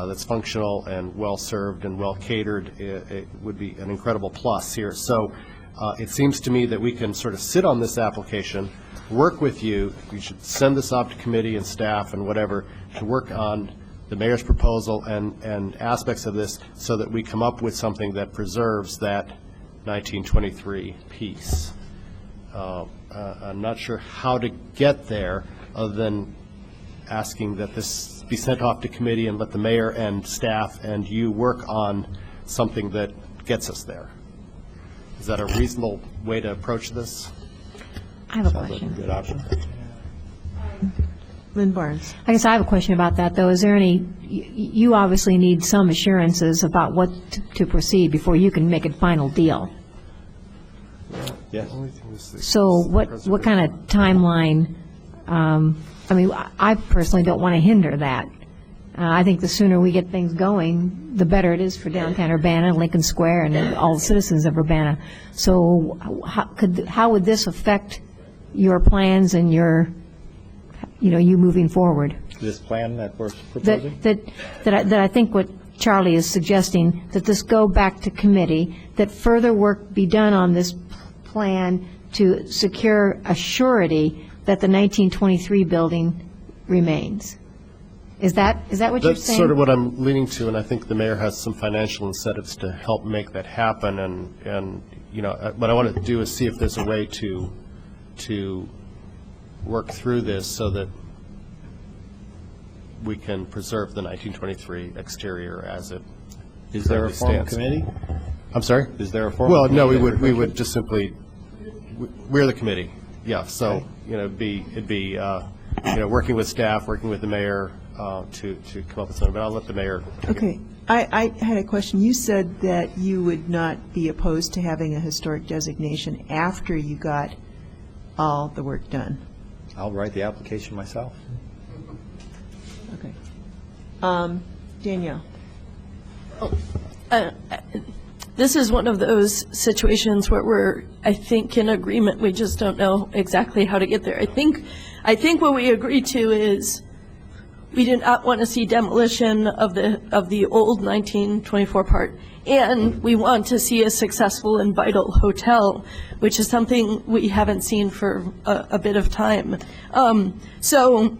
that's functional and well-served and well-catered, it would be an incredible plus here. So it seems to me that we can sort of sit on this application, work with you. We should send this off to committee and staff and whatever to work on the mayor's proposal and aspects of this so that we come up with something that preserves that 1923 piece. I'm not sure how to get there other than asking that this be sent off to committee and let the mayor and staff and you work on something that gets us there. Is that a reasonable way to approach this? I have a question. Good option. Lynn Barnes. I guess I have a question about that, though. Is there any, you obviously need some assurances about what to proceed before you can make a final deal. Yes. So what kind of timeline, I personally don't want to hinder that. I think the sooner we get things going, the better it is for downtown Urbana, Lincoln Square, and all the citizens of Urbana. So how would this affect your plans and your, you moving forward? This plan that we're proposing? That I think what Charlie is suggesting, that this go back to committee, that further work be done on this plan to secure a surety that the 1923 building remains. Is that what you're saying? That's sort of what I'm leaning to, and I think the mayor has some financial incentives to help make that happen. And what I want to do is see if there's a way to work through this so that we can preserve the 1923 exterior as it Is there a formal committee? I'm sorry? Is there a formal Well, no, committee? we would just simply, we're the committee, yeah. So, it'd be working with staff, working with the mayor to come up with something, but I'll let the mayor. Okay. I had a question. You said that you would not be opposed to having a historic designation after you got all the work done. I'll write the application myself. Okay. Danielle. This is one of those situations where we're, I think, in agreement. We just don't know exactly how to get there. I think I think what we agreed to is we did not want to see demolition of the old 1924 part, and we want to see a successful and vital hotel, which is something we haven't seen for a bit of time. So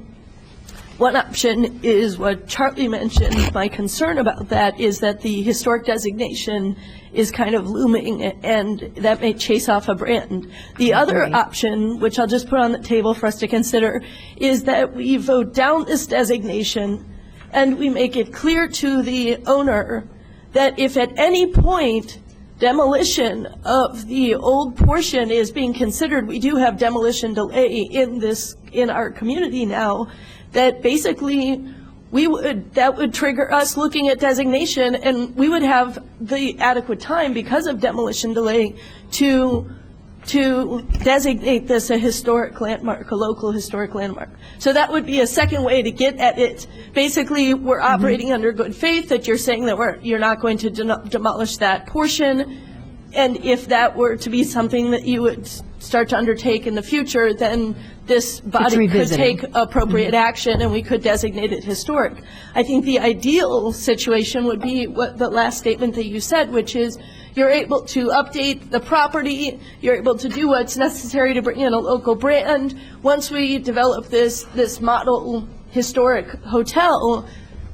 one option is what Charlie mentioned. My concern about that is that the historic designation is kind of looming, and that may chase off a brand. The other option, which I'll just put on the table for us to consider, is that we vote down this designation and we make it clear to the owner that if at any point demolition of the old portion is being considered, we do have demolition delay in our community now, that basically that would trigger us looking at designation, and we would have the adequate time because of demolition delay to designate this a historic landmark, a local historic landmark. So that would be a second way to get at it. Basically, we're operating under good faith that you're saying that you're not going to demolish that portion, and if that were to be something that you would start to undertake in the future, then this body could take appropriate action and we could designate it historic. I think the ideal situation would be what the last statement that you said, which is you're able to update the property, you're able to do what's necessary to bring in a local brand. Once we develop this model historic hotel,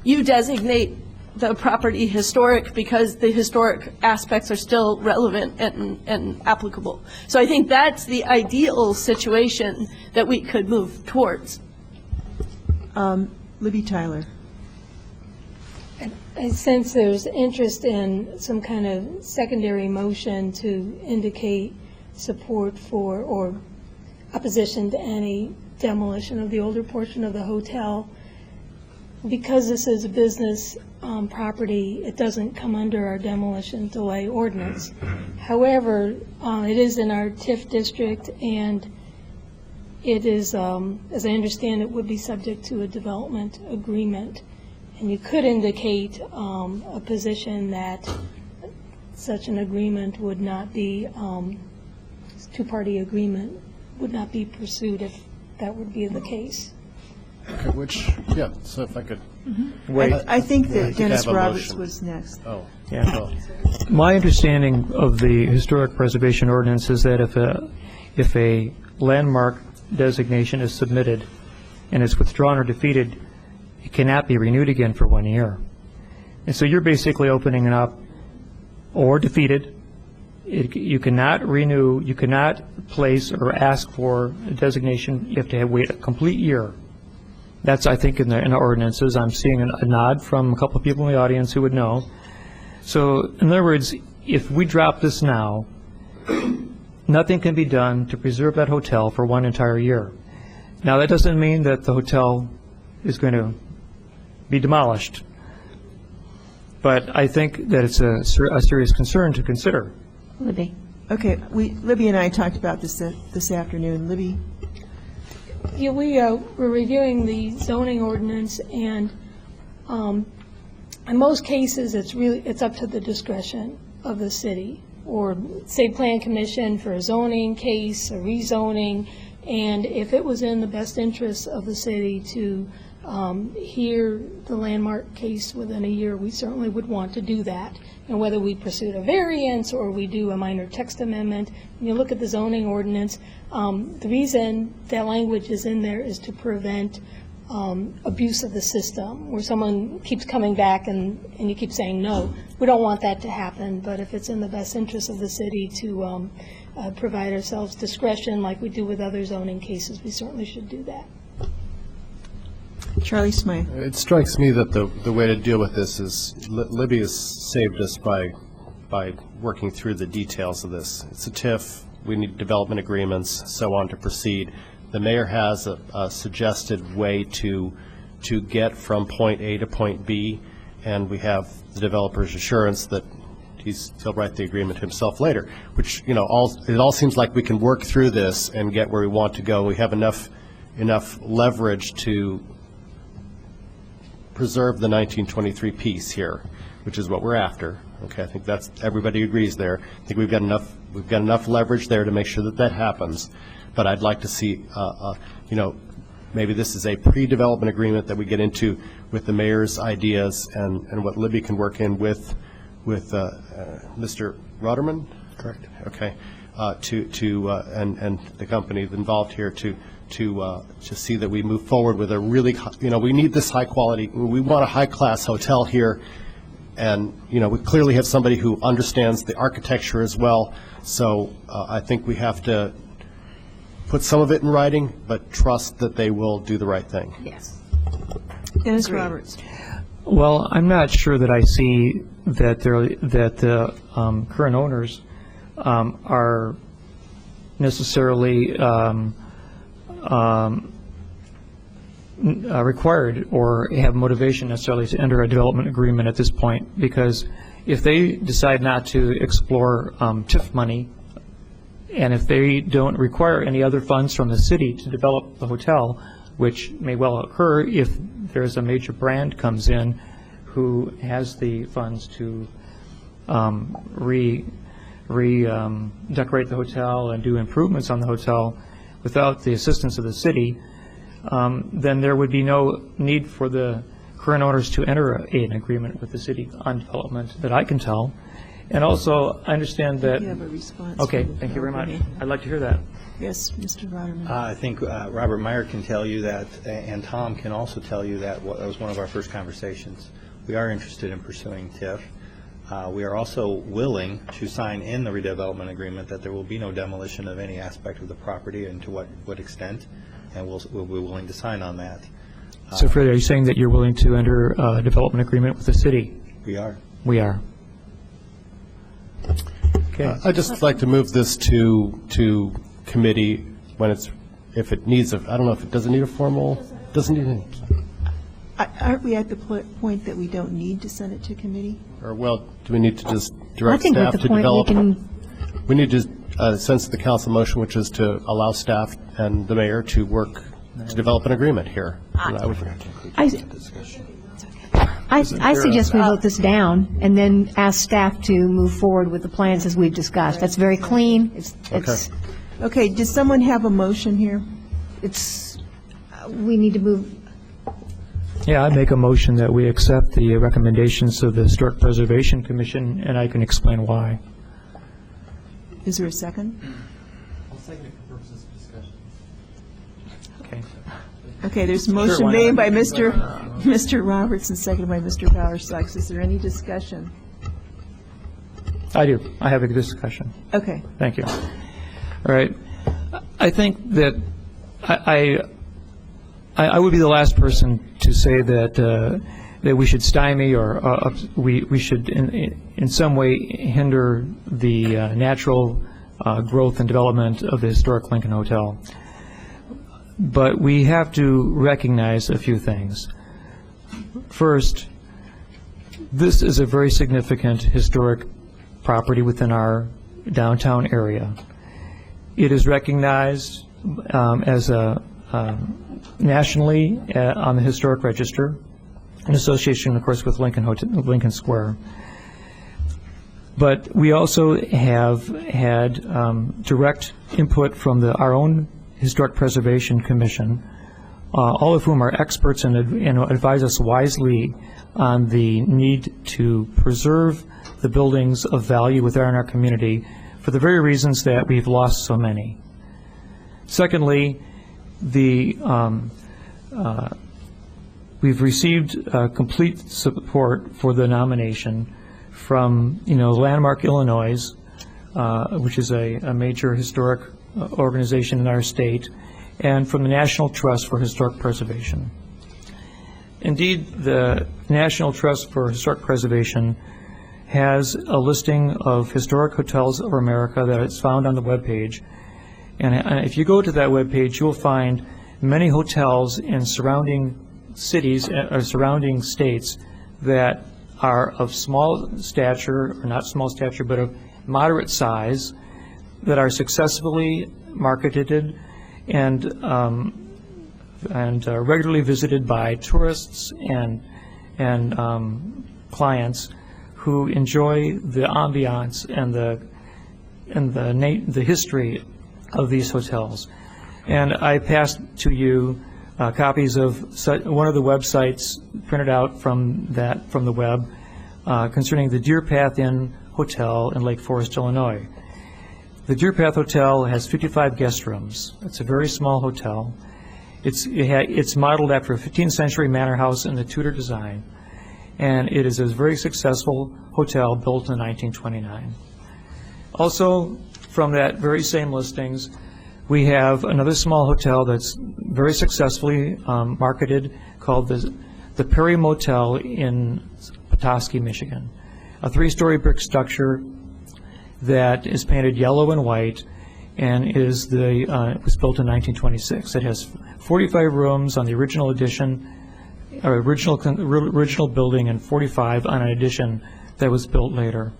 you designate the property historic because the historic aspects are still relevant and applicable. So I think that's the ideal situation that we could move towards. Libby Tyler. I sense there's interest in some kind of secondary motion to indicate support for or opposition to any demolition of the older portion of the hotel. Because this is a business property, it doesn't come under our demolition delay ordinance. However, it is in our TIF district, and it is, as I understand it, would be subject to a development agreement. And you could indicate a position that such an agreement would not be, two-party agreement would not be pursued if that would be the case. Okay, so if I could. Wait. I think that I think I Dennis have a Roberts motion. was next. Oh. Yeah. My understanding of the historic preservation ordinance is that if a landmark designation is submitted and it's withdrawn or defeated, it cannot be renewed again for 1 year. And so you're basically opening it up, or defeated. You cannot renew, you cannot place or ask for a designation. You have to wait a complete year. That's, I think, in the ordinances. I'm seeing a nod from a couple of people in the audience who would know. So, in other words, if we drop this now, nothing can be done to preserve that hotel for 1 entire year. Now, that doesn't mean that the hotel is going to be demolished, but I think that it's a serious concern to consider. Libby. Okay, Libby and I talked about this this afternoon. Libby. Yeah, we're reviewing the zoning ordinance, and in most cases, it's up to the discretion of the city or state plan commission for a zoning case, a rezoning, and if it was in the best interest of the city to hear the landmark case within a year, we certainly would want to do that. And whether we pursue a variance or we do a minor text amendment, when you look at the zoning ordinance, the reason that language is in there is to prevent abuse of the system, where someone keeps coming back and you keep saying no. We don't want that to happen, but if it's in the best interest of the city to provide ourselves discretion like we do with other zoning cases, we certainly should do that. Charlie Smythe. It strikes me that the way to deal with this is, Libby has saved us by working through the details of this. It's a TIF, we need development agreements, so on to proceed. The mayor has a suggested way to get from point A to point B, and we have the developer's assurance that he'll write the agreement himself later, which, it all seems like we can work through this and get where we want to go. We have enough leverage to preserve the 1923 piece here, which is what we're after. Okay, I think that's, everybody agrees there. I think we've got enough leverage there to make sure that happens. But I'd like to see, maybe this is a pre-development agreement that we get into with the mayor's ideas and what Libby can work in with Mr. Rotterman? Correct. Okay. And the company involved here to see that we move forward with a really, we need this high quality, we want a high-class hotel here, and, we clearly have somebody who understands the architecture as well, so I think we have to put some of it in writing, but trust that they will do the right thing. Yes. Dennis Roberts. Well, I'm not sure that I see that the current owners are necessarily required or have motivation necessarily to enter a development agreement at this point, because if they decide not to explore TIF money, and if they don't require any other funds from the city to develop the hotel, which may well occur if there's a major brand comes in who has the funds to decorate the hotel and do improvements on the hotel without the assistance of the city, then there would be no need for the current owners to enter an agreement with the city on development that I can tell. And also, I understand that... You have a response. Okay, thank you very much. I'd like to hear that. Yes, Mr. Rotterman. I think Robert Meyer can tell you that, and Tom can also tell you that was one of our first conversations. We are interested in pursuing TIF. We are also willing to sign in the redevelopment agreement that there will be no demolition of any aspect of the property and to what extent, and we'll be willing to sign on that. So, Fred, are you saying that you're willing to enter a development agreement with the city? We are. We are. Okay. I'd just like to move this to committee if it needs I don't know if it doesn't need a formal, doesn't need Aren't we at the point that we don't need to send it to committee? Or, well, do we need to just direct I think staff at the to point develop? we can, We need to sense the council motion, which is to allow staff and the mayor to work to develop an agreement here. I suggest we vote this down and then ask staff to move forward with the plans as we've discussed. That's very clean. It's Okay, does someone have a motion here? we need to move. Yeah, I make a motion that we accept the recommendations of the Historic Preservation Commission, and I can explain why. Is there a second? I'll second it for purposes of discussion. Okay. Okay, there's a motion made by Mr. Roberts and seconded by Mr. Bowersox. Is there any discussion? I do. I have a discussion. Okay. Thank you. All right. I think that I would be the last person to say that we should stymie or we should in some way hinder the natural growth and development of the historic Lincoln Hotel. But we have to recognize a few things. First, this is a very significant historic property within our downtown area. It is recognized as a nationally on the Historic Register, in association, of course, with Lincoln Square. But we also have had direct input from our own Historic Preservation Commission, all of whom are experts and advise us wisely on the need to preserve the buildings of value within our community for the very reasons that we've lost so many. Secondly, we've received complete support for the nomination from, Landmark Illinois, which is a major historic organization in our state, and from the National Trust for Historic Preservation. Indeed, the National Trust for Historic Preservation has a listing of historic hotels of America that is found on the webpage. And if you go to that webpage, you'll find many hotels in surrounding cities or surrounding states that are of small stature, or not small stature, but of moderate size, that are successfully marketed and regularly visited by tourists and clients who enjoy the ambiance and the history of these hotels. And I passed to you copies of one of the websites printed out from the web concerning the Deer Path Inn Hotel in Lake Forest, Illinois. The Deer Path Hotel has 55 guest rooms. It's a very small hotel. It's modeled after a 15th century manor house in the Tudor design, and it is a very successful hotel built in 1929. Also, from that very same listings, we have another small hotel that's very successfully marketed called the Perry Motel in Petoskey, Michigan. A 3-story brick structure that is painted yellow and white and it was built in 1926. It has 45 rooms on the original edition, or original building, and 45 on an addition that was built later.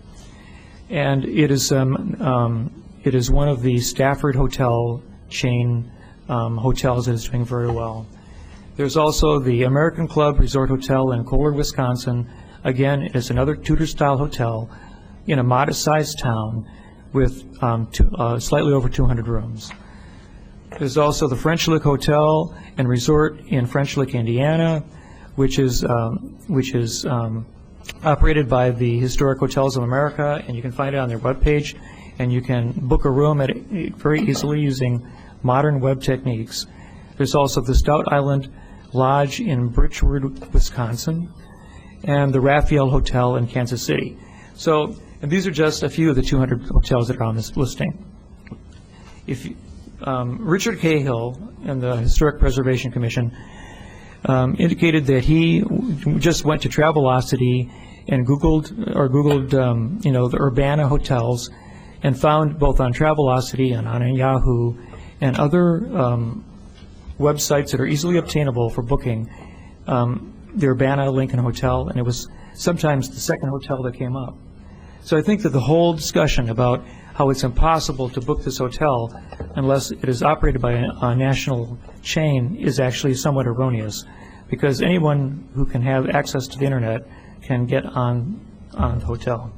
And it is one of the Stafford Hotel chain hotels that is doing very well. There's also the American Club Resort Hotel in Kohler, Wisconsin. Again, it's another Tudor-style hotel in a modest-sized town with slightly over 200 rooms. There's also the French Lick Hotel and Resort in French Lick, Indiana, which is operated by the Historic Hotels of America, and you can find it on their webpage, and you can book a room at it very easily using modern web techniques. There's also the Stout Island Lodge in Bridgewood, Wisconsin, and the Raphael Hotel in Kansas City. So, and these are just a few of the 200 hotels that are on this listing. Richard Cahill and the Historic Preservation Commission indicated that he just went to Travelocity and Googled the Urbana hotels, and found both on Travelocity and on Yahoo and other websites that are easily obtainable for booking the Urbana Lincoln Hotel, and it was sometimes the second hotel that came up. So I think that the whole discussion about how it's impossible to book this hotel unless it is operated by a national chain is actually somewhat erroneous, because anyone who can have access to the internet can get on the hotel,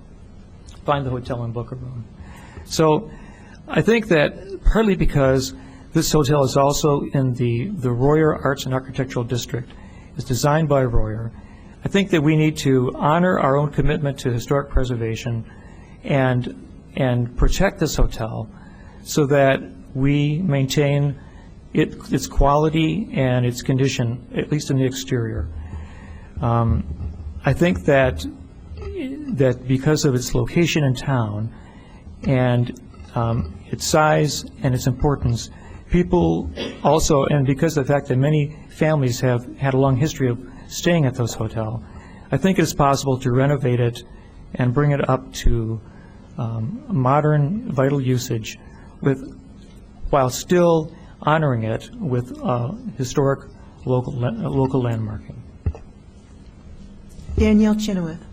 find the hotel and book a room. So I think that partly because this hotel is also in the Royer Arts and Architectural District, it's designed by Royer, I think that we need to honor our own commitment to historic preservation and protect this hotel so that we maintain its quality and its condition, at least in the exterior. I think that because of its location in town and its size and its importance, people also, and because of the fact that many families have had a long history of staying at those hotels, I think it's possible to renovate it and bring it up to modern, vital usage while still honoring it with historic local landmarking. Danielle Chenoweth.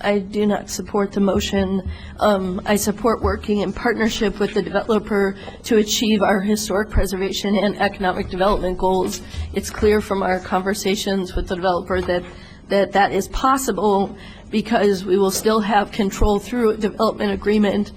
I do not support the motion. I support working in partnership with the developer to achieve our historic preservation and economic development goals. It's clear from our conversations with the developer that is possible, because we will still have control through a development agreement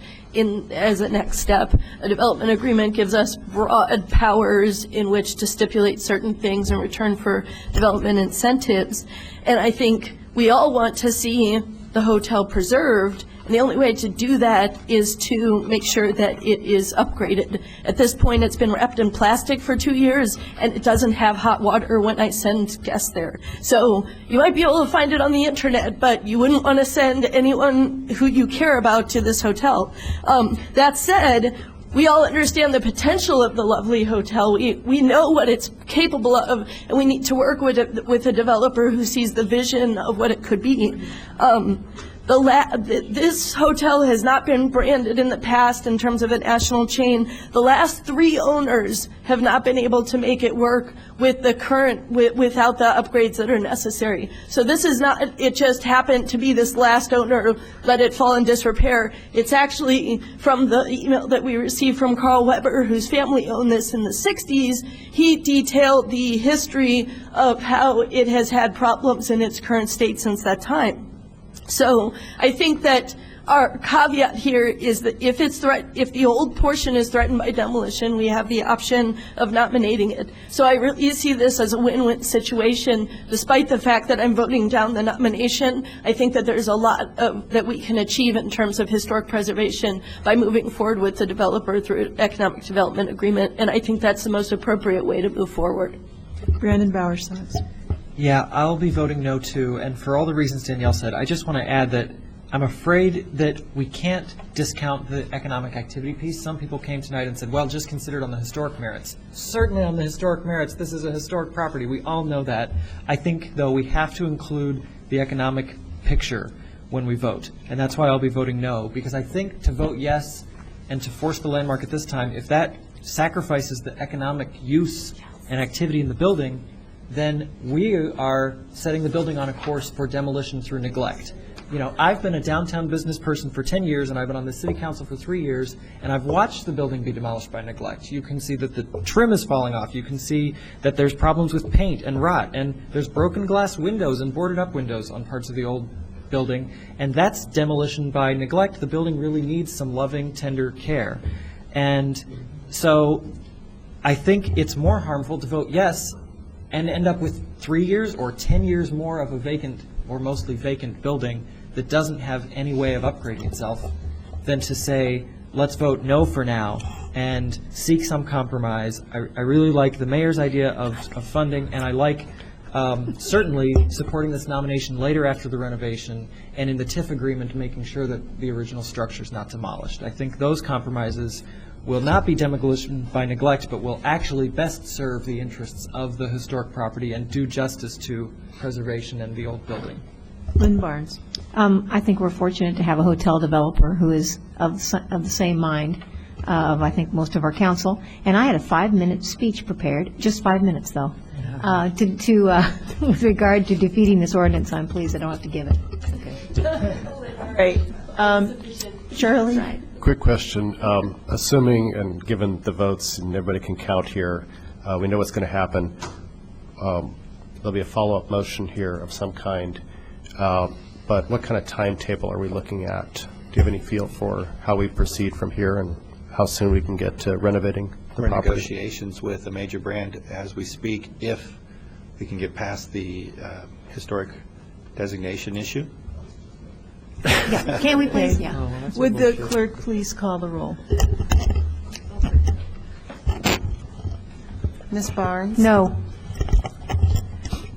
as a next step. A development agreement gives us broad powers in which to stipulate certain things in return for development incentives. And I think we all want to see the hotel preserved, and the only way to do that is to make sure that it is upgraded. At this point, it's been wrapped in plastic for 2 years, and it doesn't have hot water when I send guests there. So you might be able to find it on the internet, but you wouldn't want to send anyone who you care about to this hotel. That said, we all understand the potential of the lovely hotel. We know what it's capable of, and we need to work with a developer who sees the vision of what it could be. This hotel has not been branded in the past in terms of a national chain. The last 3 owners have not been able to make it work with the without the upgrades that are necessary. So this is not, it just happened to be this last owner let it fall in disrepair. It's actually from the email that we received from Carl Weber, whose family owned this in the 60s. He detailed the history of how it has had problems in its current state since that time. So I think that our caveat here is that if the old portion is threatened by demolition, we have the option of nominating it. So I really see this as a win-win situation. Despite the fact that I'm voting down the nomination, I think that there's a lot that we can achieve in terms of historic preservation by moving forward with the developer through an economic development agreement, and I think that's the most appropriate way to move forward. Brandon Bowersox. Yeah, I'll be voting no too, and for all the reasons Danielle said, I just want to add that I'm afraid that we can't discount the economic activity piece. Some people came tonight and said, well, just consider it on the historic merits. Certainly on the historic merits, this is a historic property. We all know that. I think, though, we have to include the economic picture when we vote, and that's why I'll be voting no, because I think to vote yes and to force the landmark at this time, if that sacrifices the economic use and activity in the building, then we are setting the building on a course for demolition through neglect. You know, I've been a downtown business person for 10 years, and I've been on the city council for 3 years, and I've watched the building be demolished by neglect. You can see that the trim is falling off. You can see that there's problems with paint and rot, and there's broken glass windows and boarded up windows on parts of the old building, and that's demolition by neglect. The building really needs some loving, tender care. And so I think it's more harmful to vote yes and end up with 3 years or 10 years more of a vacant or mostly vacant building that doesn't have any way of upgrading itself than to say, let's vote no for now and seek some compromise. I really like the mayor's idea of funding, and I like certainly supporting this nomination later after the renovation, and in the TIF agreement making sure that the original structure is not demolished. I think those compromises will not be demolition by neglect, but will actually best serve the interests of the historic property and do justice to preservation and the old building. Lynn Barnes. I think we're fortunate to have a hotel developer who is of the same mind of, I think, most of our council. And I had a 5-minute speech prepared, just 5 minutes, though, with regard to defeating this ordinance. I'm pleased I don't have to give it. All right. Charlie? Right. Quick question. Assuming, and given the votes, and everybody can count here, we know what's going to happen. There'll be a follow-up motion here of some kind. But what kind of timetable are we looking at? Do you have any feel for how we proceed from here and how soon we can get to renovating the We're in property? negotiations with a major brand as we speak, if we can get past the historic designation issue. Yeah. Can we please? Yeah. Would the clerk please call the roll? Ms. Barnes? No.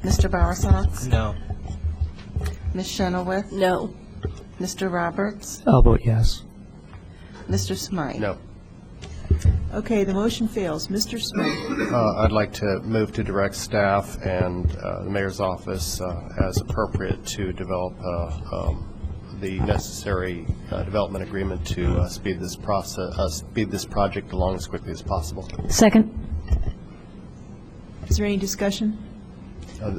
Mr. Bowersox? No. Ms. Chenoweth? No. Mr. Roberts? I'll vote yes. Mr. Smythe? No. Okay, the motion fails. Mr. Smith. I'd like to move to direct staff and the mayor's office as appropriate to develop the necessary development agreement to speed this process, speed this project along as quickly as possible. Second. Is there any discussion?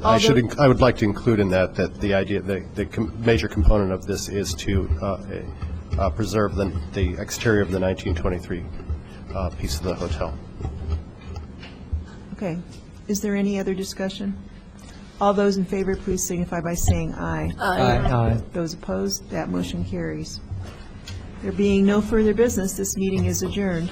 I would like to include in that the idea, the major component of this is to preserve the exterior of the 1923 piece of the hotel. Okay. Is there any other discussion? All those in favor, please signify by saying aye. Aye. Aye. Those opposed, that motion carries. There being no further business, this meeting is adjourned.